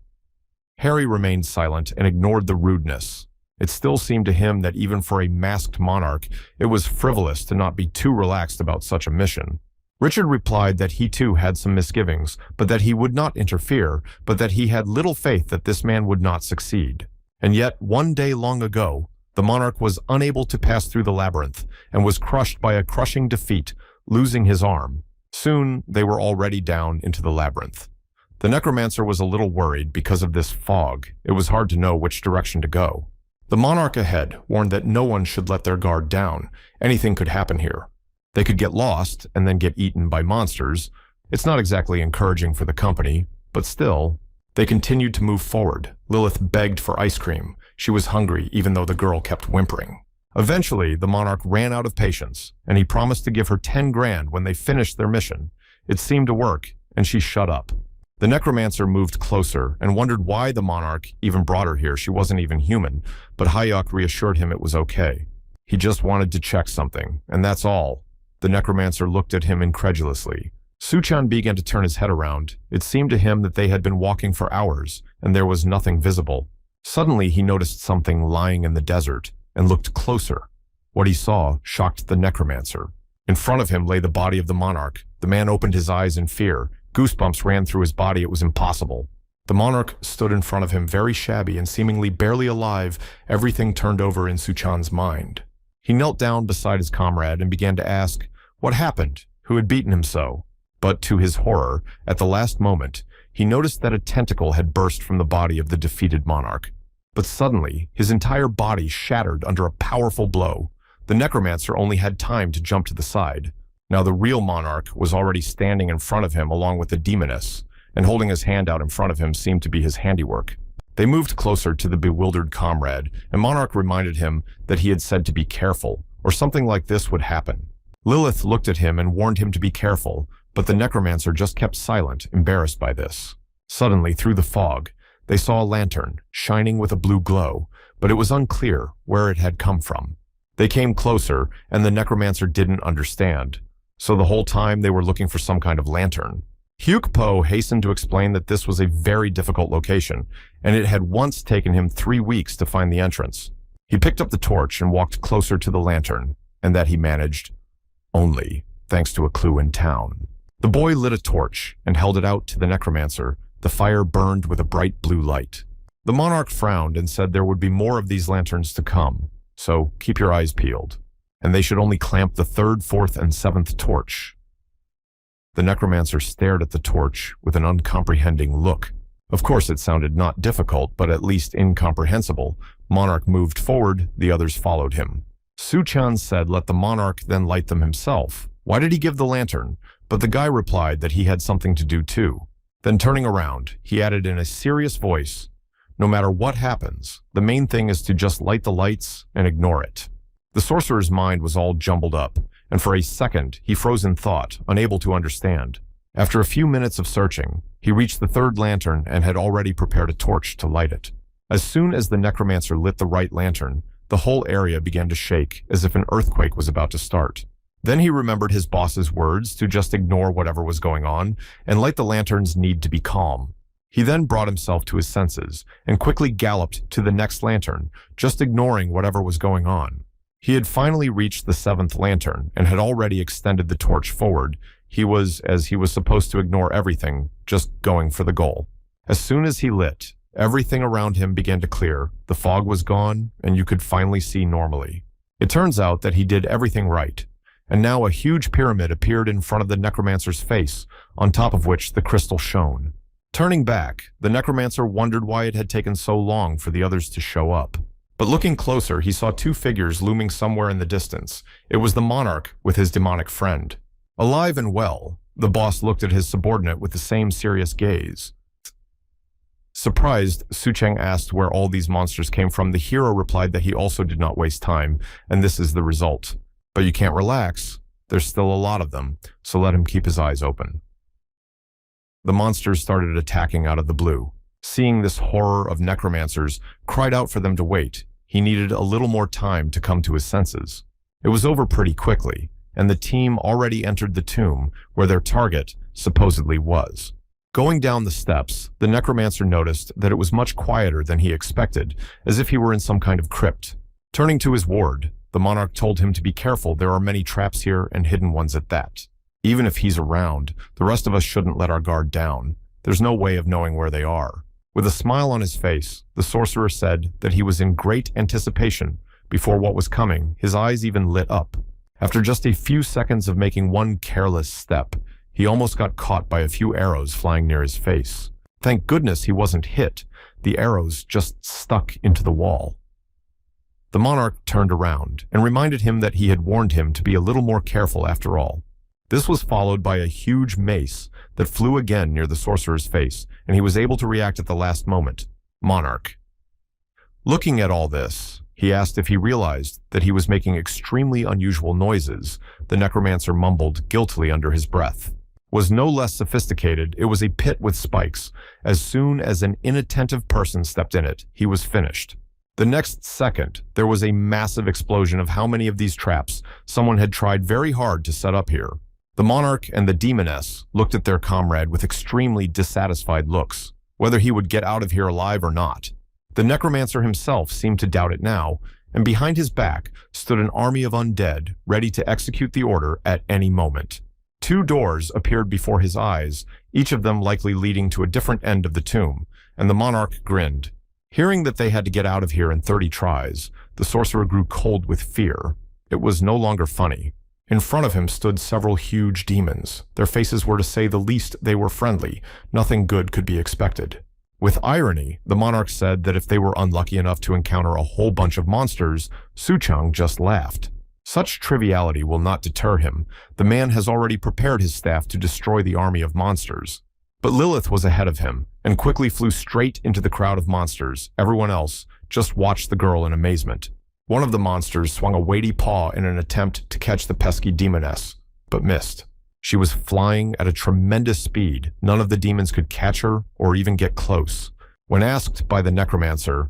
Harry remained silent and ignored the rudeness. It still seemed to him that even for a masked monarch, it was frivolous to not be too relaxed about such a mission. Richard replied that he too had some misgivings, but that he would not interfere, but that he had little faith that this man would not succeed. And yet, one day long ago, the monarch was unable to pass through the labyrinth and was crushed by a crushing defeat, losing his arm. Soon, they were already down into the labyrinth. The necromancer was a little worried because of this fog. It was hard to know which direction to go. The monarch ahead warned that no one should let their guard down. Anything could happen here. They could get lost and then get eaten by monsters. It's not exactly encouraging for the company, but still. They continued to move forward. Lilith begged for ice cream. She was hungry even though the girl kept whimpering. Eventually, the monarch ran out of patience, and he promised to give her 10 grand when they finished their mission. It seemed to work, and she shut up. The necromancer moved closer and wondered why the monarch even brought her here. She wasn't even human, but Hayek reassured him it was okay. He just wanted to check something, and that's all. The necromancer looked at him incredulously. Suchan began to turn his head around. It seemed to him that they had been walking for hours, and there was nothing visible. Suddenly, he noticed something lying in the desert and looked closer. What he saw shocked the necromancer. In front of him lay the body of the monarch. The man opened his eyes in fear. Goosebumps ran through his body. It was impossible. The monarch stood in front of him, very shabby and seemingly barely alive. Everything turned over in Suchan's mind. He knelt down beside his comrade and began to ask what happened, who had beaten him so. But to his horror, at the last moment, he noticed that a tentacle had burst from the body of the defeated monarch. But suddenly, his entire body shattered under a powerful blow. The necromancer only had time to jump to the side. Now the real monarch was already standing in front of him along with the demoness, and holding his hand out in front of him seemed to be his handiwork. They moved closer to the bewildered comrade, and Monarch reminded him that he had said to be careful, or something like this would happen. Lilith looked at him and warned him to be careful, but the necromancer just kept silent, embarrassed by this. Suddenly, through the fog, they saw a lantern, shining with a blue glow, but it was unclear where it had come from. They came closer, and the necromancer didn't understand. So the whole time they were looking for some kind of lantern. Hyuk Po hastened to explain that this was a very difficult location, and it had once taken him 3 weeks to find the entrance. He picked up the torch and walked closer to the lantern, and that he managed only thanks to a clue in town. The boy lit a torch and held it out to the necromancer. The fire burned with a bright blue light. The monarch frowned and said there would be more of these lanterns to come, so keep your eyes peeled. And they should only clamp the 3rd, 4th, and 7th torch. The necromancer stared at the torch with an uncomprehending look. Of course, it sounded not difficult, but at least incomprehensible. Monarch moved forward, the others followed him. Suchan said let the monarch then light them himself. Why did he give the lantern? But the guy replied that he had something to do too. Then turning around, he added in a serious voice, "No matter what happens, the main thing is to just light the lights and ignore it." The sorcerer's mind was all jumbled up, and for a second he froze in thought, unable to understand. After a few minutes of searching, he reached the 3rd lantern and had already prepared a torch to light it. As soon as the necromancer lit the right lantern, the whole area began to shake as if an earthquake was about to start. Then he remembered his boss's words to just ignore whatever was going on and light the lantern's need to be calm. He then brought himself to his senses and quickly galloped to the next lantern, just ignoring whatever was going on. He had finally reached the 7th lantern and had already extended the torch forward. He was, as he was supposed to ignore everything, just going for the goal. As soon as he lit, everything around him began to clear. The fog was gone, and you could finally see normally. It turns out that he did everything right, and now a huge pyramid appeared in front of the necromancer's face, on top of which the crystal shone. Turning back, the necromancer wondered why it had taken so long for the others to show up. But looking closer, he saw 2 figures looming somewhere in the distance. It was the monarch with his demonic friend. Alive and well, the boss looked at his subordinate with the same serious gaze. Surprised, Sucheng asked where all these monsters came from. The hero replied that he also did not waste time, and this is the result. But you can't relax. There's still a lot of them, so let him keep his eyes open. The monsters started attacking out of the blue. Seeing this horror of necromancers, cried out for them to wait. He needed a little more time to come to his senses. It was over pretty quickly, and the team already entered the tomb where their target supposedly was. Going down the steps, the necromancer noticed that it was much quieter than he expected, as if he were in some kind of crypt. Turning to his ward, the monarch told him to be careful. There are many traps here and hidden ones at that. Even if he's around, the rest of us shouldn't let our guard down. There's no way of knowing where they are. With a smile on his face, the sorcerer said that he was in great anticipation. Before what was coming, his eyes even lit up. After just a few seconds of making one careless step, he almost got caught by a few arrows flying near his face. Thank goodness he wasn't hit. The arrows just stuck into the wall. The monarch turned around and reminded him that he had warned him to be a little more careful after all. This was followed by a huge mace that flew again near the sorcerer's face, and he was able to react at the last moment. Monarch. Looking at all this, he asked if he realized that he was making extremely unusual noises. The necromancer mumbled guiltily under his breath. Was no less sophisticated, it was a pit with spikes. As soon as an inattentive person stepped in it, he was finished. The next second, there was a massive explosion of how many of these traps someone had tried very hard to set up here. The monarch and the demoness looked at their comrade with extremely dissatisfied looks, whether he would get out of here alive or not. The necromancer himself seemed to doubt it now, and behind his back stood an army of undead, ready to execute the order at any moment. 2 doors appeared before his eyes, each of them likely leading to a different end of the tomb, and the monarch grinned. Hearing that they had to get out of here in 30 tries, the sorcerer grew cold with fear. It was no longer funny. In front of him stood several huge demons. Their faces were, to say the least, they were friendly. Nothing good could be expected. With irony, the monarch said that if they were unlucky enough to encounter a whole bunch of monsters, Suchang just laughed. Such triviality will not deter him. The man has already prepared his staff to destroy the army of monsters. But Lilith was ahead of him, and quickly flew straight into the crowd of monsters. Everyone else just watched the girl in amazement. One of the monsters swung a weighty paw in an attempt to catch the pesky demoness, but missed. She was flying at a tremendous speed. None of the demons could catch her or even get close. When asked by the necromancer,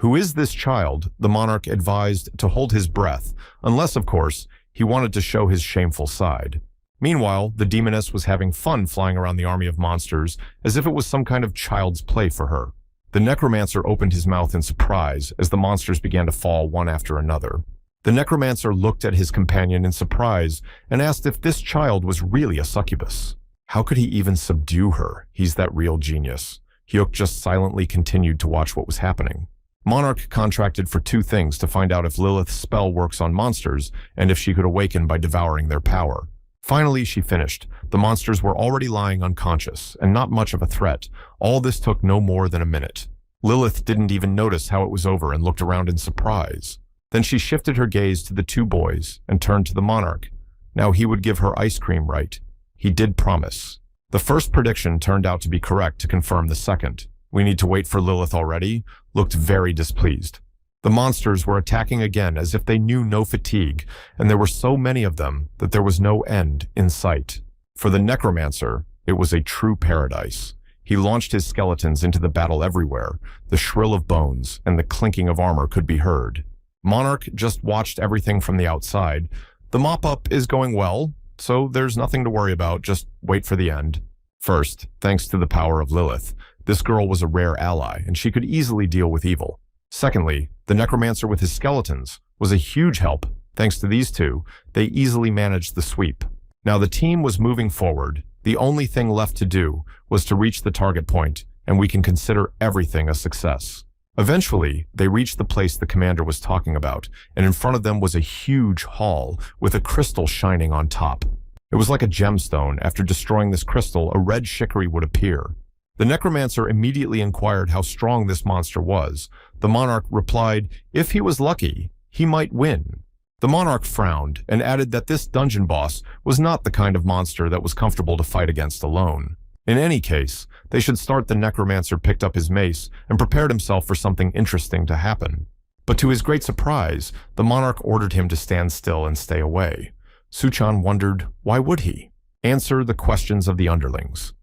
"Who is this child?" the monarch advised to hold his breath, unless, of course, he wanted to show his shameful side. Meanwhile, the demoness was having fun flying around the army of monsters as if it was some kind of child's play for her. The necromancer opened his mouth in surprise as the monsters began to fall one after another. The necromancer looked at his companion in surprise and asked if this child was really a succubus. How could he even subdue her? He's that real genius. Hyuk just silently continued to watch what was happening. Monarch contracted for 2 things to find out if Lilith's spell works on monsters and if she could awaken by devouring their power. Finally, she finished. The monsters were already lying unconscious, and not much of a threat. All this took no more than a minute. Lilith didn't even notice how it was over and looked around in surprise. Then she shifted her gaze to the 2 boys and turned to the monarch. Now he would give her ice cream, right? He did promise. The first prediction turned out to be correct to confirm the second. "We need to wait for Lilith already," looked very displeased. The monsters were attacking again as if they knew no fatigue, and there were so many of them that there was no end in sight. For the necromancer, it was a true paradise. He launched his skeletons into the battle everywhere. The shrill of bones and the clinking of armor could be heard. Monarch just watched everything from the outside. The mop-up is going well, so there's nothing to worry about, just wait for the end. First, thanks to the power of Lilith, this girl was a rare ally, and she could easily deal with evil. Secondly, the necromancer with his skeletons was a huge help. Thanks to these 2, they easily managed the sweep. Now the team was moving forward. The only thing left to do was to reach the target point, and we can consider everything a success. Eventually, they reached the place the commander was talking about, and in front of them was a huge hall with a crystal shining on top. It was like a gemstone. After destroying this crystal, a red chicory would appear. The necromancer immediately inquired how strong this monster was. The monarch replied, if he was lucky, he might win. The monarch frowned and added that this dungeon boss was not the kind of monster that was comfortable to fight against alone. In any case, they should start. The necromancer picked up his mace and prepared himself for something interesting to happen. But to his great surprise, the monarch ordered him to stand still and stay away. Suchan wondered, why would he? Answer the questions of the underlings.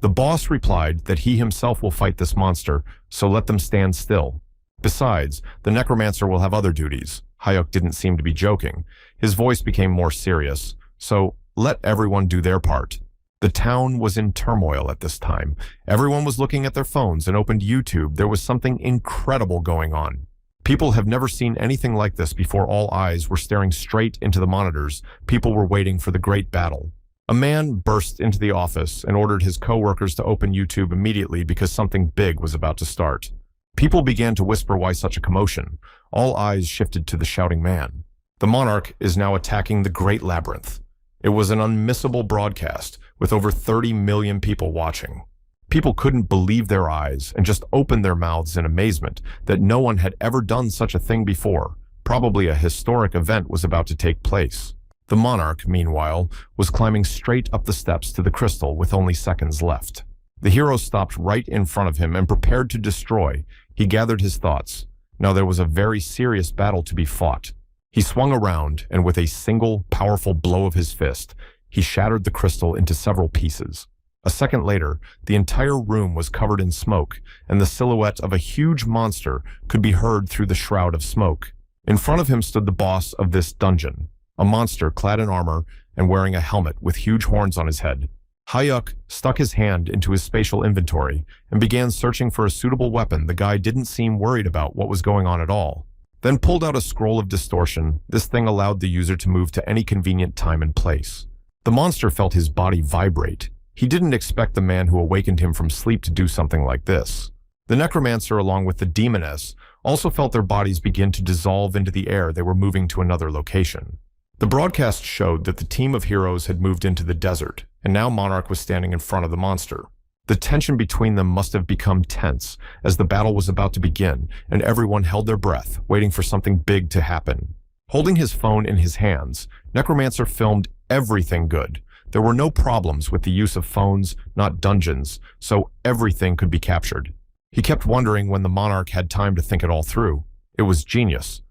The boss replied that he himself will fight this monster, so let them stand still. Besides, the necromancer will have other duties. Hyuk didn't seem to be joking. His voice became more serious, so let everyone do their part. The town was in turmoil at this time. Everyone was looking at their phones and opened YouTube. There was something incredible going on. People have never seen anything like this before. All eyes were staring straight into the monitors. People were waiting for the great battle. A man burst into the office and ordered his co-workers to open YouTube immediately because something big was about to start. People began to whisper, why such a commotion? All eyes shifted to the shouting man. The monarch is now attacking the Great Labyrinth. It was an unmissable broadcast with over 30 million people watching. People couldn't believe their eyes and just opened their mouths in amazement that no one had ever done such a thing before. Probably a historic event was about to take place. The monarch, meanwhile, was climbing straight up the steps to the crystal with only seconds left. The hero stopped right in front of him and prepared to destroy. He gathered his thoughts. Now there was a very serious battle to be fought. He swung around, and with a single, powerful blow of his fist, he shattered the crystal into several pieces. A second later, the entire room was covered in smoke, and the silhouette of a huge monster could be heard through the shroud of smoke. In front of him stood the boss of this dungeon, a monster clad in armor and wearing a helmet with huge horns on his head. Hayuk stuck his hand into his spatial inventory and began searching for a suitable weapon. The guy didn't seem worried about what was going on at all. Then pulled out a scroll of distortion. This thing allowed the user to move to any convenient time and place. The monster felt his body vibrate. He didn't expect the man who awakened him from sleep to do something like this. The necromancer, along with the demoness, also felt their bodies begin to dissolve into the air. They were moving to another location. The broadcast showed that the team of heroes had moved into the desert, and now Monarch was standing in front of the monster. The tension between them must have become tense as the battle was about to begin, and everyone held their breath, waiting for something big to happen. Holding his phone in his hands, Necromancer filmed everything good. There were no problems with the use of phones, not dungeons, so everything could be captured. He kept wondering when the monarch had time to think it all through. It was genius.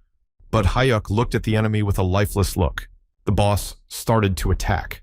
But Hayuk looked at the enemy with a lifeless look. The boss started to attack.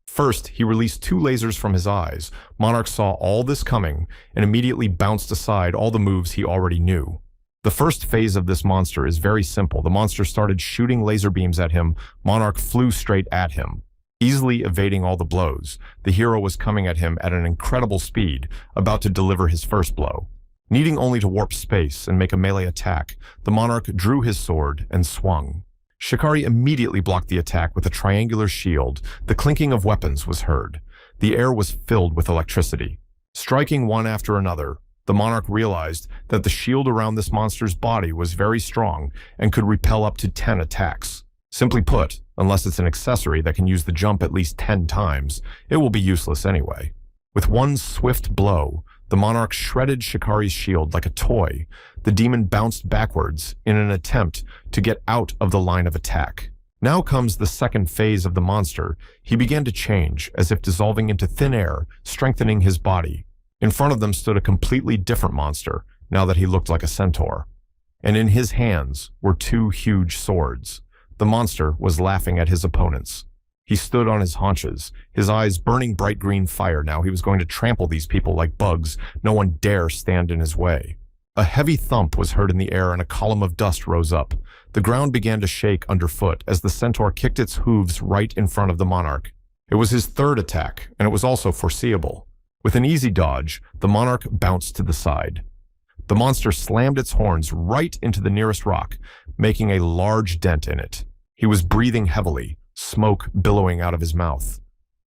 First, he released 2 lasers from his eyes. Monarch saw all this coming and immediately bounced aside all the moves he already knew. The first phase of this monster is very simple. The monster started shooting laser beams at him. Monarch flew straight at him, easily evading all the blows. The hero was coming at him at an incredible speed, about to deliver his first blow. Needing only to warp space and make a melee attack, the monarch drew his sword and swung. Shikari immediately blocked the attack with a triangular shield. The clinking of weapons was heard. The air was filled with electricity. Striking one after another, the monarch realized that the shield around this monster's body was very strong and could repel up to 10 attacks. Simply put, unless it's an accessory that can use the jump at least 10 times, it will be useless anyway. With one swift blow, the monarch shredded Shikari's shield like a toy. The demon bounced backwards in an attempt to get out of the line of attack. Now comes the second phase of the monster. He began to change, as if dissolving into thin air, strengthening his body. In front of them stood a completely different monster, now that he looked like a centaur. And in his hands were 2 huge swords. The monster was laughing at his opponents. He stood on his haunches, his eyes burning bright green fire. Now he was going to trample these people like bugs. No one dare stand in his way. A heavy thump was heard in the air and a column of dust rose up. The ground began to shake underfoot as the centaur kicked its hooves right in front of the monarch. It was his third attack, and it was also foreseeable. With an easy dodge, the monarch bounced to the side. The monster slammed its horns right into the nearest rock, making a large dent in it. He was breathing heavily, smoke billowing out of his mouth.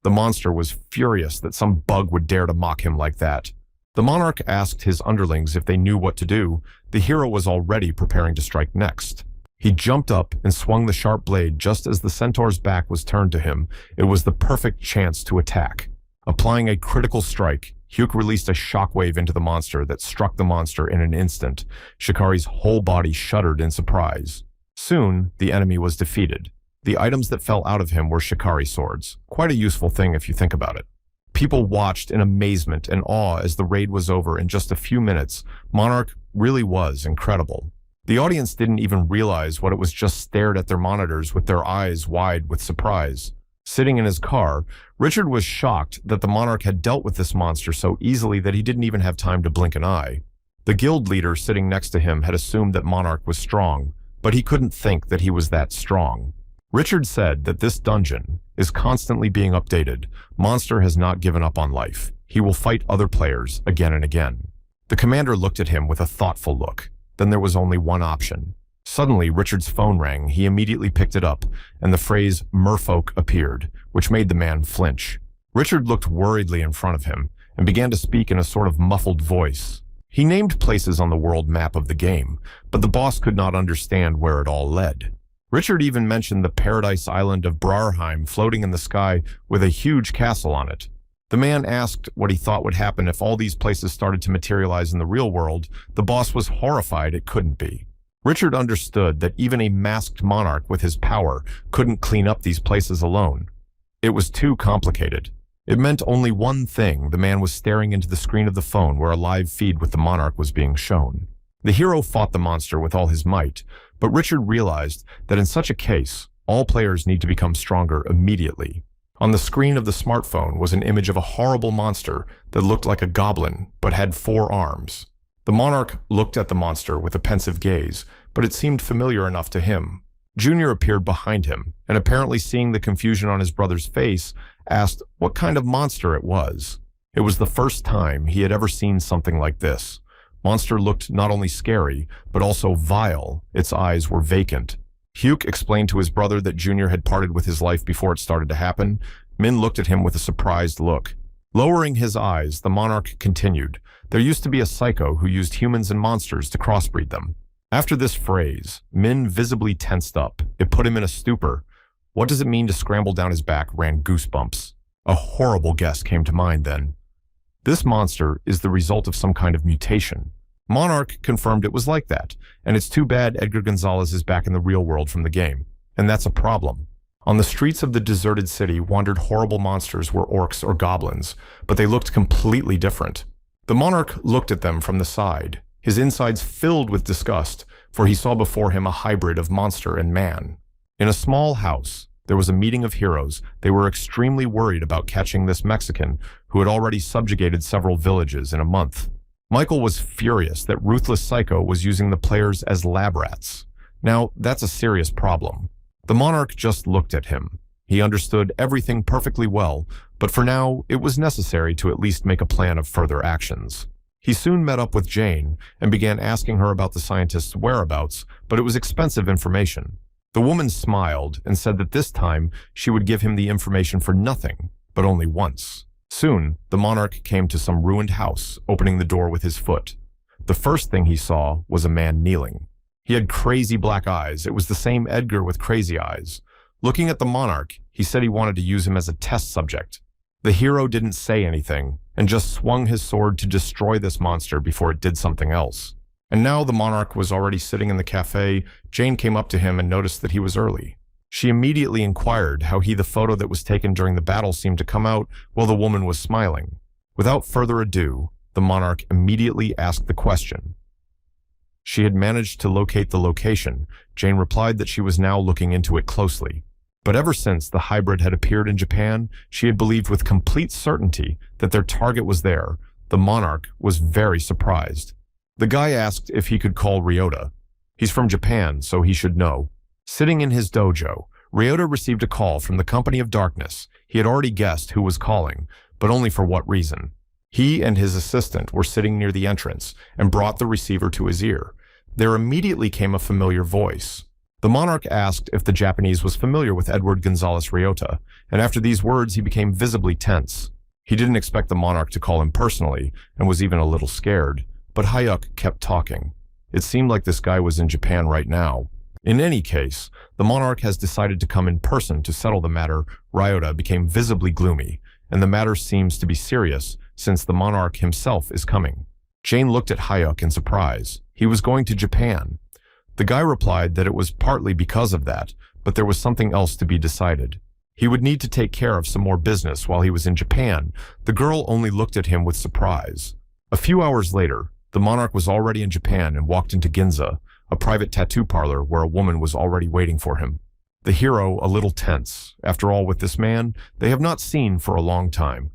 The monster was furious that some bug would dare to mock him like that. The monarch asked his underlings if they knew what to do. The hero was already preparing to strike next. He jumped up and swung the sharp blade just as the centaur's back was turned to him. It was the perfect chance to attack. Applying a critical strike, Hyuk released a shockwave into the monster that struck the monster in an instant. Shikari's whole body shuddered in surprise. Soon, the enemy was defeated. The items that fell out of him were Shikari swords. Quite a useful thing if you think about it. People watched in amazement and awe as the raid was over in just a few minutes. Monarch really was incredible. The audience didn't even realize what it was, just stared at their monitors with their eyes wide with surprise. Sitting in his car, Richard was shocked that the monarch had dealt with this monster so easily that he didn't even have time to blink an eye. The guild leader sitting next to him had assumed that Monarch was strong, but he couldn't think that he was that strong. Richard said that this dungeon is constantly being updated. Monster has not given up on life. He will fight other players again and again. The commander looked at him with a thoughtful look. then there was only one option. Suddenly, Richard's phone rang. He immediately picked it up, and the phrase merfolk appeared, which made the man flinch. Richard looked worriedly in front of him and began to speak in a sort of muffled voice. He named places on the world map of the game, but the boss could not understand where it all led. Richard even mentioned the paradise island of Brarheim floating in the sky with a huge castle on it. The man asked what he thought would happen if all these places started to materialize in the real world. The boss was horrified it couldn't be. Richard understood that even a masked monarch with his power couldn't clean up these places alone. It was too complicated. It meant only one thing. The man was staring into the screen of the phone where a live feed with the monarch was being shown. The hero fought the monster with all his might, but Richard realized that in such a case, all players need to become stronger immediately. On the screen of the smartphone was an image of a horrible monster that looked like a goblin but had 4 arms. The monarch looked at the monster with a pensive gaze, but it seemed familiar enough to him. Junior appeared behind him, and apparently seeing the confusion on his brother's face, asked what kind of monster it was. It was the first time he had ever seen something like this. Monster looked not only scary, but also vile. Its eyes were vacant. Hugh explained to his brother that Junior had parted with his life before it started to happen. Min looked at him with a surprised look. Lowering his eyes, the monarch continued. There used to be a psycho who used humans and monsters to crossbreed them. After this phrase, Min visibly tensed up. It put him in a stupor. What does it mean to scramble down his back ran goosebumps. A horrible guess came to mind then. This monster is the result of some kind of mutation. Monarch confirmed it was like that, and it's too bad Edgar Gonzalez is back in the real world from the game, and that's a problem. On the streets of the deserted city wandered horrible monsters were orcs or goblins, but they looked completely different. The monarch looked at them from the side, his insides filled with disgust, for he saw before him a hybrid of monster and man. In a small house, there was a meeting of heroes. They were extremely worried about catching this Mexican who had already subjugated several villages in a month. Michael was furious that Ruthless Psycho was using the players as lab rats. Now, that's a serious problem. The monarch just looked at him. He understood everything perfectly well, but for now, it was necessary to at least make a plan of further actions. He soon met up with Jane and began asking her about the scientist's whereabouts, but it was expensive information. The woman smiled and said that this time she would give him the information for nothing, but only once. Soon, the monarch came to some ruined house, opening the door with his foot. The first thing he saw was a man kneeling. He had crazy black eyes. It was the same Edgar with crazy eyes. Looking at the monarch, he said he wanted to use him as a test subject. The hero didn't say anything and just swung his sword to destroy this monster before it did something else. And now the monarch was already sitting in the cafe. Jane came up to him and noticed that he was early. She immediately inquired how the photo that was taken during the battle seemed to come out while the woman was smiling. Without further ado, the monarch immediately asked the question. She had managed to locate the location. Jane replied that she was now looking into it closely. But ever since the hybrid had appeared in Japan, she had believed with complete certainty that their target was there. The monarch was very surprised. The guy asked if he could call Ryota. He's from Japan, so he should know. Sitting in his dojo, Ryota received a call from the Company of Darkness. He had already guessed who was calling, but only for what reason. He and his assistant were sitting near the entrance and brought the receiver to his ear. There immediately came a familiar voice. The monarch asked if the Japanese was familiar with Edward Gonzalez Ryota, and after these words he became visibly tense. He didn't expect the monarch to call him personally and was even a little scared, but Hayuk kept talking. It seemed like this guy was in Japan right now. In any case, the monarch has decided to come in person to settle the matter. Ryota became visibly gloomy, and the matter seems to be serious since the monarch himself is coming. Jane looked at Hayuk in surprise. He was going to Japan. The guy replied that it was partly because of that, but there was something else to be decided. He would need to take care of some more business while he was in Japan. The girl only looked at him with surprise. A few hours later, the monarch was already in Japan and walked into Ginza, a private tattoo parlor where a woman was already waiting for him. The hero a little tense. After all, with this man, they have not seen for a long time.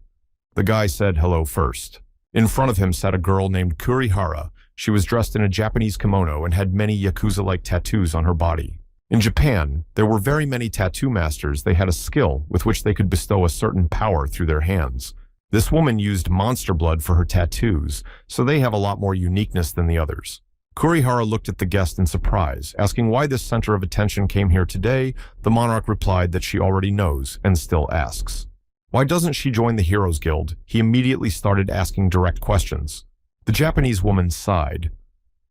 The guy said hello first. In front of him sat a girl named Kurihara. She was dressed in a Japanese kimono and had many Yakuza-like tattoos on her body. In Japan, there were very many tattoo masters. They had a skill with which they could bestow a certain power through their hands. This woman used monster blood for her tattoos, so they have a lot more uniqueness than the others. Kurihara looked at the guest in surprise, asking why this center of attention came here today. The monarch replied that she already knows and still asks. Why doesn't she join the Heroes Guild? He immediately started asking direct questions. The Japanese woman sighed.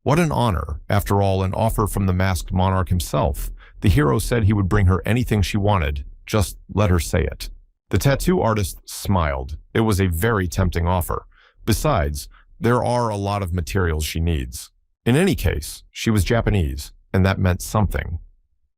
What an honor, after all, an offer from the masked monarch himself. The hero said he would bring her anything she wanted, just let her say it. The tattoo artist smiled. It was a very tempting offer. Besides, there are a lot of materials she needs. In any case, she was Japanese, and that meant something.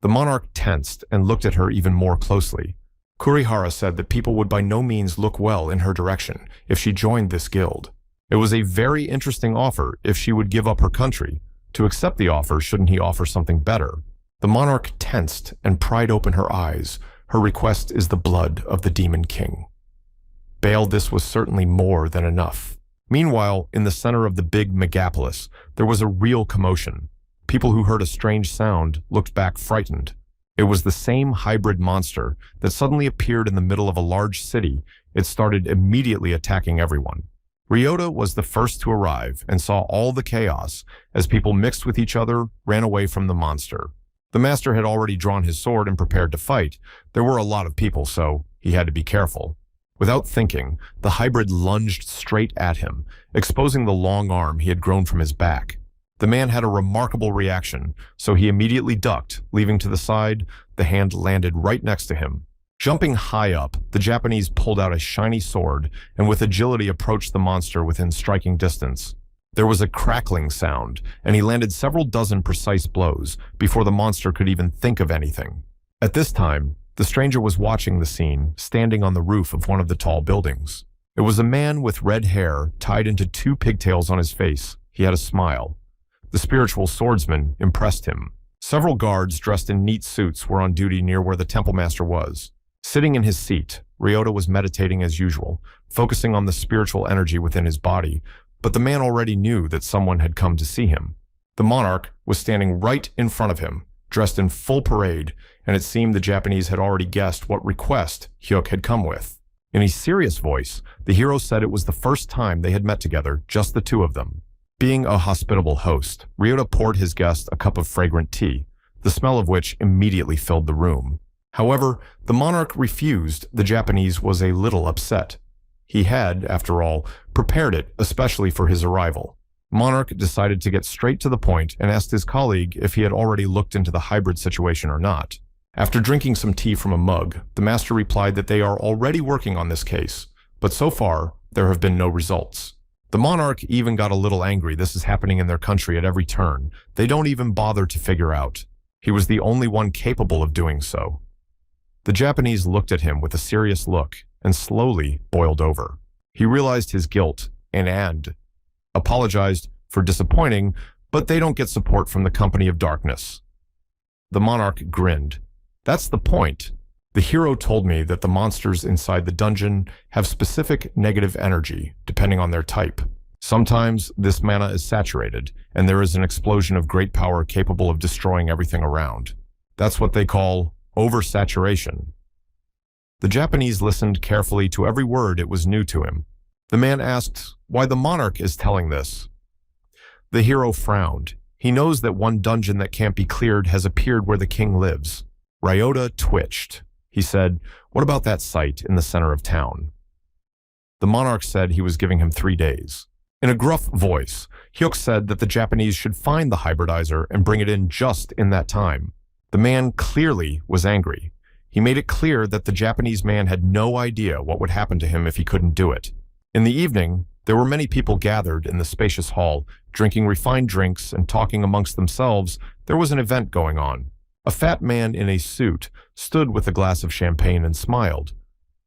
The monarch tensed and looked at her even more closely. Kurihara said that people would by no means look well in her direction if she joined this guild. It was a very interesting offer if she would give up her country. To accept the offer, shouldn't he offer something better? The monarch tensed and pried open her eyes. Her request is the blood of the Demon King. Bail, this was certainly more than enough. Meanwhile, in the center of the big megapolis, there was a real commotion. People who heard a strange sound looked back frightened. It was the same hybrid monster that suddenly appeared in the middle of a large city. It started immediately attacking everyone. Ryota was the first to arrive and saw all the chaos as people mixed with each other, ran away from the monster. The master had already drawn his sword and prepared to fight. There were a lot of people, so he had to be careful. Without thinking, the hybrid lunged straight at him, exposing the long arm he had grown from his back. The man had a remarkable reaction, so he immediately ducked, leaving to the side. The hand landed right next to him. Jumping high up, the Japanese pulled out a shiny sword and with agility approached the monster within striking distance. There was a crackling sound, and he landed several dozen precise blows before the monster could even think of anything. At this time, the stranger was watching the scene, standing on the roof of one of the tall buildings. It was a man with red hair tied into 2 pigtails on his face. He had a smile. The spiritual swordsman impressed him. Several guards dressed in neat suits were on duty near where the temple master was. Sitting in his seat, Ryota was meditating as usual, focusing on the spiritual energy within his body, but the man already knew that someone had come to see him. The monarch was standing right in front of him, dressed in full parade, and it seemed the Japanese had already guessed what request Hyuk had come with. In a serious voice, the hero said it was the first time they had met together, just the two of them. Being a hospitable host, Ryota poured his guest a cup of fragrant tea, the smell of which immediately filled the room. However, the monarch refused. The Japanese was a little upset. He had, after all, prepared it especially for his arrival. Monarch decided to get straight to the point and asked his colleague if he had already looked into the hybrid situation or not. After drinking some tea from a mug, the master replied that they are already working on this case, but so far, there have been no results. The monarch even got a little angry. This is happening in their country at every turn. They don't even bother to figure out. He was the only one capable of doing so. The Japanese looked at him with a serious look and slowly boiled over. He realized his guilt and apologized for disappointing, but they don't get support from the company of darkness. The monarch grinned. That's the point. The hero told me that the monsters inside the dungeon have specific negative energy, depending on their type. Sometimes this mana is saturated, and there is an explosion of great power capable of destroying everything around. That's what they call oversaturation. The Japanese listened carefully to every word. It was new to him. The man asked why the monarch is telling this. The hero frowned. He knows that one dungeon that can't be cleared has appeared where the king lives. Ryota twitched. He said, "What about that site in the center of town?" The monarch said he was giving him 3 days. In a gruff voice, Hyuk said that the Japanese should find the hybridizer and bring it in just in that time. The man clearly was angry. He made it clear that the Japanese man had no idea what would happen to him if he couldn't do it. In the evening, there were many people gathered in the spacious hall, drinking refined drinks and talking amongst themselves. There was an event going on. A fat man in a suit stood with a glass of champagne and smiled.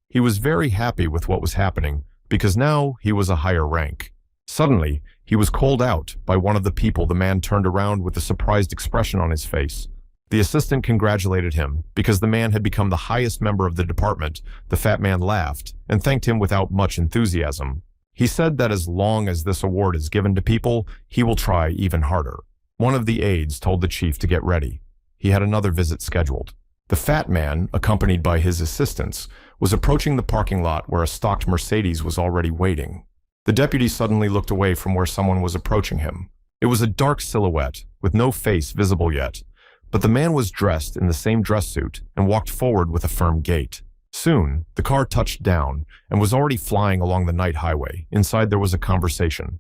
He was very happy with what was happening because now he was a higher rank. Suddenly, he was called out by one of the people. The man turned around with a surprised expression on his face. The assistant congratulated him because the man had become the highest member of the department. The fat man laughed and thanked him without much enthusiasm. He said that as long as this award is given to people, he will try even harder. One of the aides told the chief to get ready. He had another visit scheduled. The fat man, accompanied by his assistants, was approaching the parking lot where a stocked Mercedes was already waiting. The deputy suddenly looked away from where someone was approaching him. It was a dark silhouette, with no face visible yet, but the man was dressed in the same dress suit and walked forward with a firm gait. Soon, the car touched down and was already flying along the night highway. Inside there was a conversation.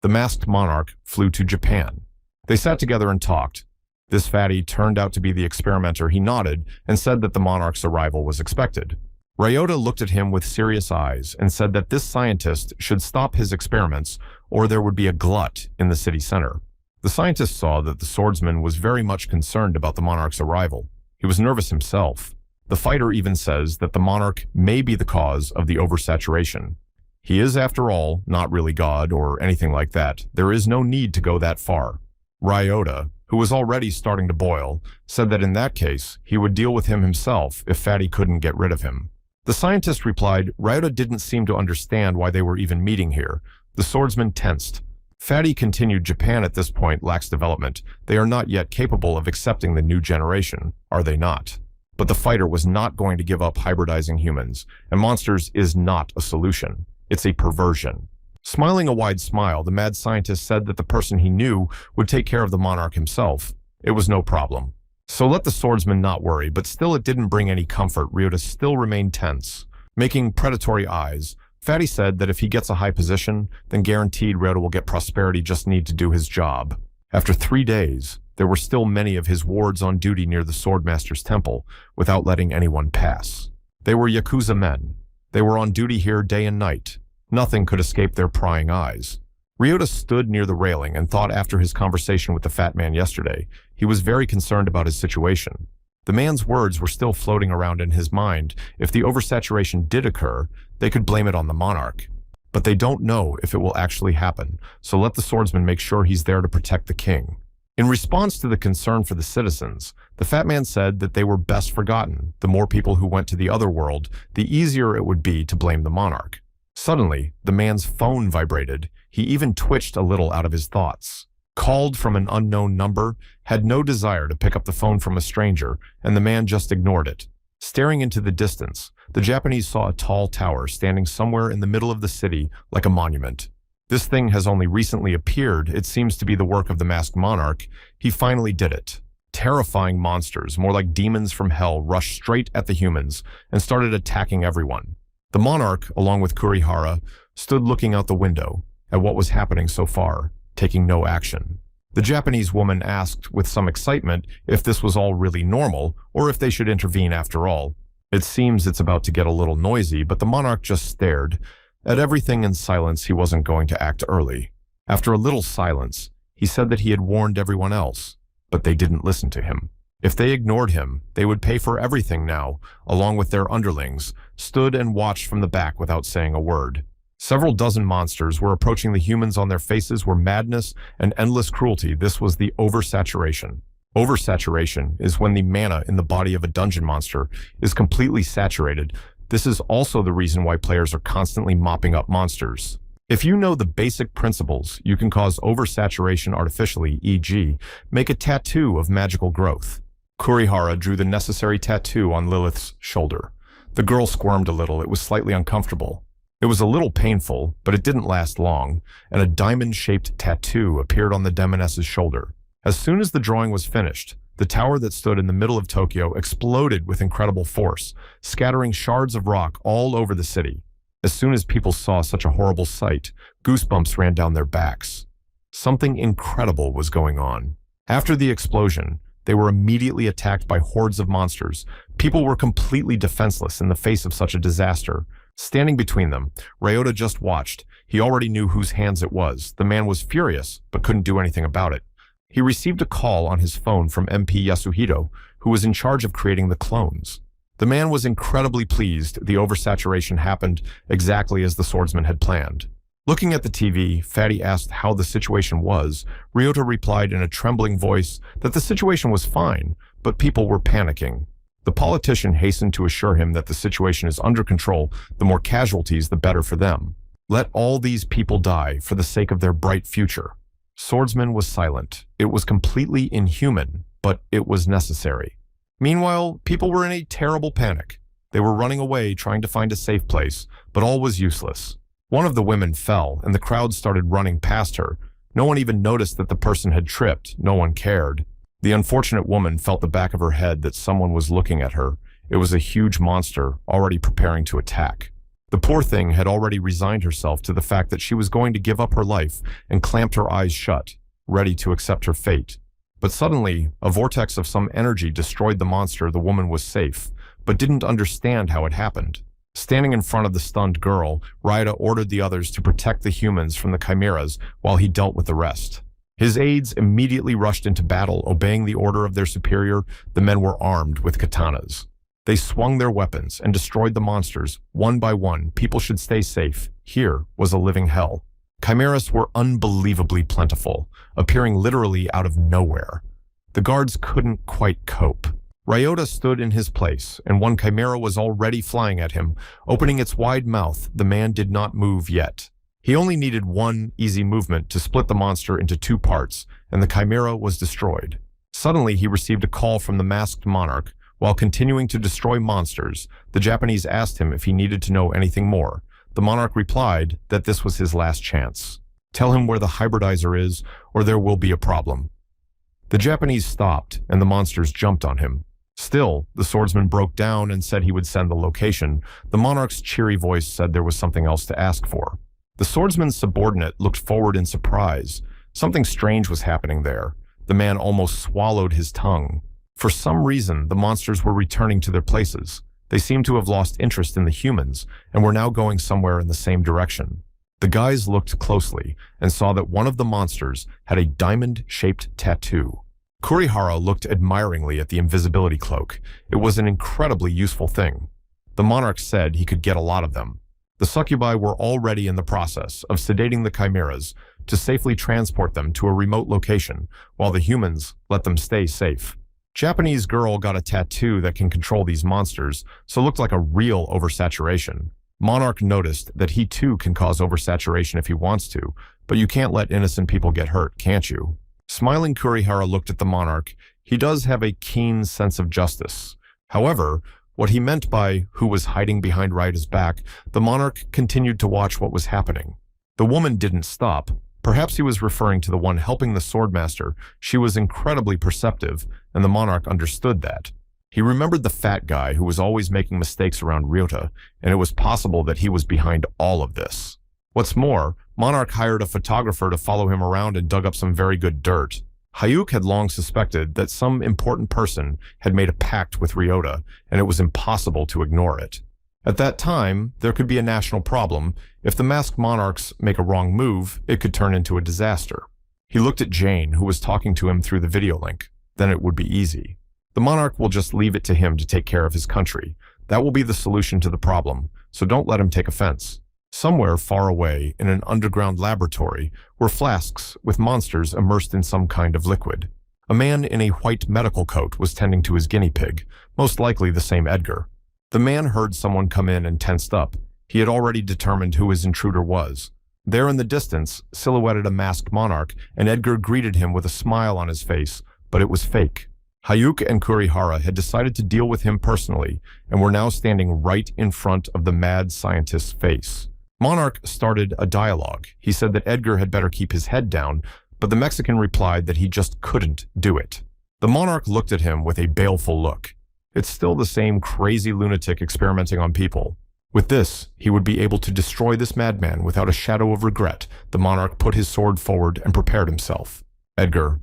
The masked monarch flew to Japan. They sat together and talked. This fatty turned out to be the experimenter. He nodded and said that the monarch's arrival was expected. Ryota looked at him with serious eyes and said that this scientist should stop his experiments or there would be a glut in the city center. The scientist saw that the swordsman was very much concerned about the monarch's arrival. He was nervous himself. The fighter even says that the monarch may be the cause of the oversaturation. He is, after all, not really God or anything like that. There is no need to go that far. Ryota, who was already starting to boil, said that in that case, he would deal with him himself if Fatty couldn't get rid of him. The scientist replied, Ryota didn't seem to understand why they were even meeting here. The swordsman tensed. Fatty continued, Japan at this point lacks development. They are not yet capable of accepting the new generation, are they not? But the fighter was not going to give up hybridizing humans, and monsters is not a solution. It's a perversion. Smiling a wide smile, the mad scientist said that the person he knew would take care of the monarch himself. It was no problem. So let the swordsman not worry, but still it didn't bring any comfort. Ryota still remained tense. Making predatory eyes, Fatty said that if he gets a high position, then guaranteed Ryota will get prosperity, just need to do his job. After 3 days, there were still many of his wards on duty near the Swordmaster's temple, without letting anyone pass. They were Yakuza men. They were on duty here day and night. Nothing could escape their prying eyes. Ryota stood near the railing and thought after his conversation with the fat man yesterday, he was very concerned about his situation. The man's words were still floating around in his mind. If the oversaturation did occur, they could blame it on the monarch. But they don't know if it will actually happen, so let the swordsman make sure he's there to protect the king. In response to the concern for the citizens, the fat man said that they were best forgotten. The more people who went to the other world, the easier it would be to blame the monarch. Suddenly, the man's phone vibrated. He even twitched a little out of his thoughts. Called from an unknown number, had no desire to pick up the phone from a stranger, and the man just ignored it. Staring into the distance, the Japanese saw a tall tower standing somewhere in the middle of the city like a monument. This thing has only recently appeared. It seems to be the work of the masked monarch. He finally did it. Terrifying monsters, more like demons from hell, rushed straight at the humans and started attacking everyone. The monarch, along with Kurihara, stood looking out the window at what was happening so far, taking no action. The Japanese woman asked with some excitement if this was all really normal or if they should intervene after all. It seems it's about to get a little noisy, but the monarch just stared at everything in silence. He wasn't going to act early. After a little silence, he said that he had warned everyone else, but they didn't listen to him. If they ignored him, they would pay for everything now, along with their underlings, stood and watched from the back without saying a word. Several dozen monsters were approaching the humans. On their faces were madness and endless cruelty. This was the oversaturation. Oversaturation is when the mana in the body of a dungeon monster is completely saturated. This is also the reason why players are constantly mopping up monsters. If you know the basic principles, you can cause oversaturation artificially, e.g., make a tattoo of magical growth. Kurihara drew the necessary tattoo on Lilith's shoulder. The girl squirmed a little. It was slightly uncomfortable. It was a little painful, but it didn't last long, and a diamond-shaped tattoo appeared on the demoness's shoulder. As soon as the drawing was finished, the tower that stood in the middle of Tokyo exploded with incredible force, scattering shards of rock all over the city. As soon as people saw such a horrible sight, goosebumps ran down their backs. Something incredible was going on. After the explosion, they were immediately attacked by hordes of monsters. People were completely defenseless in the face of such a disaster. Standing between them, Ryota just watched. He already knew whose hands it was. The man was furious, but couldn't do anything about it. He received a call on his phone from MP Yasuhito, who was in charge of creating the clones. The man was incredibly pleased. The oversaturation happened exactly as the swordsman had planned. Looking at the TV, Fatty asked how the situation was. Ryota replied in a trembling voice that the situation was fine, but people were panicking. The politician hastened to assure him that the situation is under control. The more casualties, the better for them. Let all these people die for the sake of their bright future. Swordsman was silent. It was completely inhuman, but it was necessary. Meanwhile, people were in a terrible panic. They were running away, trying to find a safe place, but all was useless. One of the women fell, and the crowd started running past her. No one even noticed that the person had tripped. No one cared. The unfortunate woman felt the back of her head that someone was looking at her. It was a huge monster, already preparing to attack. The poor thing had already resigned herself to the fact that she was going to give up her life and clamped her eyes shut, ready to accept her fate. But suddenly, a vortex of some energy destroyed the monster. The woman was safe, but didn't understand how it happened. Standing in front of the stunned girl, Raida ordered the others to protect the humans from the chimeras while he dealt with the rest. His aides immediately rushed into battle, obeying the order of their superior. The men were armed with katanas. They swung their weapons and destroyed the monsters, one by one. People should stay safe. Here was a living hell. Chimeras were unbelievably plentiful, appearing literally out of nowhere. The guards couldn't quite cope. Ryota stood in his place, and one chimera was already flying at him. Opening its wide mouth, the man did not move yet. He only needed one easy movement to split the monster into two parts, and the chimera was destroyed. Suddenly, he received a call from the masked monarch. While continuing to destroy monsters, the Japanese asked him if he needed to know anything more. The monarch replied that this was his last chance. Tell him where the hybridizer is, or there will be a problem. The Japanese stopped, and the monsters jumped on him. Still, the swordsman broke down and said he would send the location. The monarch's cheery voice said there was something else to ask for. The swordsman's subordinate looked forward in surprise. Something strange was happening there. The man almost swallowed his tongue. For some reason, the monsters were returning to their places. They seemed to have lost interest in the humans and were now going somewhere in the same direction. The guys looked closely and saw that one of the monsters had a diamond-shaped tattoo. Kurihara looked admiringly at the invisibility cloak. It was an incredibly useful thing. The monarch said he could get a lot of them. The succubi were already in the process of sedating the chimeras to safely transport them to a remote location, while the humans let them stay safe. Japanese girl got a tattoo that can control these monsters, so looked like a real oversaturation. Monarch noticed that he too can cause oversaturation if he wants to, but you can't let innocent people get hurt, can't you? Smiling, Kurihara looked at the monarch. He does have a keen sense of justice. However, what he meant by who was hiding behind Raida's back, the monarch continued to watch what was happening. The woman didn't stop. Perhaps he was referring to the one helping the swordmaster. She was incredibly perceptive, and the monarch understood that. He remembered the fat guy who was always making mistakes around Ryota, and it was possible that he was behind all of this. What's more, Monarch hired a photographer to follow him around and dug up some very good dirt. Hayuk had long suspected that some important person had made a pact with Ryota, and it was impossible to ignore it. At that time, there could be a national problem. If the masked monarchs make a wrong move, it could turn into a disaster. He looked at Jane, who was talking to him through the video link. Then it would be easy. The monarch will just leave it to him to take care of his country. That will be the solution to the problem, so don't let him take offense. Somewhere far away, in an underground laboratory, were flasks with monsters immersed in some kind of liquid. A man in a white medical coat was tending to his guinea pig, most likely the same Edgar. The man heard someone come in and tensed up. He had already determined who his intruder was. There in the distance, silhouetted a masked monarch, and Edgar greeted him with a smile on his face, but it was fake. Hayuk and Kurihara had decided to deal with him personally, and were now standing right in front of the mad scientist's face. Monarch started a dialogue. He said that Edgar had better keep his head down, but the Mexican replied that he just couldn't do it. The monarch looked at him with a baleful look. It's still the same crazy lunatic experimenting on people. With this, he would be able to destroy this madman without a shadow of regret. The monarch put his sword forward and prepared himself. Edgar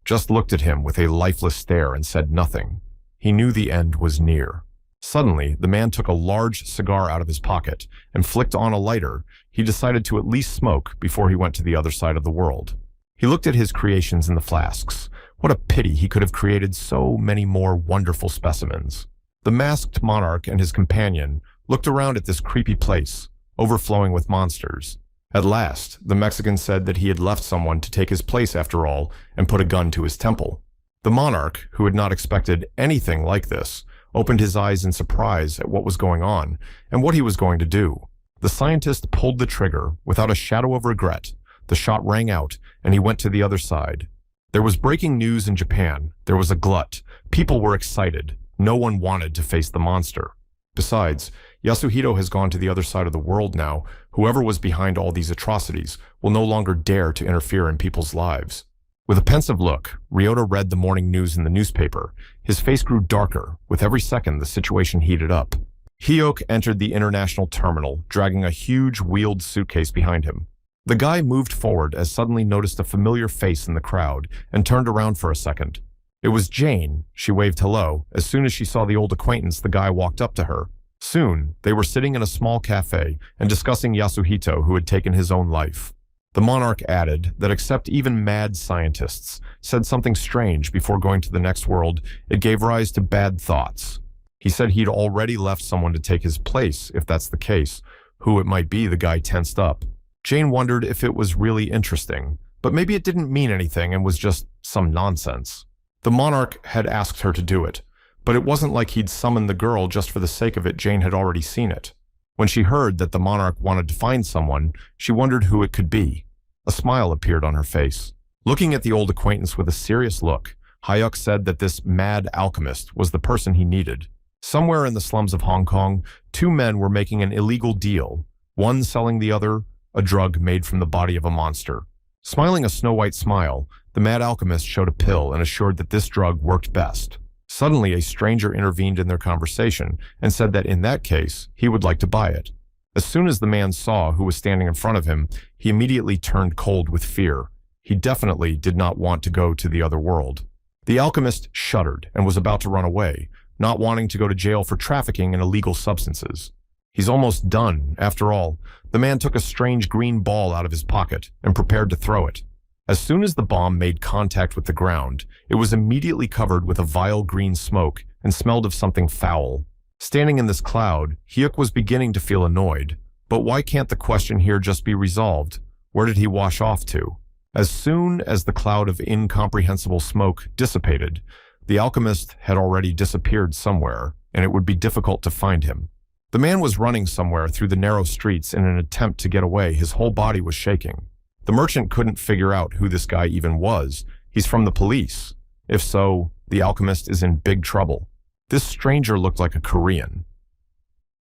just looked at him with a lifeless stare and said nothing. He knew the end was near. Suddenly, the man took a large cigar out of his pocket and flicked on a lighter. He decided to at least smoke before he went to the other side of the world. He looked at his creations in the flasks. What a pity he could have created so many more wonderful specimens. The masked monarch and his companion looked around at this creepy place, overflowing with monsters. At last, the Mexican said that he had left someone to take his place after all and put a gun to his temple. The monarch, who had not expected anything like this, opened his eyes in surprise at what was going on and what he was going to do. The scientist pulled the trigger without a shadow of regret. The shot rang out, and he went to the other side. There was breaking news in Japan. There was a glut. People were excited. No one wanted to face the monster. Besides, Yasuhito has gone to the other side of the world now. Whoever was behind all these atrocities will no longer dare to interfere in people's lives. With a pensive look, Ryota read the morning news in the newspaper. His face grew darker. With every second, the situation heated up. Hyuk entered the international terminal, dragging a huge wheeled suitcase behind him. The guy moved forward as suddenly noticed a familiar face in the crowd and turned around for a second. It was Jane. She waved hello. As soon as she saw the old acquaintance, the guy walked up to her. Soon, they were sitting in a small cafe and discussing Yasuhito, who had taken his own life. The monarch added that except even mad scientists said something strange before going to the next world, it gave rise to bad thoughts. He said he'd already left someone to take his place, if that's the case. Who it might be, the guy tensed up. Jane wondered if it was really interesting, but maybe it didn't mean anything and was just some nonsense. The monarch had asked her to do it, but it wasn't like he'd summoned the girl just for the sake of it. Jane had already seen it. When she heard that the monarch wanted to find someone, she wondered who it could be. A smile appeared on her face. Looking at the old acquaintance with a serious look, Hyuk said that this mad alchemist was the person he needed. Somewhere in the slums of Hong Kong, two men were making an illegal deal, one selling the other a drug made from the body of a monster. Smiling a snow-white smile, the mad alchemist showed a pill and assured that this drug worked best. Suddenly, a stranger intervened in their conversation and said that in that case, he would like to buy it. As soon as the man saw who was standing in front of him, he immediately turned cold with fear. He definitely did not want to go to the other world. The alchemist shuddered and was about to run away, not wanting to go to jail for trafficking in illegal substances. He's almost done, after all. The man took a strange green ball out of his pocket and prepared to throw it. As soon as the bomb made contact with the ground, it was immediately covered with a vile green smoke and smelled of something foul. Standing in this cloud, Hyuk was beginning to feel annoyed. But why can't the question here just be resolved? Where did he wash off to? As soon as the cloud of incomprehensible smoke dissipated, the alchemist had already disappeared somewhere, and it would be difficult to find him. The man was running somewhere through the narrow streets in an attempt to get away. His whole body was shaking. The merchant couldn't figure out who this guy even was. He's from the police. If so, the alchemist is in big trouble. This stranger looked like a Korean.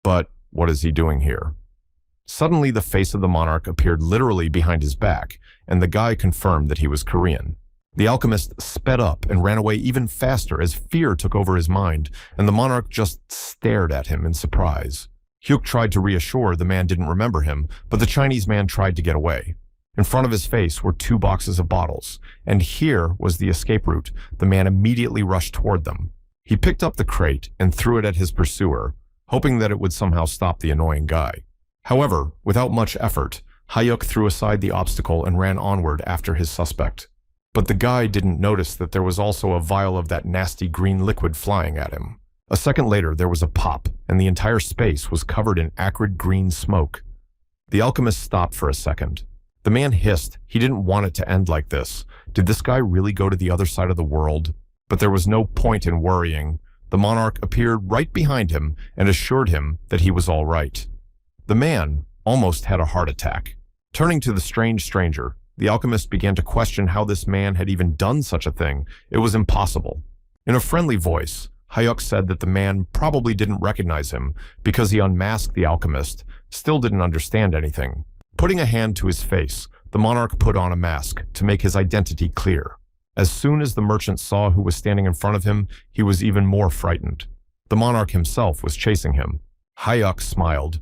But what is he doing here? Suddenly, the face of the monarch appeared literally behind his back, and the guy confirmed that he was Korean. The alchemist sped up and ran away even faster as fear took over his mind, and the monarch just stared at him in surprise. Hyuk tried to reassure the man didn't remember him, but the Chinese man tried to get away. In front of his face were 2 boxes of bottles, and here was the escape route. The man immediately rushed toward them. He picked up the crate and threw it at his pursuer, hoping that it would somehow stop the annoying guy. However, without much effort, Hyuk threw aside the obstacle and ran onward after his suspect. But the guy didn't notice that there was also a vial of that nasty green liquid flying at him. A second later, there was a pop, and the entire space was covered in acrid green smoke. The alchemist stopped for a second. The man hissed. He didn't want it to end like this. Did this guy really go to the other side of the world? But there was no point in worrying. The monarch appeared right behind him and assured him that he was all right. The man almost had a heart attack. Turning to the strange stranger, the alchemist began to question how this man had even done such a thing. It was impossible. In a friendly voice, Hyuk said that the man probably didn't recognize him because he unmasked the alchemist, still didn't understand anything. Putting a hand to his face, the monarch put on a mask to make his identity clear. As soon as the merchant saw who was standing in front of him, he was even more frightened. The monarch himself was chasing him. Hyuk smiled.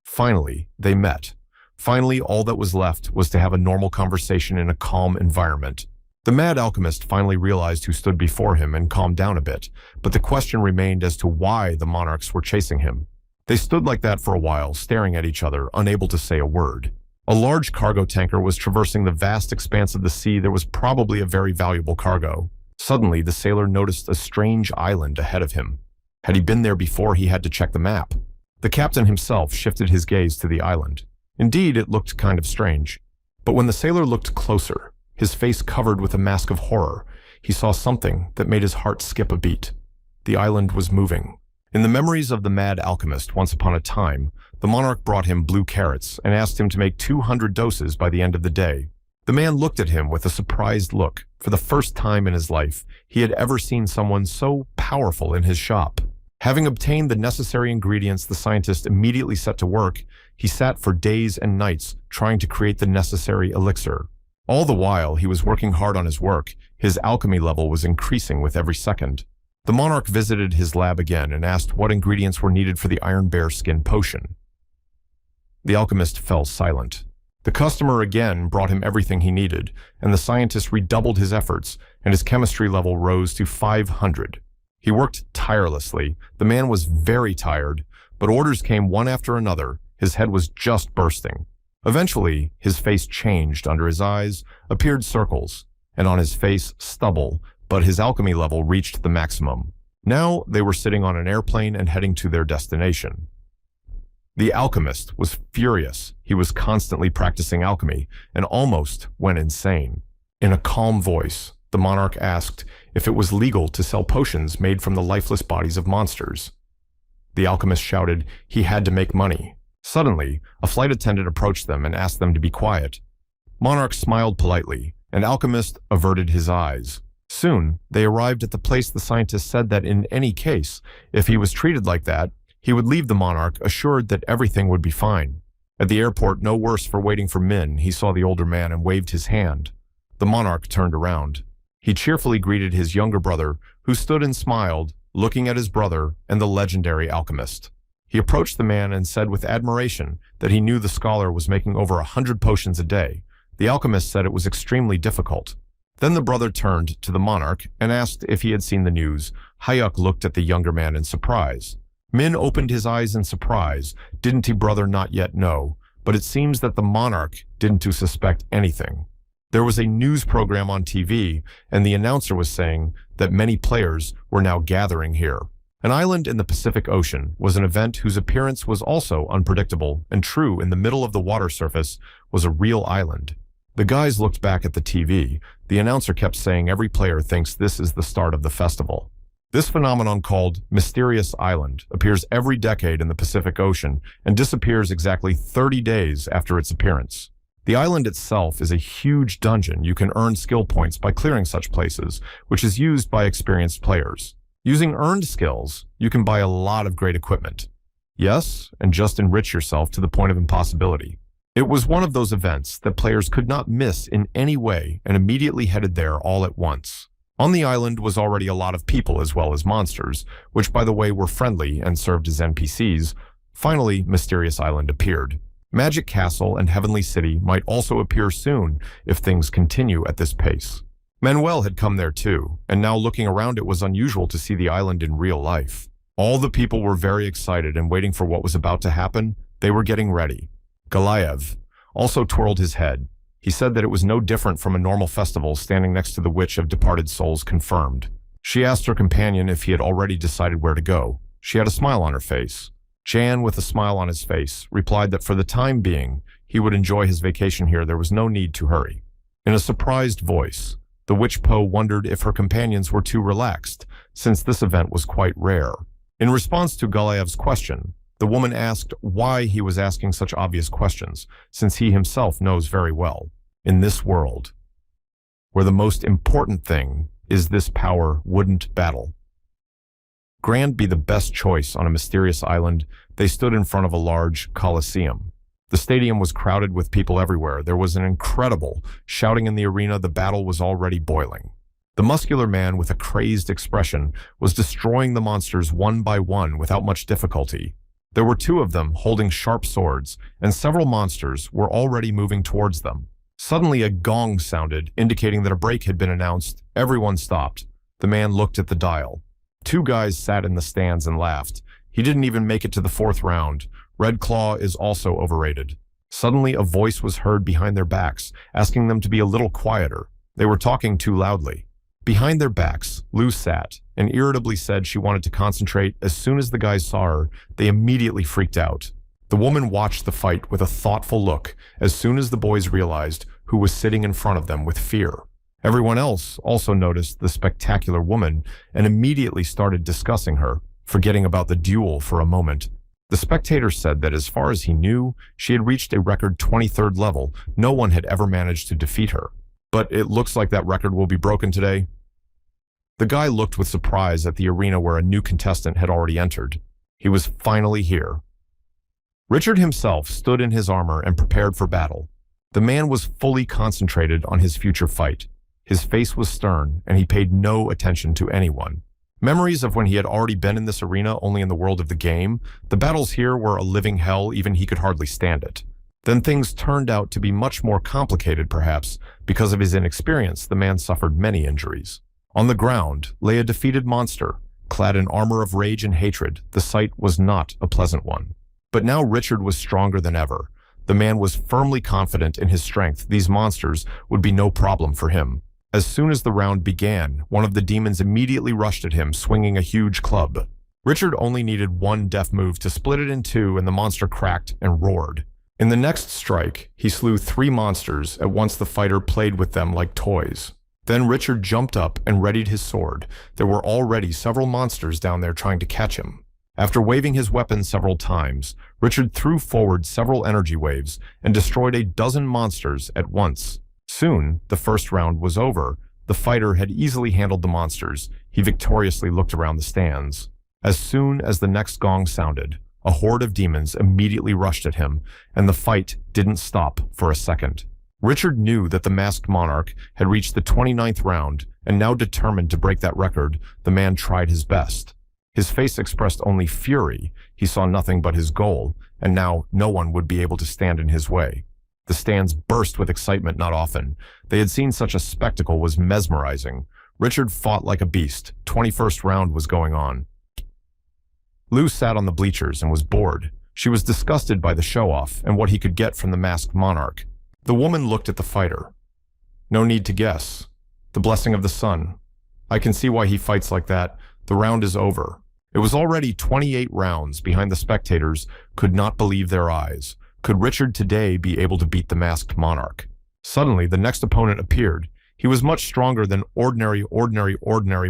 Finally, they met. Finally, all that was left was to have a normal conversation in a calm environment. The mad alchemist finally realized who stood before him and calmed down a bit, but the question remained as to why the monarchs were chasing him. They stood like that for a while, staring at each other, unable to say a word. A large cargo tanker was traversing the vast expanse of the sea. There was probably a very valuable cargo. Suddenly, the sailor noticed a strange island ahead of him. Had he been there before, he had to check the map. The captain himself shifted his gaze to the island. Indeed, it looked kind of strange. But when the sailor looked closer, his face covered with a mask of horror, he saw something that made his heart skip a beat. The island was moving. In the memories of the mad alchemist, once upon a time, the monarch brought him blue carrots and asked him to make 200 doses by the end of the day. The man looked at him with a surprised look. For the first time in his life, he had ever seen someone so powerful in his shop. Having obtained the necessary ingredients, the scientist immediately set to work. He sat for days and nights trying to create the necessary elixir. All the while, he was working hard on his work. His alchemy level was increasing with every second. The monarch visited his lab again and asked what ingredients were needed for the Iron Bear Skin potion. The alchemist fell silent. The customer again brought him everything he needed, and the scientist redoubled his efforts, and his chemistry level rose to 500. He worked tirelessly. The man was very tired, but orders came one after another. His head was just bursting. Eventually, his face changed. Under his eyes appeared circles, and on his face stubble, but his alchemy level reached the maximum. Now they were sitting on an airplane and heading to their destination. The alchemist was furious. He was constantly practicing alchemy and almost went insane. In a calm voice, the monarch asked if it was legal to sell potions made from the lifeless bodies of monsters. The alchemist shouted he had to make money. Suddenly, a flight attendant approached them and asked them to be quiet. Monarch smiled politely, and alchemist averted his eyes. Soon, they arrived at the place. The scientist said that in any case, if he was treated like that, he would leave the monarch, assured that everything would be fine. At the airport, no worse for waiting for Min, he saw the older man and waved his hand. The monarch turned around. He cheerfully greeted his younger brother, who stood and smiled, looking at his brother and the legendary alchemist. He approached the man and said with admiration that he knew the scholar was making over 100 potions a day. The alchemist said it was extremely difficult. Then the brother turned to the monarch and asked if he had seen the news. Hayuk looked at the younger man in surprise. Min opened his eyes in surprise. Didn't he, brother, not yet know? But it seems that the monarch didn't suspect anything. There was a news program on TV, and the announcer was saying that many players were now gathering here. An island in the Pacific Ocean was an event whose appearance was also unpredictable and true. In the middle of the water surface was a real island. The guys looked back at the TV. The announcer kept saying every player thinks this is the start of the festival. This phenomenon, called Mysterious Island, appears every decade in the Pacific Ocean and disappears exactly 30 days after its appearance. The island itself is a huge dungeon. You can earn skill points by clearing such places, which is used by experienced players. Using earned skills, you can buy a lot of great equipment. Yes, and just enrich yourself to the point of impossibility. It was one of those events that players could not miss in any way and immediately headed there all at once. On the island was already a lot of people as well as monsters, which by the way were friendly and served as NPCs. Finally, Mysterious Island appeared. Magic Castle and Heavenly City might also appear soon if things continue at this pace. Manuel had come there too, and now looking around it was unusual to see the island in real life. All the people were very excited and waiting for what was about to happen. They were getting ready. Galayev also twirled his head. He said that it was no different from a normal festival. Standing next to the Witch of Departed Souls confirmed. She asked her companion if he had already decided where to go. She had a smile on her face. Jan, with a smile on his face, replied that for the time being, he would enjoy his vacation here. There was no need to hurry. In a surprised voice, the Witch Po wondered if her companions were too relaxed, since this event was quite rare. In response to Galayev's question, the woman asked why he was asking such obvious questions, since he himself knows very well. In this world, where the most important thing is this power wouldn't battle. Grand be the best choice on a mysterious island. They stood in front of a large coliseum. The stadium was crowded with people everywhere. There was an incredible shouting in the arena. The battle was already boiling. The muscular man with a crazed expression was destroying the monsters one by one without much difficulty. There were two of them holding sharp swords, and several monsters were already moving towards them. Suddenly a gong sounded, indicating that a break had been announced. Everyone stopped. The man looked at the dial. Two guys sat in the stands and laughed. He didn't even make it to the fourth round. Red Claw is also overrated. Suddenly a voice was heard behind their backs, asking them to be a little quieter. They were talking too loudly. Behind their backs, Lou sat and irritably said she wanted to concentrate. As soon as the guys saw her, they immediately freaked out. The woman watched the fight with a thoughtful look as soon as the boys realized who was sitting in front of them with fear. Everyone else also noticed the spectacular woman and immediately started discussing her, forgetting about the duel for a moment. The spectator said that as far as he knew, she had reached a record 23rd level. No one had ever managed to defeat her. But it looks like that record will be broken today. The guy looked with surprise at the arena where a new contestant had already entered. He was finally here. Richard himself stood in his armor and prepared for battle. The man was fully concentrated on his future fight. His face was stern, and he paid no attention to anyone. Memories of when he had already been in this arena only in the world of the game, the battles here were a living hell, even he could hardly stand it. Then things turned out to be much more complicated, perhaps. Because of his inexperience, the man suffered many injuries. On the ground lay a defeated monster, clad in armor of rage and hatred. The sight was not a pleasant one. But now Richard was stronger than ever. The man was firmly confident in his strength. These monsters would be no problem for him. As soon as the round began, one of the demons immediately rushed at him, swinging a huge club. Richard only needed one deft move to split it in two, and the monster cracked and roared. In the next strike, he slew 3 monsters. At once the fighter played with them like toys. Then Richard jumped up and readied his sword. There were already several monsters down there trying to catch him. After waving his weapon several times, Richard threw forward several energy waves and destroyed a dozen monsters at once. Soon, the first round was over. The fighter had easily handled the monsters. He victoriously looked around the stands. As soon as the next gong sounded, a horde of demons immediately rushed at him, and the fight didn't stop for a second. Richard knew that the masked monarch had reached the 29th round, and now determined to break that record, the man tried his best. His face expressed only fury. He saw nothing but his goal, and now no one would be able to stand in his way. The stands burst with excitement. Not often. They had seen such a spectacle was mesmerizing. Richard fought like a beast. 21st round was going on. Lou sat on the bleachers and was bored. She was disgusted by the show-off and what he could get from the masked monarch. The woman looked at the fighter. No need to guess. The blessing of the sun. I can see why he fights like that. The round is over. It was already 28 rounds. Behind the spectators could not believe their eyes. Could Richard today be able to beat the masked monarch? Suddenly, the next opponent appeared. He was much stronger than ordinary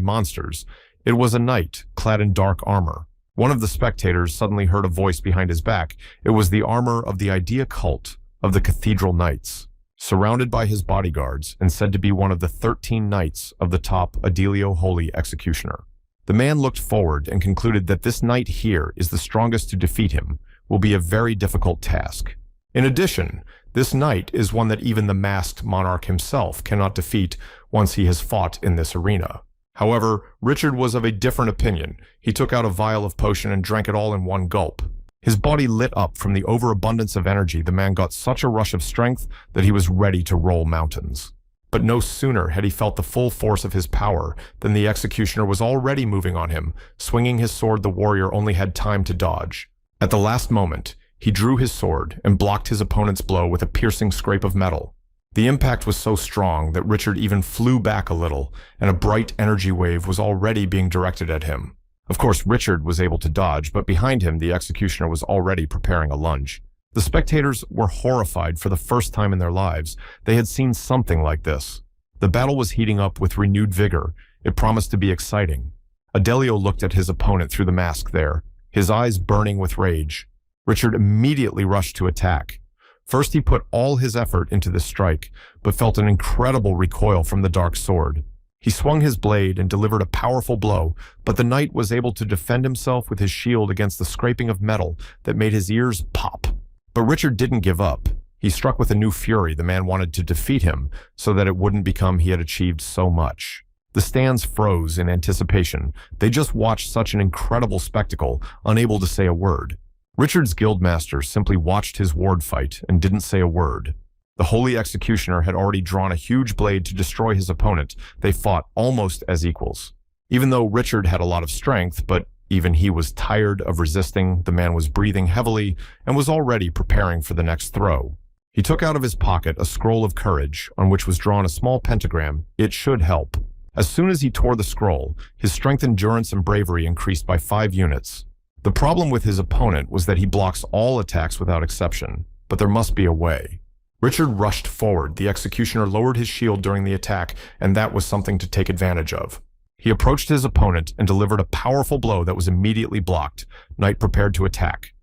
monsters. It was a knight, clad in dark armor. One of the spectators suddenly heard a voice behind his back. It was the armor of the idea cult of the Cathedral Knights, surrounded by his bodyguards and said to be one of the 13 knights of the top Adelio Holy Executioner. The man looked forward and concluded that this knight here is the strongest. To defeat him will be a very difficult task. In addition, this knight is one that even the masked monarch himself cannot defeat once he has fought in this arena. However, Richard was of a different opinion. He took out a vial of potion and drank it all in one gulp. His body lit up from the overabundance of energy. The man got such a rush of strength that he was ready to roll mountains. But no sooner had he felt the full force of his power than the executioner was already moving on him. Swinging his sword, the warrior only had time to dodge. At the last moment, he drew his sword and blocked his opponent's blow with a piercing scrape of metal. The impact was so strong that Richard even flew back a little, and a bright energy wave was already being directed at him. Of course, Richard was able to dodge, but behind him, the executioner was already preparing a lunge. The spectators were horrified for the first time in their lives. They had seen something like this. The battle was heating up with renewed vigor. It promised to be exciting. Adelio looked at his opponent through the mask there, his eyes burning with rage. Richard immediately rushed to attack. First, he put all his effort into this strike, but felt an incredible recoil from the dark sword. He swung his blade and delivered a powerful blow, but the knight was able to defend himself with his shield against the scraping of metal that made his ears pop. But Richard didn't give up. He struck with a new fury. The man wanted to defeat him so that it wouldn't become he had achieved so much. The stands froze in anticipation. They just watched such an incredible spectacle, unable to say a word. Richard's guildmaster simply watched his ward fight and didn't say a word. The Holy Executioner had already drawn a huge blade to destroy his opponent. They fought almost as equals. Even though Richard had a lot of strength, but even he was tired of resisting, the man was breathing heavily and was already preparing for the next throw. He took out of his pocket a scroll of courage on which was drawn a small pentagram. It should help. As soon as he tore the scroll, his strength, endurance, and bravery increased by 5 units. The problem with his opponent was that he blocks all attacks without exception, but there must be a way. Richard rushed forward. The executioner lowered his shield during the attack, and that was something to take advantage of. He approached his opponent and delivered a powerful blow that was immediately blocked. Knight prepared to attack.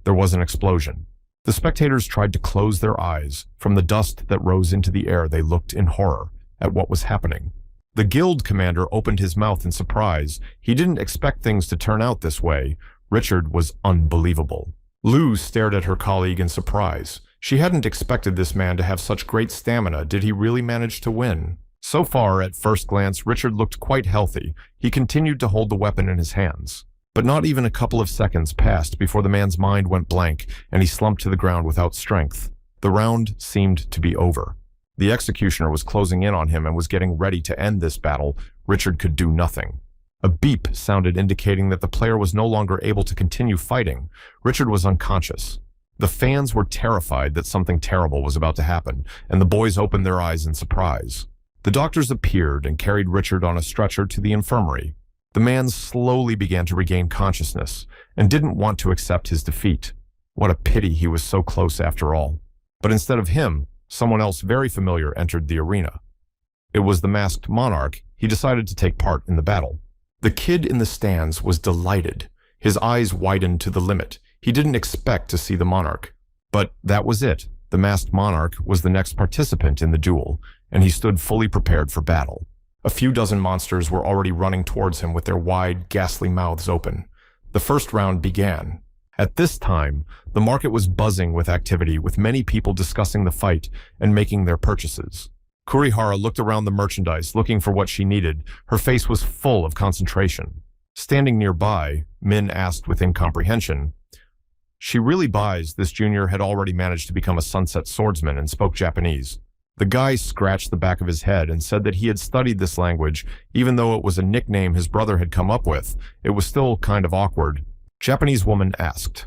There was an explosion. The spectators tried to close their eyes. From the dust that rose into the air, they looked in horror at what was happening. The guild commander opened his mouth in surprise. He didn't expect things to turn out this way. Richard was unbelievable. Lou stared at her colleague in surprise. She hadn't expected this man to have such great stamina. Did he really manage to win? So far, at first glance, Richard looked quite healthy. He continued to hold the weapon in his hands. But not even a couple of seconds passed before the man's mind went blank and he slumped to the ground without strength. The round seemed to be over. The executioner was closing in on him and was getting ready to end this battle. Richard could do nothing. A beep sounded indicating that the player was no longer able to continue fighting. Richard was unconscious. The fans were terrified that something terrible was about to happen, and the boys opened their eyes in surprise. The doctors appeared and carried Richard on a stretcher to the infirmary. The man slowly began to regain consciousness and didn't want to accept his defeat. What a pity he was so close after all. But instead of him, someone else very familiar entered the arena. It was the masked monarch. He decided to take part in the battle. The kid in the stands was delighted. His eyes widened to the limit. He didn't expect to see the monarch. But that was it. The masked monarch was the next participant in the duel, and he stood fully prepared for battle. A few dozen monsters were already running towards him with their wide, ghastly mouths open. The first round began. At this time, the market was buzzing with activity, with many people discussing the fight and making their purchases. Kurihara looked around the merchandise, looking for what she needed. Her face was full of concentration. Standing nearby, Min asked with incomprehension, "She really buys?" This junior had already managed to become a sunset swordsman and spoke Japanese. The guy scratched the back of his head and said that he had studied this language. Even though it was a nickname his brother had come up with, it was still kind of awkward. Japanese woman asked,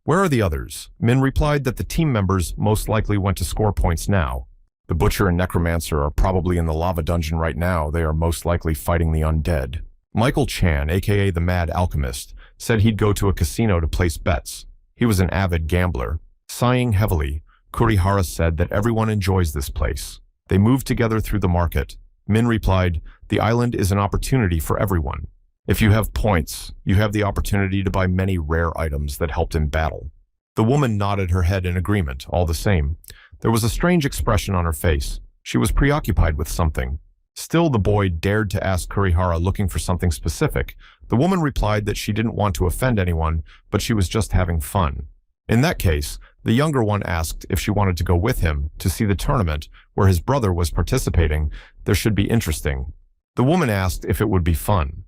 "Where are the others?" Min replied that the team members most likely went to score points now. "The butcher and necromancer are probably in the lava dungeon right now. They are most likely fighting the undead." Michael Chan, aka the Mad Alchemist, said he'd go to a casino to place bets. He was an avid gambler. Sighing heavily, Kurihara said that everyone enjoys this place. They moved together through the market. Min replied, "The island is an opportunity for everyone. If you have points, you have the opportunity to buy many rare items that helped in battle." The woman nodded her head in agreement, all the same. There was a strange expression on her face. She was preoccupied with something. Still, the boy dared to ask Kurihara, looking for something specific. The woman replied that she didn't want to offend anyone, but she was just having fun. In that case, the younger one asked if she wanted to go with him to see the tournament where his brother was participating. There should be interesting. The woman asked if it would be fun.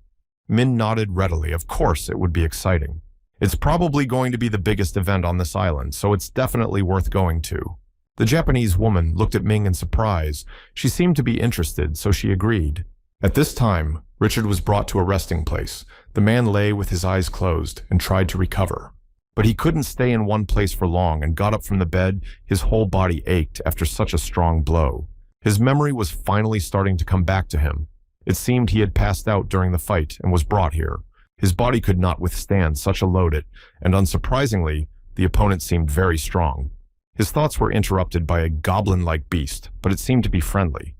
Min nodded readily. Of course it would be exciting. It's probably going to be the biggest event on this island, so it's definitely worth going to. The Japanese woman looked at Ming in surprise. She seemed to be interested, so she agreed. At this time, Richard was brought to a resting place. The man lay with his eyes closed and tried to recover. But he couldn't stay in one place for long and got up from the bed. His whole body ached after such a strong blow. His memory was finally starting to come back to him. It seemed he had passed out during the fight and was brought here. His body could not withstand such a load, and unsurprisingly, the opponent seemed very strong. His thoughts were interrupted by a goblin-like beast, but it seemed to be friendly.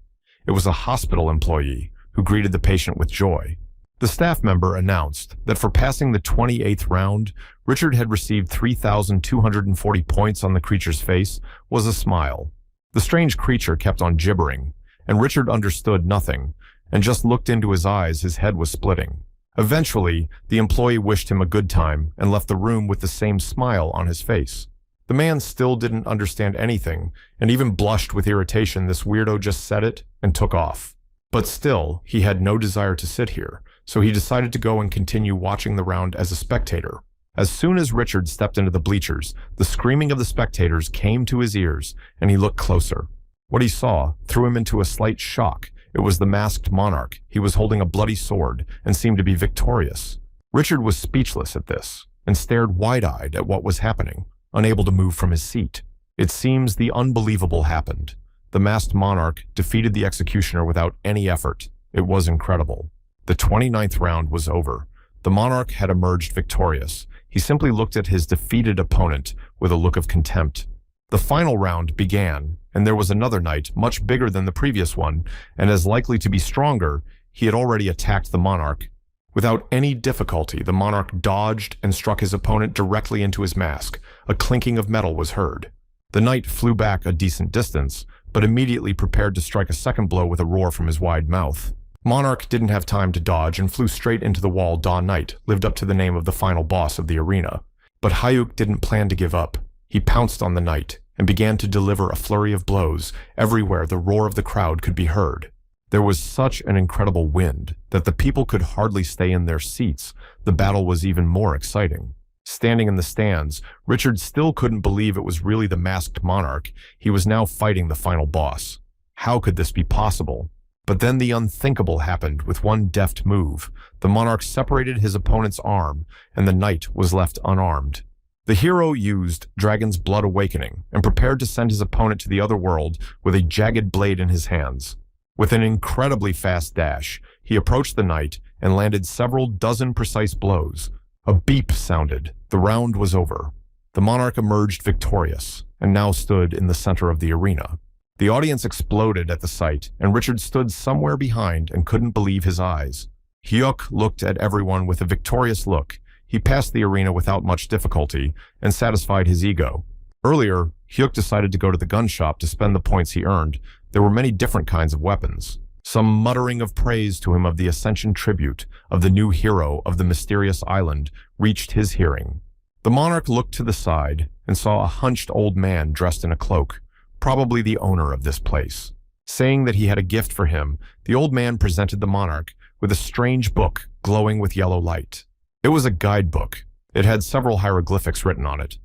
It was a hospital employee who greeted the patient with joy. The staff member announced that for passing the 28th round, Richard had received 3,240 points on the creature's face was a smile. The strange creature kept on gibbering, and Richard understood nothing, and just looked into his eyes. His head was splitting. Eventually, the employee wished him a good time and left the room with the same smile on his face. The man still didn't understand anything, and even blushed with irritation. This weirdo just said it and took off. But still, he had no desire to sit here, so he decided to go and continue watching the round as a spectator. As soon as Richard stepped into the bleachers, the screaming of the spectators came to his ears, and he looked closer. What he saw threw him into a slight shock. It was the masked monarch. He was holding a bloody sword and seemed to be victorious. Richard was speechless at this and stared wide-eyed at what was happening, unable to move from his seat. It seems the unbelievable happened. The masked monarch defeated the executioner without any effort. It was incredible. The 29th round was over. The monarch had emerged victorious. He simply looked at his defeated opponent with a look of contempt. The final round began, and there was another knight, much bigger than the previous one, and as likely to be stronger. He had already attacked the monarch. Without any difficulty, the monarch dodged and struck his opponent directly into his mask. A clinking of metal was heard. The knight flew back a decent distance, but immediately prepared to strike a second blow with a roar from his wide mouth. Monarch didn't have time to dodge and flew straight into the wall. Dawn Knight lived up to the name of the final boss of the arena. But Hyuk didn't plan to give up. He pounced on the knight and began to deliver a flurry of blows. Everywhere the roar of the crowd could be heard. There was such an incredible wind that the people could hardly stay in their seats. The battle was even more exciting. Standing in the stands, Richard still couldn't believe it was really the masked monarch. He was now fighting the final boss. How could this be possible? But then the unthinkable happened. With one deft move, the monarch separated his opponent's arm, and the knight was left unarmed. The hero used Dragon's Blood Awakening and prepared to send his opponent to the other world with a jagged blade in his hands. With an incredibly fast dash, he approached the knight and landed several dozen precise blows. A beep sounded. The round was over. The monarch emerged victorious and now stood in the center of the arena. The audience exploded at the sight, and Richard stood somewhere behind and couldn't believe his eyes. Hyuk looked at everyone with a victorious look. He passed the arena without much difficulty and satisfied his ego. Earlier, Hyuk decided to go to the gun shop to spend the points he earned. There were many different kinds of weapons. Some muttering of praise to him of the ascension tribute of the new hero of the mysterious island reached his hearing. The monarch looked to the side and saw a hunched old man dressed in a cloak, probably the owner of this place. Saying that he had a gift for him, the old man presented the monarch with a strange book glowing with yellow light. It was a guidebook. It had several hieroglyphics written on it.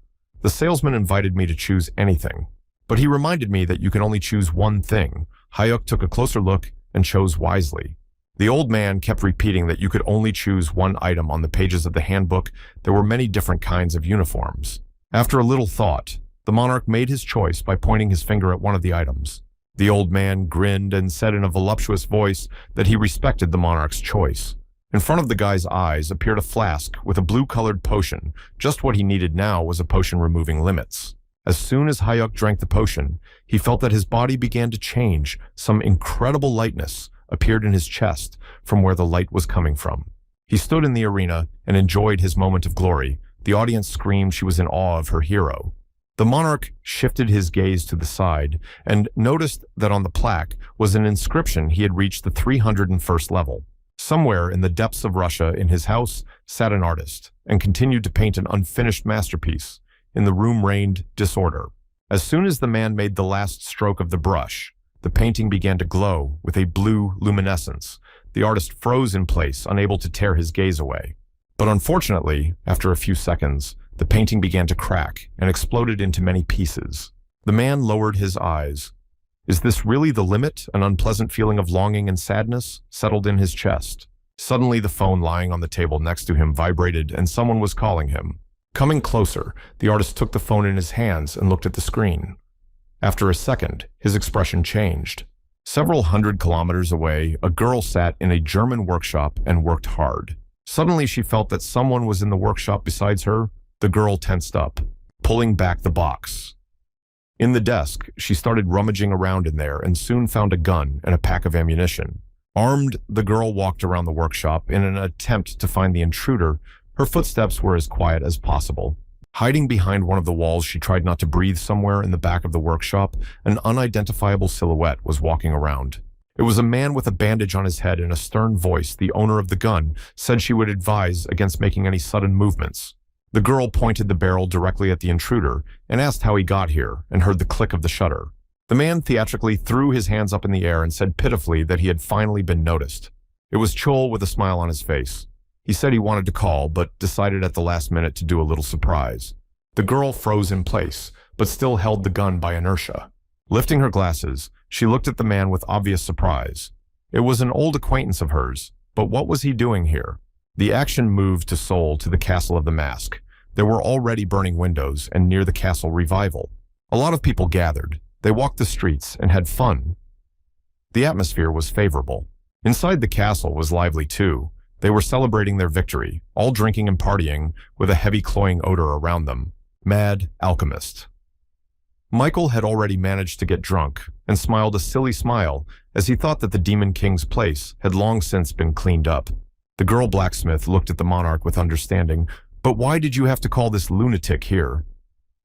The salesman invited me to choose anything, but he reminded me that you can only choose one thing. Hyuk took a closer look and chose wisely. The old man kept repeating that you could only choose one item on the pages of the handbook. There were many different kinds of uniforms. After a little thought, the monarch made his choice by pointing his finger at one of the items. The old man grinned and said in a voluptuous voice that he respected the monarch's choice. In front of the guy's eyes appeared a flask with a blue-colored potion. Just what he needed now was a potion removing limits. As soon as Hyuk drank the potion, he felt that his body began to change. Some incredible lightness appeared in his chest from where the light was coming from. He stood in the arena and enjoyed his moment of glory. The audience screamed. She was in awe of her hero. The monarch shifted his gaze to the side and noticed that on the plaque was an inscription. He had reached the 301st level. Somewhere in the depths of Russia, in his house, sat an artist and continued to paint an unfinished masterpiece. In the room reigned disorder. As soon as the man made the last stroke of the brush, the painting began to glow with a blue luminescence. The artist froze in place, unable to tear his gaze away. But unfortunately, after a few seconds, the painting began to crack and exploded into many pieces. The man lowered his eyes. Is this really the limit? An unpleasant feeling of longing and sadness settled in his chest. Suddenly, the phone lying on the table next to him vibrated, and someone was calling him. Coming closer, the artist took the phone in his hands and looked at the screen. After a second, his expression changed. Several hundred kilometers away, a girl sat in a German workshop and worked hard. Suddenly, she felt that someone was in the workshop besides her. The girl tensed up, pulling back the box. In the desk, she started rummaging around in there and soon found a gun and a pack of ammunition. Armed, the girl walked around the workshop in an attempt to find the intruder. Her footsteps were as quiet as possible. Hiding behind one of the walls, she tried not to breathe. Somewhere in the back of the workshop, an unidentifiable silhouette was walking around. It was a man with a bandage on his head. In a stern voice, the owner of the gun said she would advise against making any sudden movements. The girl pointed the barrel directly at the intruder and asked how he got here, and heard the click of the shutter. The man theatrically threw his hands up in the air and said pitifully that he had finally been noticed. It was Chol with a smile on his face. He said he wanted to call, but decided at the last minute to do a little surprise. The girl froze in place, but still held the gun by inertia. Lifting her glasses, she looked at the man with obvious surprise. It was an old acquaintance of hers, but what was he doing here? The action moved to Seoul, to the Castle of the Mask. There were already burning windows and near the castle revival. A lot of people gathered. They walked the streets and had fun. The atmosphere was favorable. Inside the castle was lively too. They were celebrating their victory, all drinking and partying with a heavy cloying odor around them. Mad alchemist. Michael had already managed to get drunk and smiled a silly smile as he thought that the Demon King's place had long since been cleaned up. The girl blacksmith looked at the monarch with understanding. But why did you have to call this lunatic here?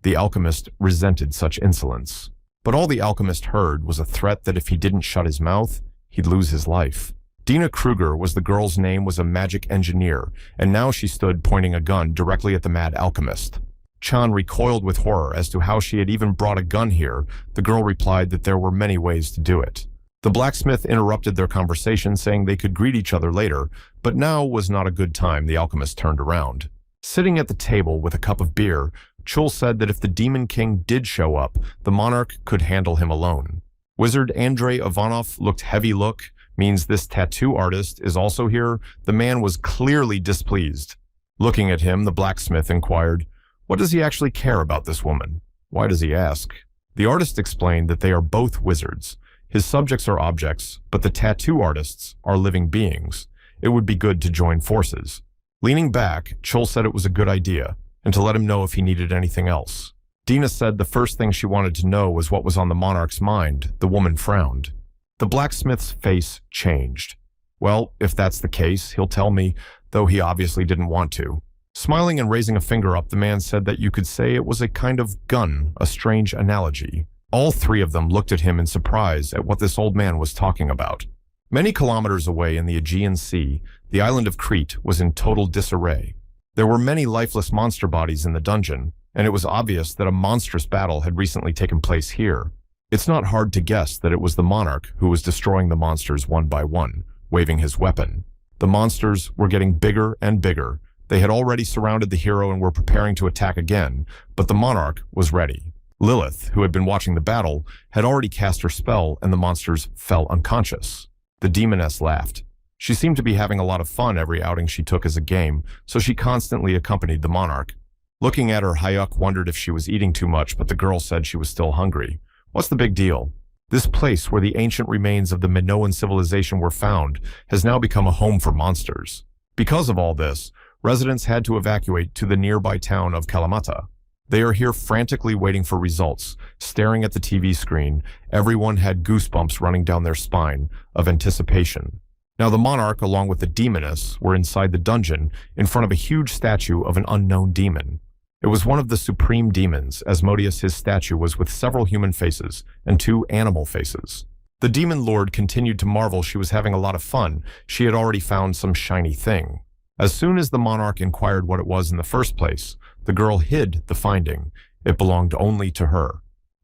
The alchemist resented such insolence. But all the alchemist heard was a threat that if he didn't shut his mouth, he'd lose his life. Dina Kruger was the girl's name, was a magic engineer, and now she stood pointing a gun directly at the mad alchemist. Chan recoiled with horror as to how she had even brought a gun here. The girl replied that there were many ways to do it. The blacksmith interrupted their conversation, saying they could greet each other later, but now was not a good time. The alchemist turned around. Sitting at the table with a cup of beer, Chul said that if the Demon King did show up, the monarch could handle him alone. Wizard Andrei Ivanov looked heavy. Look means this tattoo artist is also here. The man was clearly displeased. Looking at him, the blacksmith inquired, "What does he actually care about this woman? Why does he ask?" The artist explained that they are both wizards. His subjects are objects, but the tattoo artists are living beings. It would be good to join forces. Leaning back, Chul said it was a good idea, and to let him know if he needed anything else. Dina said the first thing she wanted to know was what was on the monarch's mind. The woman frowned. The blacksmith's face changed. "Well, if that's the case, he'll tell me, though he obviously didn't want to." Smiling and raising a finger up, the man said that you could say it was a kind of gun, a strange analogy. All three of them looked at him in surprise at what this old man was talking about. Many kilometers away in the Aegean Sea, the island of Crete was in total disarray. There were many lifeless monster bodies in the dungeon, and it was obvious that a monstrous battle had recently taken place here. It's not hard to guess that it was the monarch who was destroying the monsters one by one, waving his weapon. The monsters were getting bigger and bigger. They had already surrounded the hero and were preparing to attack again, but the monarch was ready. Lilith, who had been watching the battle, had already cast her spell and the monsters fell unconscious. The demoness laughed. She seemed to be having a lot of fun every outing she took as a game, so she constantly accompanied the monarch. Looking at her, Hayuk wondered if she was eating too much, but the girl said she was still hungry. What's the big deal? This place where the ancient remains of the Minoan civilization were found has now become a home for monsters. Because of all this, residents had to evacuate to the nearby town of Kalamata. They are here frantically waiting for results, staring at the TV screen. Everyone had goosebumps running down their spine of anticipation. Now the monarch, along with the demoness, were inside the dungeon in front of a huge statue of an unknown demon. It was one of the supreme demons. Asmodeus, his statue, was with several human faces and 2 animal faces. The demon lord continued to marvel. She was having a lot of fun. She had already found some shiny thing. As soon as the monarch inquired what it was in the first place, the girl hid the finding. It belonged only to her.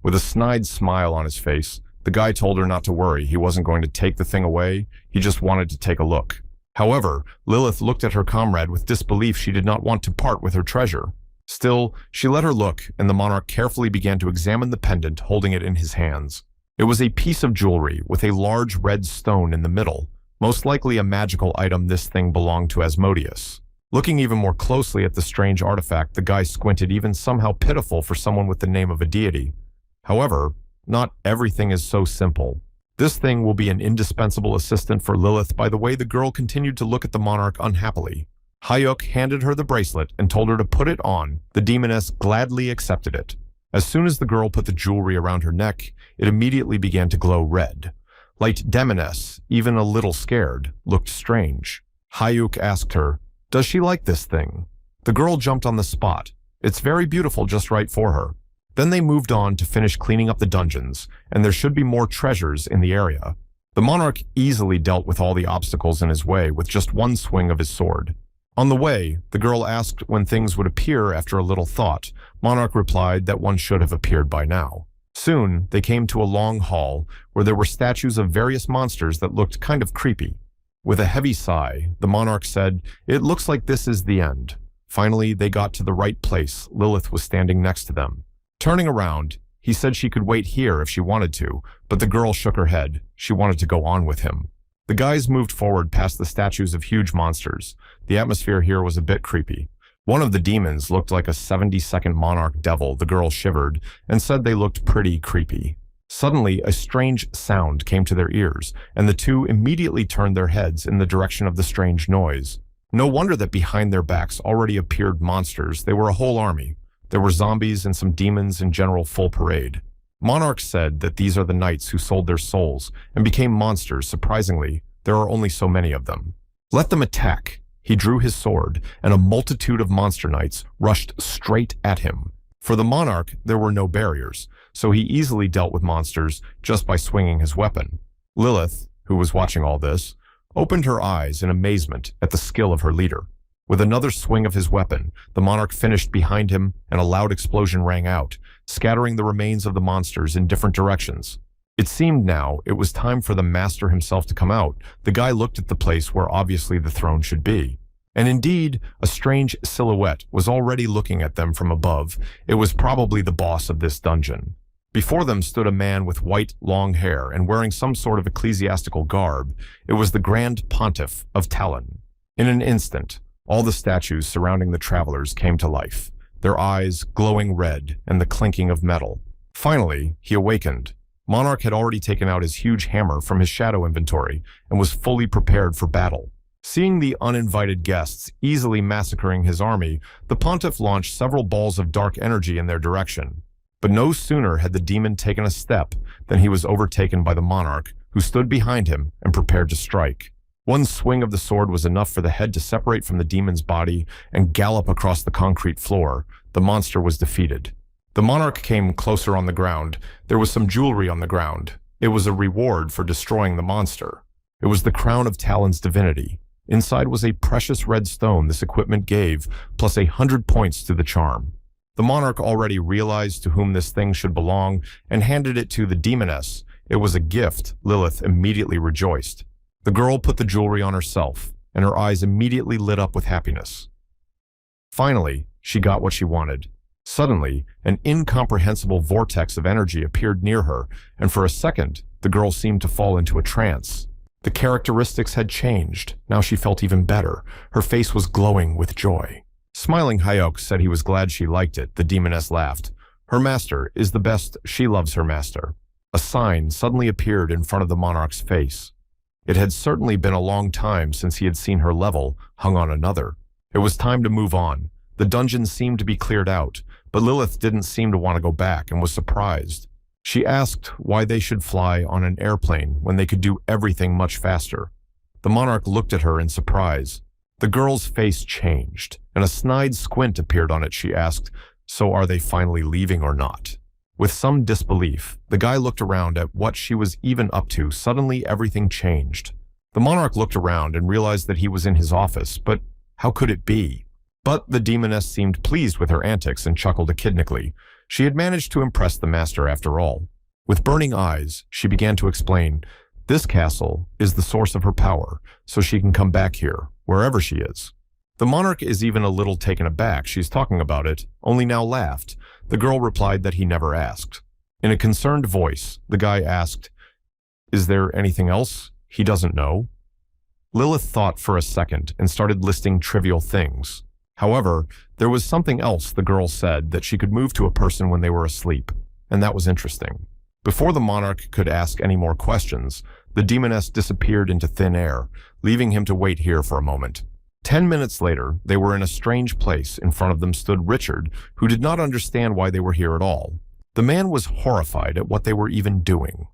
With a snide smile on his face, the guy told her not to worry. He wasn't going to take the thing away. He just wanted to take a look. However, Lilith looked at her comrade with disbelief. She did not want to part with her treasure. Still, she let her look, and the monarch carefully began to examine the pendant, holding it in his hands. It was a piece of jewelry with a large red stone in the middle. Most likely a magical item. This thing belonged to Asmodeus. Looking even more closely at the strange artifact, the guy squinted, even somehow pitiful for someone with the name of a deity. However, not everything is so simple. This thing will be an indispensable assistant for Lilith. By the way, the girl continued to look at the monarch unhappily. Hayuk handed her the bracelet and told her to put it on. The demoness gladly accepted it. As soon as the girl put the jewelry around her neck, it immediately began to glow red. Light demoness, even a little scared, looked strange. Hayuk asked her, "Does she like this thing?" The girl jumped on the spot. "It's very beautiful, just right for her." Then they moved on to finish cleaning up the dungeons, and there should be more treasures in the area. The monarch easily dealt with all the obstacles in his way with just one swing of his sword. On the way, the girl asked when things would appear. After a little thought, Monarch replied that one should have appeared by now. Soon, they came to a long hall where there were statues of various monsters that looked kind of creepy. With a heavy sigh, the monarch said, "It looks like this is the end." Finally, they got to the right place. Lilith was standing next to them. Turning around, he said she could wait here if she wanted to, but the girl shook her head. She wanted to go on with him. The guys moved forward past the statues of huge monsters. The atmosphere here was a bit creepy. One of the demons looked like a 70-second monarch devil. The girl shivered and said they looked pretty creepy. Suddenly, a strange sound came to their ears, and the two immediately turned their heads in the direction of the strange noise. No wonder that behind their backs already appeared monsters. They were a whole army. There were zombies and some demons in general full parade. Monarch said that these are the knights who sold their souls and became monsters. Surprisingly, there are only so many of them. Let them attack. He drew his sword, and a multitude of monster knights rushed straight at him. For the monarch, there were no barriers. so he easily dealt with monsters just by swinging his weapon. Lilith, who was watching all this, opened her eyes in amazement at the skill of her leader. With another swing of his weapon, the monarch finished behind him and a loud explosion rang out, scattering the remains of the monsters in different directions. It seemed now it was time for the master himself to come out. The guy looked at the place where obviously the throne should be. And indeed, a strange silhouette was already looking at them from above. It was probably the boss of this dungeon. Before them stood a man with white, long hair and wearing some sort of ecclesiastical garb. It was the Grand Pontiff of Talon. In an instant, all the statues surrounding the travelers came to life, their eyes glowing red and the clinking of metal. Finally, he awakened. Monarch had already taken out his huge hammer from his shadow inventory and was fully prepared for battle. Seeing the uninvited guests easily massacring his army, the pontiff launched several balls of dark energy in their direction. But no sooner had the demon taken a step than he was overtaken by the monarch, who stood behind him and prepared to strike. One swing of the sword was enough for the head to separate from the demon's body and gallop across the concrete floor. The monster was defeated. The monarch came closer on the ground. There was some jewelry on the ground. It was a reward for destroying the monster. It was the crown of Talon's divinity. Inside was a precious red stone this equipment gave, plus 100 points to the charm. The monarch already realized to whom this thing should belong and handed it to the demoness. It was a gift. Lilith immediately rejoiced. The girl put the jewelry on herself, and her eyes immediately lit up with happiness. Finally, she got what she wanted. Suddenly, an incomprehensible vortex of energy appeared near her, and for a second, the girl seemed to fall into a trance. The characteristics had changed. Now she felt even better. Her face was glowing with joy. Smiling, Hayok said he was glad she liked it. The demoness laughed. Her master is the best. She loves her master. A sign suddenly appeared in front of the monarch's face. It had certainly been a long time since he had seen her level hung on another. It was time to move on. The dungeon seemed to be cleared out, but Lilith didn't seem to want to go back and was surprised. She asked why they should fly on an airplane when they could do everything much faster. The monarch looked at her in surprise. The girl's face changed, and a snide squint appeared on it. She asked, "So are they finally leaving or not?" With some disbelief, the guy looked around at what she was even up to. Suddenly, everything changed. The monarch looked around and realized that he was in his office, but how could it be? But the demoness seemed pleased with her antics and chuckled echidnically. She had managed to impress the master after all. With burning eyes, she began to explain, "This castle is the source of her power, so she can come back here, wherever she is." The monarch is even a little taken aback. She's talking about it, only now laughed. The girl replied that he never asked. In a concerned voice, the guy asked, "Is there anything else he doesn't know?" Lilith thought for a second and started listing trivial things. However, there was something else the girl said, that she could move to a person when they were asleep, and that was interesting. Before the monarch could ask any more questions, the demoness disappeared into thin air, leaving him to wait here for a moment. 10 minutes later, they were in a strange place. In front of them stood Richard, who did not understand why they were here at all. The man was horrified at what they were even doing.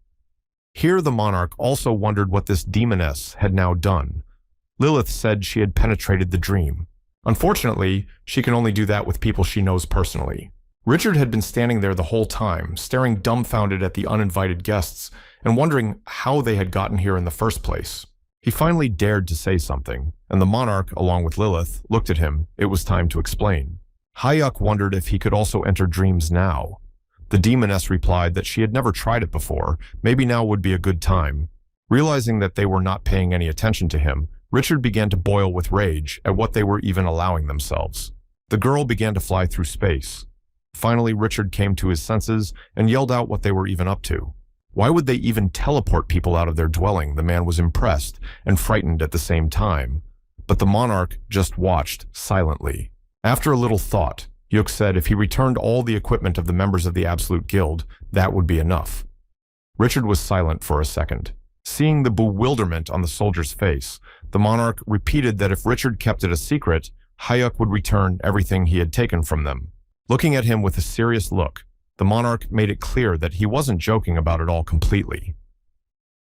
Here the monarch also wondered what this demoness had now done. Lilith said she had penetrated the dream. Unfortunately, she can only do that with people she knows personally. Richard had been standing there the whole time, staring dumbfounded at the uninvited guests and wondering how they had gotten here in the first place. He finally dared to say something, and the monarch, along with Lilith, looked at him. It was time to explain. Hayuk wondered if he could also enter dreams now. The demoness replied that she had never tried it before. Maybe now would be a good time. Realizing that they were not paying any attention to him, Richard began to boil with rage at what they were even allowing themselves. The girl began to fly through space. Finally, Richard came to his senses and yelled out what they were even up to. Why would they even teleport people out of their dwelling? The man was impressed and frightened at the same time. But the monarch just watched silently. After a little thought, Yuk said if he returned all the equipment of the members of the Absolute Guild, that would be enough. Richard was silent for a second. Seeing the bewilderment on the soldier's face, the monarch repeated that if Richard kept it a secret, Hayuk would return everything he had taken from them. Looking at him with a serious look, the monarch made it clear that he wasn't joking about it all completely.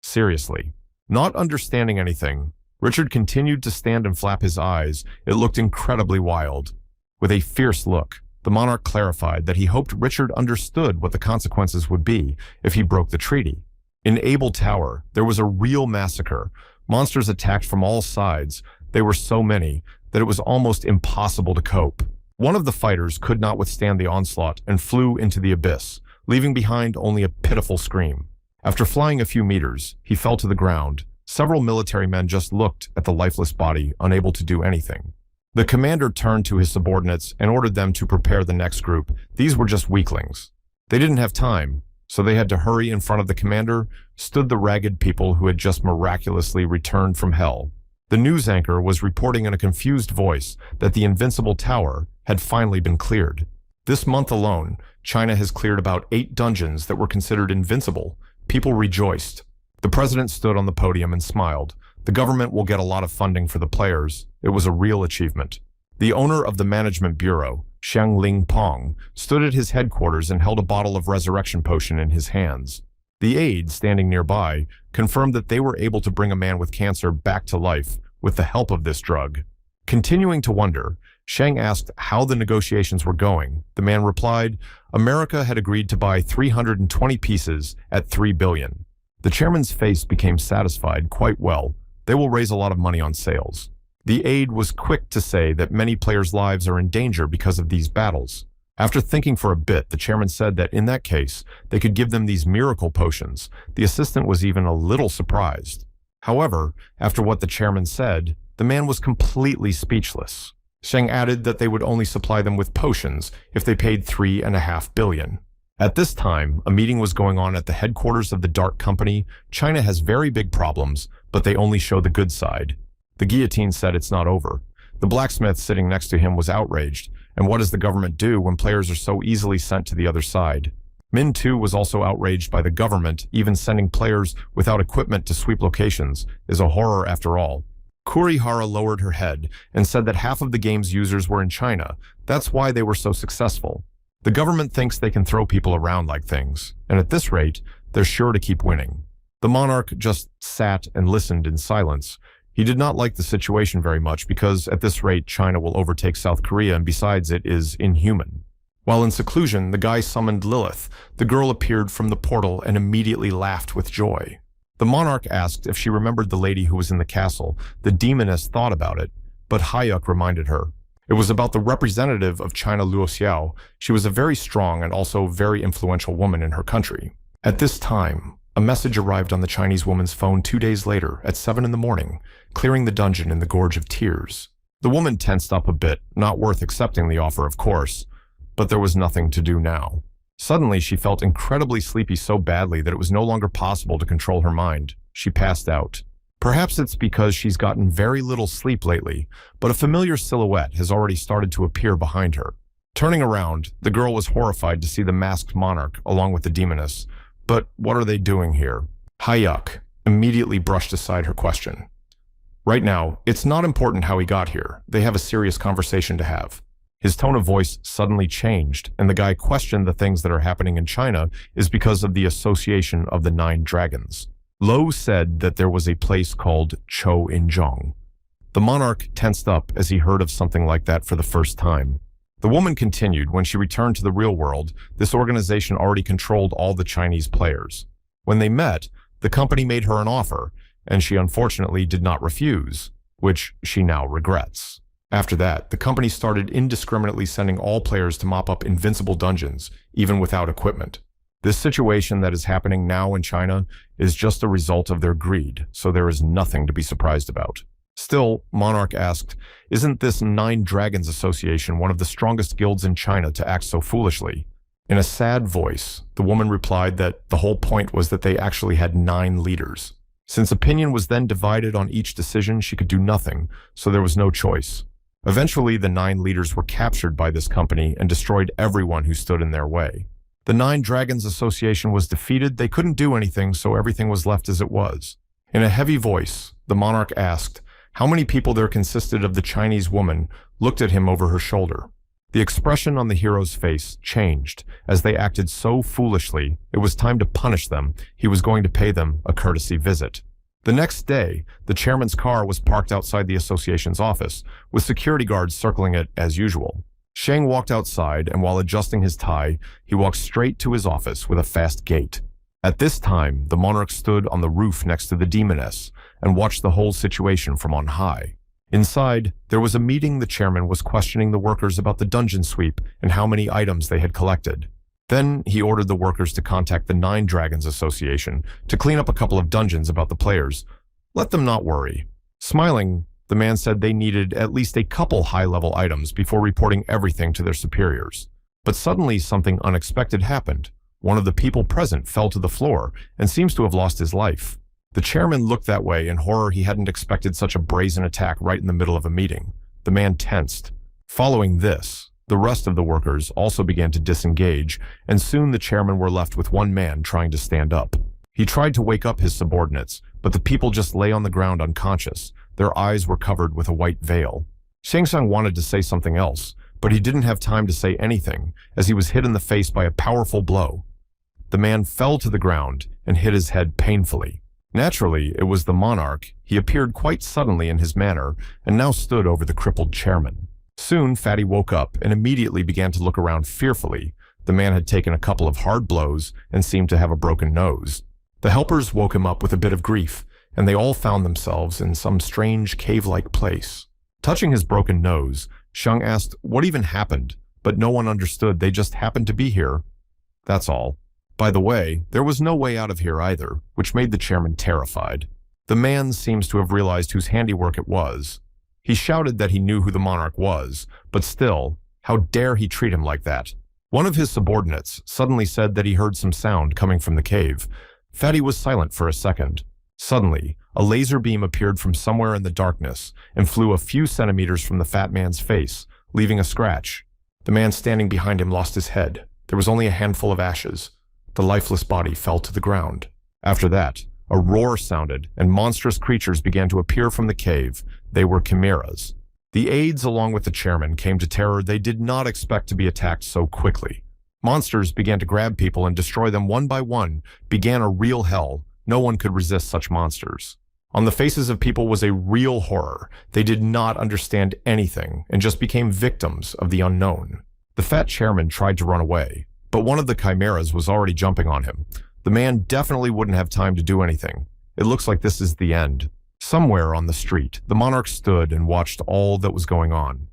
Seriously. Not understanding anything, Richard continued to stand and flap his eyes. It looked incredibly wild. With a fierce look, The monarch clarified that he hoped Richard understood what the consequences would be if he broke the treaty. In Abel Tower, there was a real massacre. Monsters attacked from all sides. They were so many that it was almost impossible to cope. One of the fighters could not withstand the onslaught and flew into the abyss, leaving behind only a pitiful scream. After flying a few meters, he fell to the ground. Several military men just looked at the lifeless body, unable to do anything. The commander turned to his subordinates and ordered them to prepare the next group. These were just weaklings. They didn't have time, so they had to hurry. In front of the commander stood the ragged people who had just miraculously returned from hell. The news anchor was reporting in a confused voice that the invincible tower had finally been cleared. This month alone, China has cleared about 8 dungeons that were considered invincible. People rejoiced. The president stood on the podium and smiled. The government will get a lot of funding for the players. It was a real achievement. The owner of the management bureau, Xiang Ling Pong, stood at his headquarters and held a bottle of resurrection potion in his hands. The aide, standing nearby, confirmed that they were able to bring a man with cancer back to life with the help of this drug. Continuing to wonder, Shang asked how the negotiations were going. The man replied, America had agreed to buy 320 pieces at $3 billion. The chairman's face became satisfied. Quite well. They will raise a lot of money on sales. The aide was quick to say that many players' lives are in danger because of these battles. After thinking for a bit, the chairman said that in that case, they could give them these miracle potions. The assistant was even a little surprised. However, after what the chairman said, the man was completely speechless. Sheng added that they would only supply them with potions if they paid $3.5 billion. At this time, a meeting was going on at the headquarters of the Dark Company. China has very big problems, but they only show the good side. The guillotine said it's not over. The blacksmith sitting next to him was outraged. And what does the government do when players are so easily sent to the other side? Min too was also outraged by the government. Even sending players without equipment to sweep locations is a horror after all. Kurihara lowered her head and said that half of the game's users were in China. That's why they were so successful. The government thinks they can throw people around like things, and at this rate, they're sure to keep winning. The monarch just sat and listened in silence. He did not like the situation very much because at this rate, China will overtake South Korea, and besides, it is inhuman. While in seclusion, the guy summoned Lilith. The girl appeared from the portal and immediately laughed with joy. The monarch asked if she remembered the lady who was in the castle. The demoness thought about it, but Hayuk reminded her. It was about the representative of China, Luo Xiao. She was a very strong and also very influential woman in her country. At this time, a message arrived on the Chinese woman's phone 2 days later at 7 in the morning, clearing the dungeon in the Gorge of Tears. The woman tensed up a bit, not worth accepting the offer, of course, but there was nothing to do now. Suddenly, she felt incredibly sleepy so badly that it was no longer possible to control her mind. She passed out. Perhaps it's because she's gotten very little sleep lately, but a familiar silhouette has already started to appear behind her. Turning around, the girl was horrified to see the masked monarch along with the demoness. But what are they doing here? Hayuk immediately brushed aside her question. Right now, it's not important how he got here. They have a serious conversation to have. His tone of voice suddenly changed, and the guy questioned the things that are happening in China is because of the association of the 9 dragons. Lo said that there was a place called Chou in Zhong. The monarch tensed up as he heard of something like that for the first time. The woman continued, when she returned to the real world, this organization already controlled all the Chinese players. When they met, the company made her an offer, and she unfortunately did not refuse, which she now regrets. After that, the company started indiscriminately sending all players to mop up invincible dungeons, even without equipment. This situation that is happening now in China is just a result of their greed, so there is nothing to be surprised about. Still, Monarch asked, isn't this 9 Dragons Association one of the strongest guilds in China to act so foolishly? In a sad voice, the woman replied that the whole point was that they actually had 9 leaders. Since opinion was then divided on each decision, she could do nothing, so there was no choice. Eventually, the 9 leaders were captured by this company and destroyed everyone who stood in their way. The 9 Dragons Association was defeated. They couldn't do anything, so everything was left as it was. In a heavy voice, the monarch asked how many people there consisted of. The Chinese woman looked at him over her shoulder. The expression on the hero's face changed. As they acted so foolishly, it was time to punish them. He was going to pay them a courtesy visit. The next day, the chairman's car was parked outside the association's office, with security guards circling it as usual. Shang walked outside, and while adjusting his tie, he walked straight to his office with a fast gait. At this time, the monarch stood on the roof next to the demoness and watched the whole situation from on high. Inside, there was a meeting. The chairman was questioning the workers about the dungeon sweep and how many items they had collected. Then he ordered the workers to contact the Nine Dragons Association to clean up a couple of dungeons about the players. Let them not worry. Smiling, the man said they needed at least a couple high-level items before reporting everything to their superiors. But suddenly something unexpected happened. One of the people present fell to the floor and seems to have lost his life. The chairman looked that way in horror. He hadn't expected such a brazen attack right in the middle of a meeting. The man tensed. Following this, the rest of the workers also began to disengage, and soon the chairman were left with one man trying to stand up. He tried to wake up his subordinates, but the people just lay on the ground unconscious. Their eyes were covered with a white veil. Shang Tsung wanted to say something else, but he didn't have time to say anything as he was hit in the face by a powerful blow. The man fell to the ground and hit his head painfully. Naturally, it was the monarch. He appeared quite suddenly in his manner and now stood over the crippled chairman. Soon, Fatty woke up and immediately began to look around fearfully. The man had taken a couple of hard blows and seemed to have a broken nose. The helpers woke him up with a bit of grief, and they all found themselves in some strange cave-like place. Touching his broken nose, Shang asked what even happened, but no one understood. They just happened to be here. That's all. By the way, there was no way out of here either, which made the chairman terrified. The man seems to have realized whose handiwork it was. He shouted that he knew who the monarch was, but still, how dare he treat him like that? One of his subordinates suddenly said that he heard some sound coming from the cave. Fatty was silent for a second. Suddenly, a laser beam appeared from somewhere in the darkness and flew a few centimeters from the fat man's face, leaving a scratch. The man standing behind him lost his head. There was only a handful of ashes. The lifeless body fell to the ground. After that, a roar sounded, and monstrous creatures began to appear from the cave. They were chimeras. The aides, along with the chairman, came to terror. They did not expect to be attacked so quickly. Monsters began to grab people and destroy them one by one. Began a real hell. No one could resist such monsters. On the faces of people was a real horror. They did not understand anything and just became victims of the unknown. The fat chairman tried to run away, but one of the chimeras was already jumping on him. The man definitely wouldn't have time to do anything. It looks like this is the end. Somewhere on the street, the monarch stood and watched all that was going on.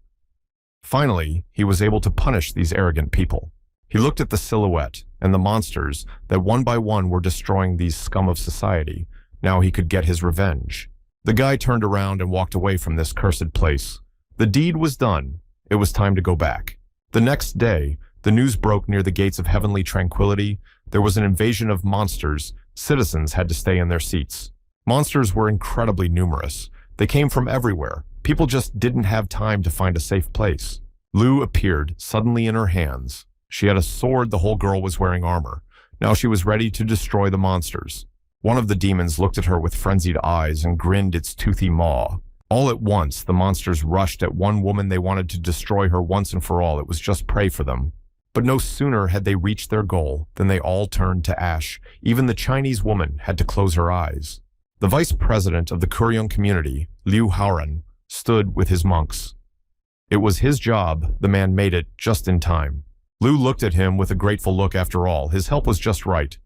Finally, he was able to punish these arrogant people. He looked at the silhouette and the monsters that one by one were destroying these scum of society. Now he could get his revenge. The guy turned around and walked away from this cursed place. The deed was done. It was time to go back. The next day, the news broke near the gates of heavenly tranquility. There was an invasion of monsters. Citizens had to stay in their seats. Monsters were incredibly numerous. They came from everywhere. People just didn't have time to find a safe place. Lu appeared suddenly in her hands. She had a sword. The whole girl was wearing armor. Now she was ready to destroy the monsters. One of the demons looked at her with frenzied eyes and grinned its toothy maw. All at once, the monsters rushed at one woman. They wanted to destroy her once and for all. It was just prey for them. But no sooner had they reached their goal than they all turned to ash. Even the Chinese woman had to close her eyes. The vice president of the Kuryong community, Liu Haoran, stood with his monks. It was his job. The man made it just in time. Liu looked at him with a grateful look. After all, his help was just right.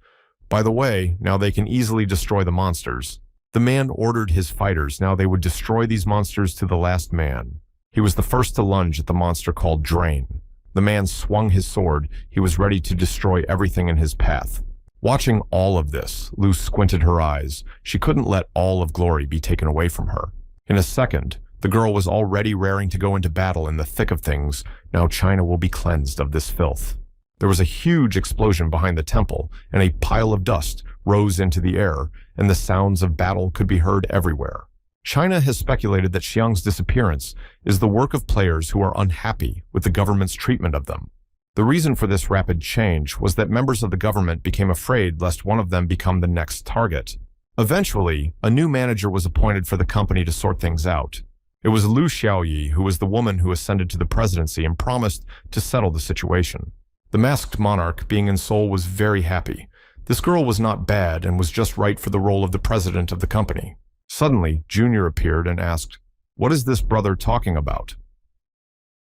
By the way, now they can easily destroy the monsters. The man ordered his fighters. Now they would destroy these monsters to the last man. He was the first to lunge at the monster called Drain. The man swung his sword. He was ready to destroy everything in his path. Watching all of this, Lu squinted her eyes. She couldn't let all of glory be taken away from her. In a second, the girl was already raring to go into battle in the thick of things. Now China will be cleansed of this filth. There was a huge explosion behind the temple, and a pile of dust rose into the air, and the sounds of battle could be heard everywhere. China has speculated that Xiang's disappearance is the work of players who are unhappy with the government's treatment of them. The reason for this rapid change was that members of the government became afraid lest one of them become the next target. Eventually, a new manager was appointed for the company to sort things out. It was Lu Xiaoyi, who was the woman who ascended to the presidency and promised to settle the situation. The masked monarch, being in Seoul, was very happy. This girl was not bad and was just right for the role of the president of the company. Suddenly, Junior appeared and asked, "What is this brother talking about?"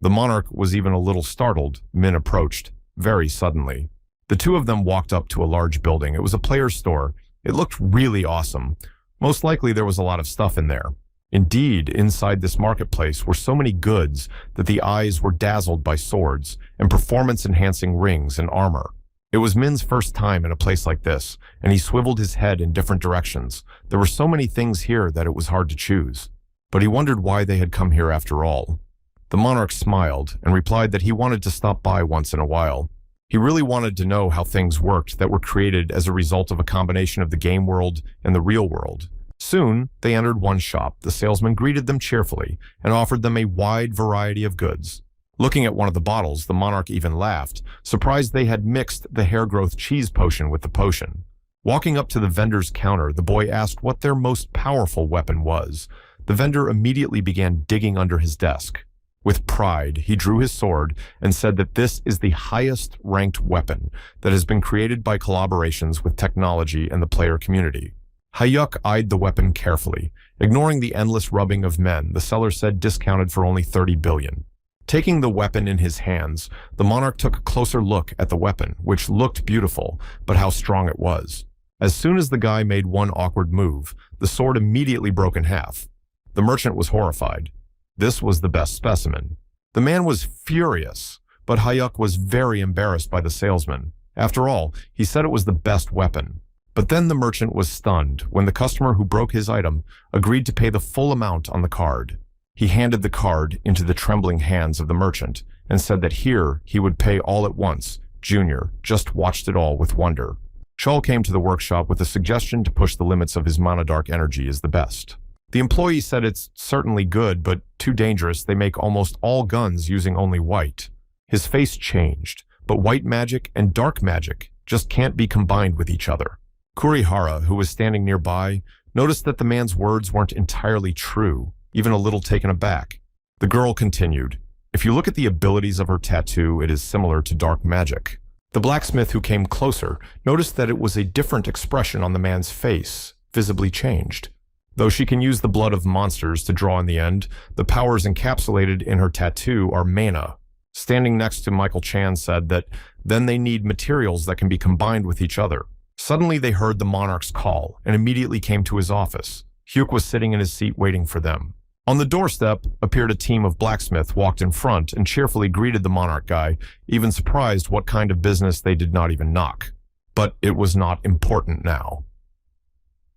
The monarch was even a little startled. Min approached, very suddenly. The two of them walked up to a large building. It was a player's store. It looked really awesome. Most likely there was a lot of stuff in there. Indeed, inside this marketplace were so many goods that the eyes were dazzled by swords and performance-enhancing rings and armor. It was Min's first time in a place like this, and he swiveled his head in different directions. There were so many things here that it was hard to choose. But he wondered why they had come here after all. The monarch smiled and replied that he wanted to stop by once in a while. He really wanted to know how things worked that were created as a result of a combination of the game world and the real world. Soon, they entered one shop. The salesman greeted them cheerfully and offered them a wide variety of goods. Looking at one of the bottles, the monarch even laughed, surprised they had mixed the hair growth cheese potion with the potion. Walking up to the vendor's counter, the boy asked what their most powerful weapon was. The vendor immediately began digging under his desk. With pride, he drew his sword and said that this is the highest-ranked weapon that has been created by collaborations with technology and the player community. Hayuk eyed the weapon carefully. Ignoring the endless rubbing of men, the seller said discounted for only 30 billion. Taking the weapon in his hands, the monarch took a closer look at the weapon, which looked beautiful, but how strong it was. As soon as the guy made one awkward move, the sword immediately broke in half. The merchant was horrified. This was the best specimen. The man was furious, but Hayuk was very embarrassed by the salesman. After all, he said it was the best weapon. But then the merchant was stunned when the customer who broke his item agreed to pay the full amount on the card. He handed the card into the trembling hands of the merchant and said that here he would pay all at once. Junior just watched it all with wonder. Chol came to the workshop with a suggestion to push the limits of his monodark energy is the best. The employee said it's certainly good, but too dangerous. They make almost all guns using only white. His face changed, but white magic and dark magic just can't be combined with each other. Kurihara, who was standing nearby, noticed that the man's words weren't entirely true, even a little taken aback. The girl continued, "If you look at the abilities of her tattoo, it is similar to dark magic." The blacksmith, who came closer, noticed that it was a different expression on the man's face, visibly changed. Though she can use the blood of monsters to draw in the end, the powers encapsulated in her tattoo are mana. Standing next to Michael Chan said that then they need materials that can be combined with each other. Suddenly they heard the monarch's call and immediately came to his office. Hyuk was sitting in his seat waiting for them. On the doorstep appeared a team of blacksmiths, walked in front and cheerfully greeted the monarch guy, even surprised what kind of business they did not even knock. But it was not important now.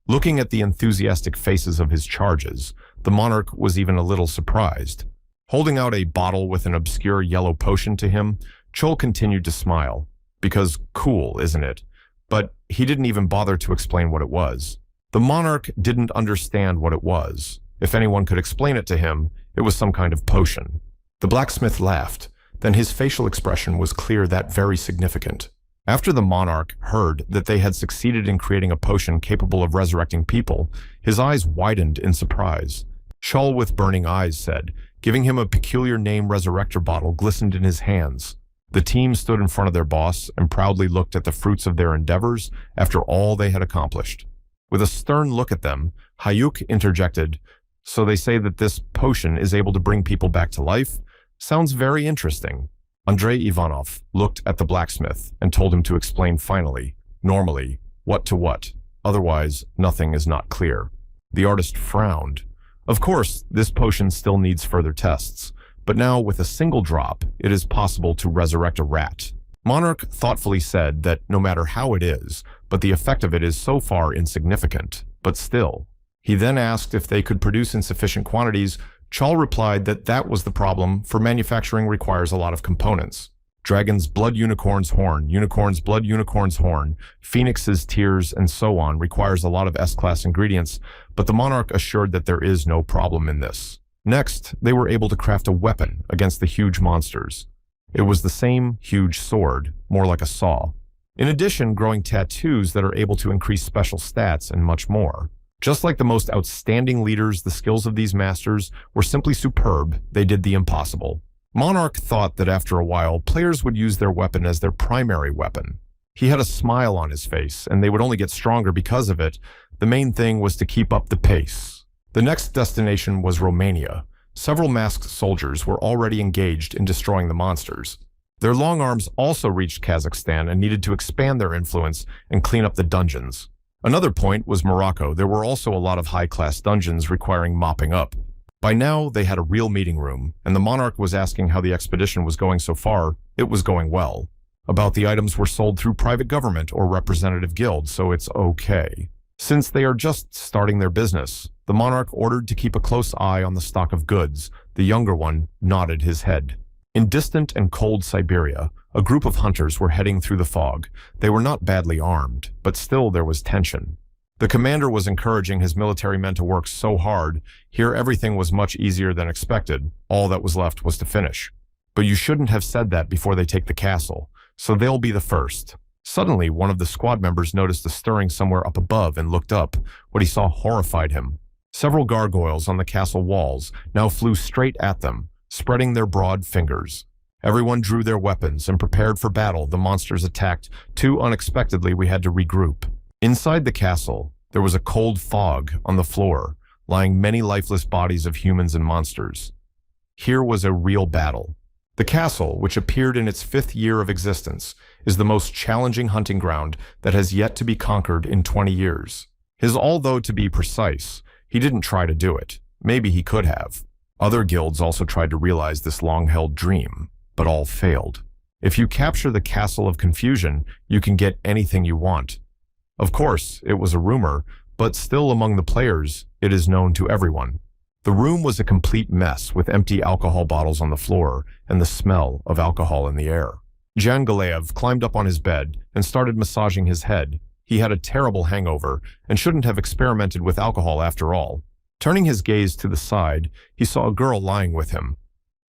Looking at the enthusiastic faces of his charges, the monarch was even a little surprised. Holding out a bottle with an obscure yellow potion to him, Chol continued to smile. Because cool, isn't it? But he didn't even bother to explain what it was. The monarch didn't understand what it was. If anyone could explain it to him, it was some kind of potion. The blacksmith laughed. Then his facial expression was clear that very significant. After the monarch heard that they had succeeded in creating a potion capable of resurrecting people, his eyes widened in surprise. Chol with burning eyes said, giving him a peculiar name resurrector bottle glistened in his hands. The team stood in front of their boss and proudly looked at the fruits of their endeavors after all they had accomplished. With a stern look at them, Hayuk interjected, "So they say that this potion is able to bring people back to life? Sounds very interesting." Andrei Ivanov looked at the blacksmith and told him to explain finally, normally, what to what. Otherwise, nothing is not clear. The artist frowned. Of course, this potion still needs further tests, but now with a single drop, it is possible to resurrect a rat. Monarch thoughtfully said that no matter how it is, but the effect of it is so far insignificant, but still. He then asked if they could produce in sufficient quantities. Chol replied that that was the problem, for manufacturing requires a lot of components. Dragon's blood, unicorn's horn, unicorn's blood, unicorn's horn, phoenix's tears, and so on requires a lot of S-class ingredients, but the monarch assured that there is no problem in this. Next, they were able to craft a weapon against the huge monsters. It was the same huge sword, more like a saw. In addition, growing tattoos that are able to increase special stats and much more. Just like the most outstanding leaders, the skills of these masters were simply superb. They did the impossible. Monarch thought that after a while, players would use their weapon as their primary weapon. He had a smile on his face, and they would only get stronger because of it. The main thing was to keep up the pace. The next destination was Romania. Several masked soldiers were already engaged in destroying the monsters. Their long arms also reached Kazakhstan and needed to expand their influence and clean up the dungeons. Another point was Morocco. There were also a lot of high-class dungeons requiring mopping up. By now, they had a real meeting room, and the monarch was asking how the expedition was going so far. It was going well. About the items were sold through private government or representative guilds, so it's okay. Since they are just starting their business, the monarch ordered to keep a close eye on the stock of goods. The younger one nodded his head. In distant and cold Siberia, a group of hunters were heading through the fog. They were not badly armed, but still there was tension. The commander was encouraging his military men to work so hard. Here everything was much easier than expected. All that was left was to finish. But you shouldn't have said that before they take the castle, so they'll be the first. Suddenly, one of the squad members noticed a stirring somewhere up above and looked up. What he saw horrified him. Several gargoyles on the castle walls now flew straight at them, spreading their broad fingers. Everyone drew their weapons and prepared for battle. The monsters attacked. Too unexpectedly, we had to regroup. Inside the castle, there was a cold fog on the floor, lying many lifeless bodies of humans and monsters. Here was a real battle. The castle, which appeared in its 5th year of existence, is the most challenging hunting ground that has yet to be conquered in 20 years. Although to be precise, he didn't try to do it. Maybe he could have. Other guilds also tried to realize this long-held dream, but all failed. If you capture the Castle of Confusion, you can get anything you want. Of course, it was a rumor, but still among the players, it is known to everyone. The room was a complete mess with empty alcohol bottles on the floor and the smell of alcohol in the air. Jan Galeev climbed up on his bed and started massaging his head. He had a terrible hangover and shouldn't have experimented with alcohol after all. Turning his gaze to the side, he saw a girl lying with him.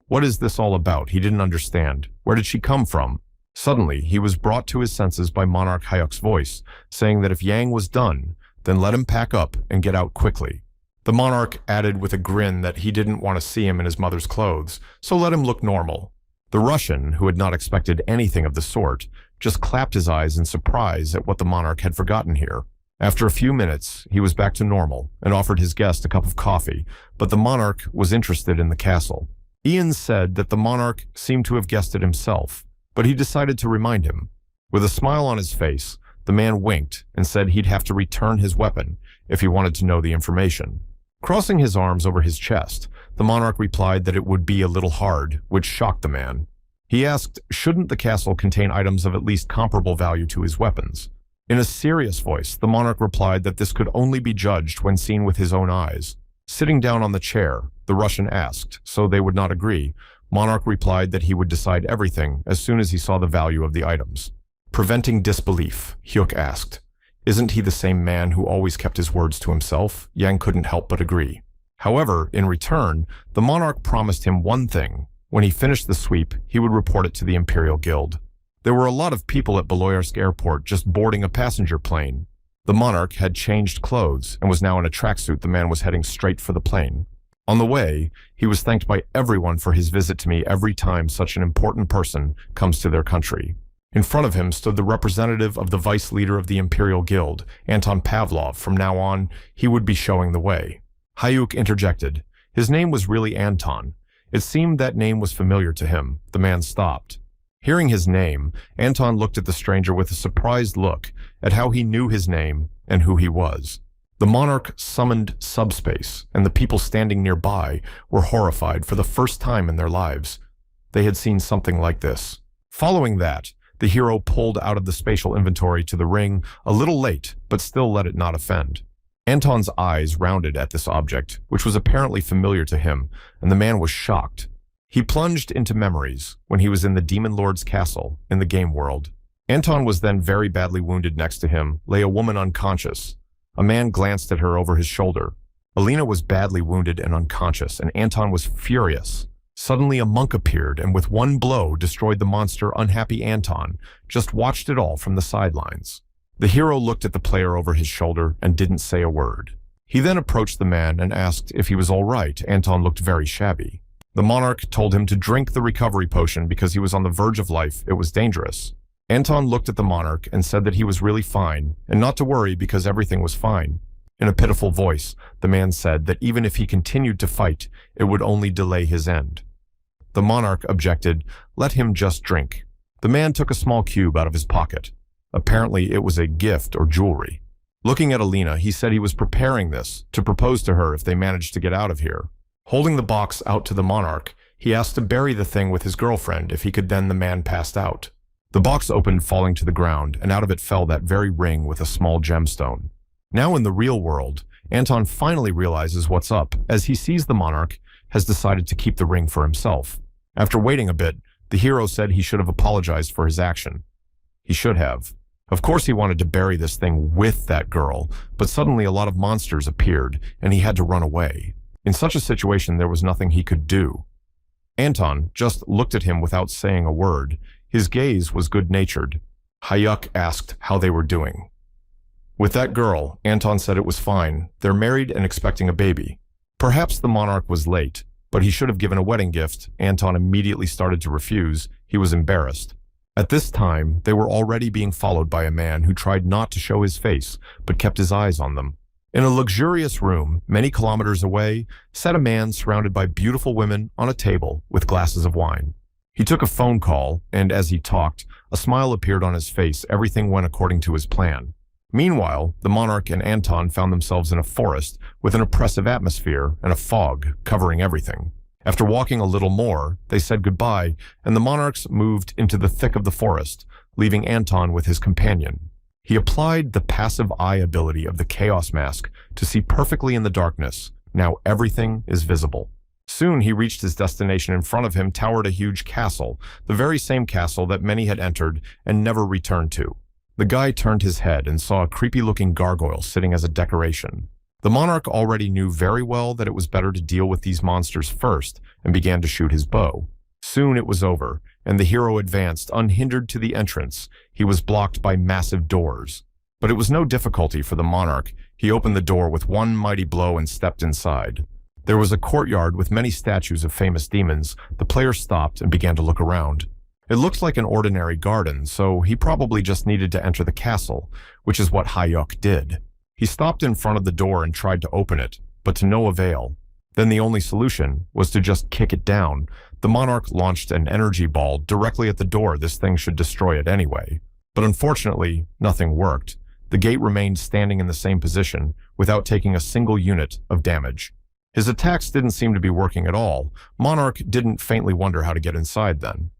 What is this all about? He didn't understand. Where did she come from? Suddenly, he was brought to his senses by Monarch Hayuk's voice, saying that if Yang was done, then let him pack up and get out quickly. The monarch added with a grin that he didn't want to see him in his mother's clothes, so let him look normal. The Russian, who had not expected anything of the sort, just clapped his eyes in surprise at what the monarch had forgotten here. After a few minutes, he was back to normal and offered his guest a cup of coffee, but the monarch was interested in the castle. Ian said that the monarch seemed to have guessed it himself, but he decided to remind him. With a smile on his face, the man winked and said he'd have to return his weapon if he wanted to know the information. Crossing his arms over his chest, the monarch replied that it would be a little hard, which shocked the man. He asked, shouldn't the castle contain items of at least comparable value to his weapons? In a serious voice, the monarch replied that this could only be judged when seen with his own eyes. Sitting down on the chair, the Russian asked, so they would not agree. Monarch replied that he would decide everything as soon as he saw the value of the items. Preventing disbelief, Hyuk asked. Isn't he the same man who always kept his words to himself? Yang couldn't help but agree. However, in return, the monarch promised him one thing. When he finished the sweep, he would report it to the Imperial Guild. There were a lot of people at Beloyarsk Airport just boarding a passenger plane. The monarch had changed clothes and was now in a tracksuit. The man was heading straight for the plane. On the way, he was thanked by everyone for his visit to me every time such an important person comes to their country. In front of him stood the representative of the vice leader of the Imperial Guild, Anton Pavlov. From now on, he would be showing the way. Hayuk interjected. His name was really Anton. It seemed that name was familiar to him. The man stopped. Hearing his name, Anton looked at the stranger with a surprised look at how he knew his name and who he was. The monarch summoned subspace, and the people standing nearby were horrified for the first time in their lives. They had seen something like this. Following that, the hero pulled out of the spatial inventory to the ring, a little late, but still let it not offend. Anton's eyes rounded at this object, which was apparently familiar to him, and the man was shocked. He plunged into memories when he was in the Demon Lord's castle in the game world. Anton was then very badly wounded. Next to him lay a woman unconscious. A man glanced at her over his shoulder. Alina was badly wounded and unconscious, and Anton was furious. Suddenly a monk appeared and with one blow destroyed the monster. Unhappy Anton just watched it all from the sidelines. The hero looked at the player over his shoulder and didn't say a word. He then approached the man and asked if he was all right. Anton looked very shabby. The monarch told him to drink the recovery potion because he was on the verge of life. It was dangerous. Anton looked at the monarch and said that he was really fine and not to worry because everything was fine. In a pitiful voice, the man said that even if he continued to fight, it would only delay his end. The monarch objected, "Let him just drink." The man took a small cube out of his pocket. Apparently, it was a gift or jewelry. Looking at Alina, he said he was preparing this to propose to her if they managed to get out of here. Holding the box out to the monarch, he asked to bury the thing with his girlfriend if he could. Then the man passed out. The box opened, falling to the ground, and out of it fell that very ring with a small gemstone. Now in the real world, Anton finally realizes what's up as he sees the monarch has decided to keep the ring for himself. After waiting a bit, the hero said he should have apologized for his action. He should have. Of course he wanted to bury this thing with that girl, but suddenly a lot of monsters appeared and he had to run away. In such a situation, there was nothing he could do. Anton just looked at him without saying a word. His gaze was good-natured. Hayuk asked how they were doing. With that girl, Anton said it was fine. They're married and expecting a baby. Perhaps the monarch was late, but he should have given a wedding gift. Anton immediately started to refuse. He was embarrassed. At this time, they were already being followed by a man who tried not to show his face, but kept his eyes on them. In a luxurious room, many kilometers away, sat a man surrounded by beautiful women on a table with glasses of wine. He took a phone call, and as he talked, a smile appeared on his face. Everything went according to his plan. Meanwhile, the monarch and Anton found themselves in a forest with an oppressive atmosphere and a fog covering everything. After walking a little more, they said goodbye, and the monarchs moved into the thick of the forest, leaving Anton with his companion. He applied the passive eye ability of the Chaos Mask to see perfectly in the darkness. Now everything is visible. Soon he reached his destination. In front of him towered a huge castle, the very same castle that many had entered and never returned to. The guy turned his head and saw a creepy-looking gargoyle sitting as a decoration. The monarch already knew very well that it was better to deal with these monsters first and began to shoot his bow. Soon it was over, and the hero advanced unhindered to the entrance. He was blocked by massive doors. But it was no difficulty for the monarch. He opened the door with one mighty blow and stepped inside. There was a courtyard with many statues of famous demons. The player stopped and began to look around. It looked like an ordinary garden, so he probably just needed to enter the castle, which is what Hayuk did. He stopped in front of the door and tried to open it, but to no avail. Then the only solution was to just kick it down. The monarch launched an energy ball directly at the door. This thing should destroy it anyway. But unfortunately, nothing worked. The gate remained standing in the same position without taking a single unit of damage. His attacks didn't seem to be working at all. Monarch didn't faintly wonder how to get inside then.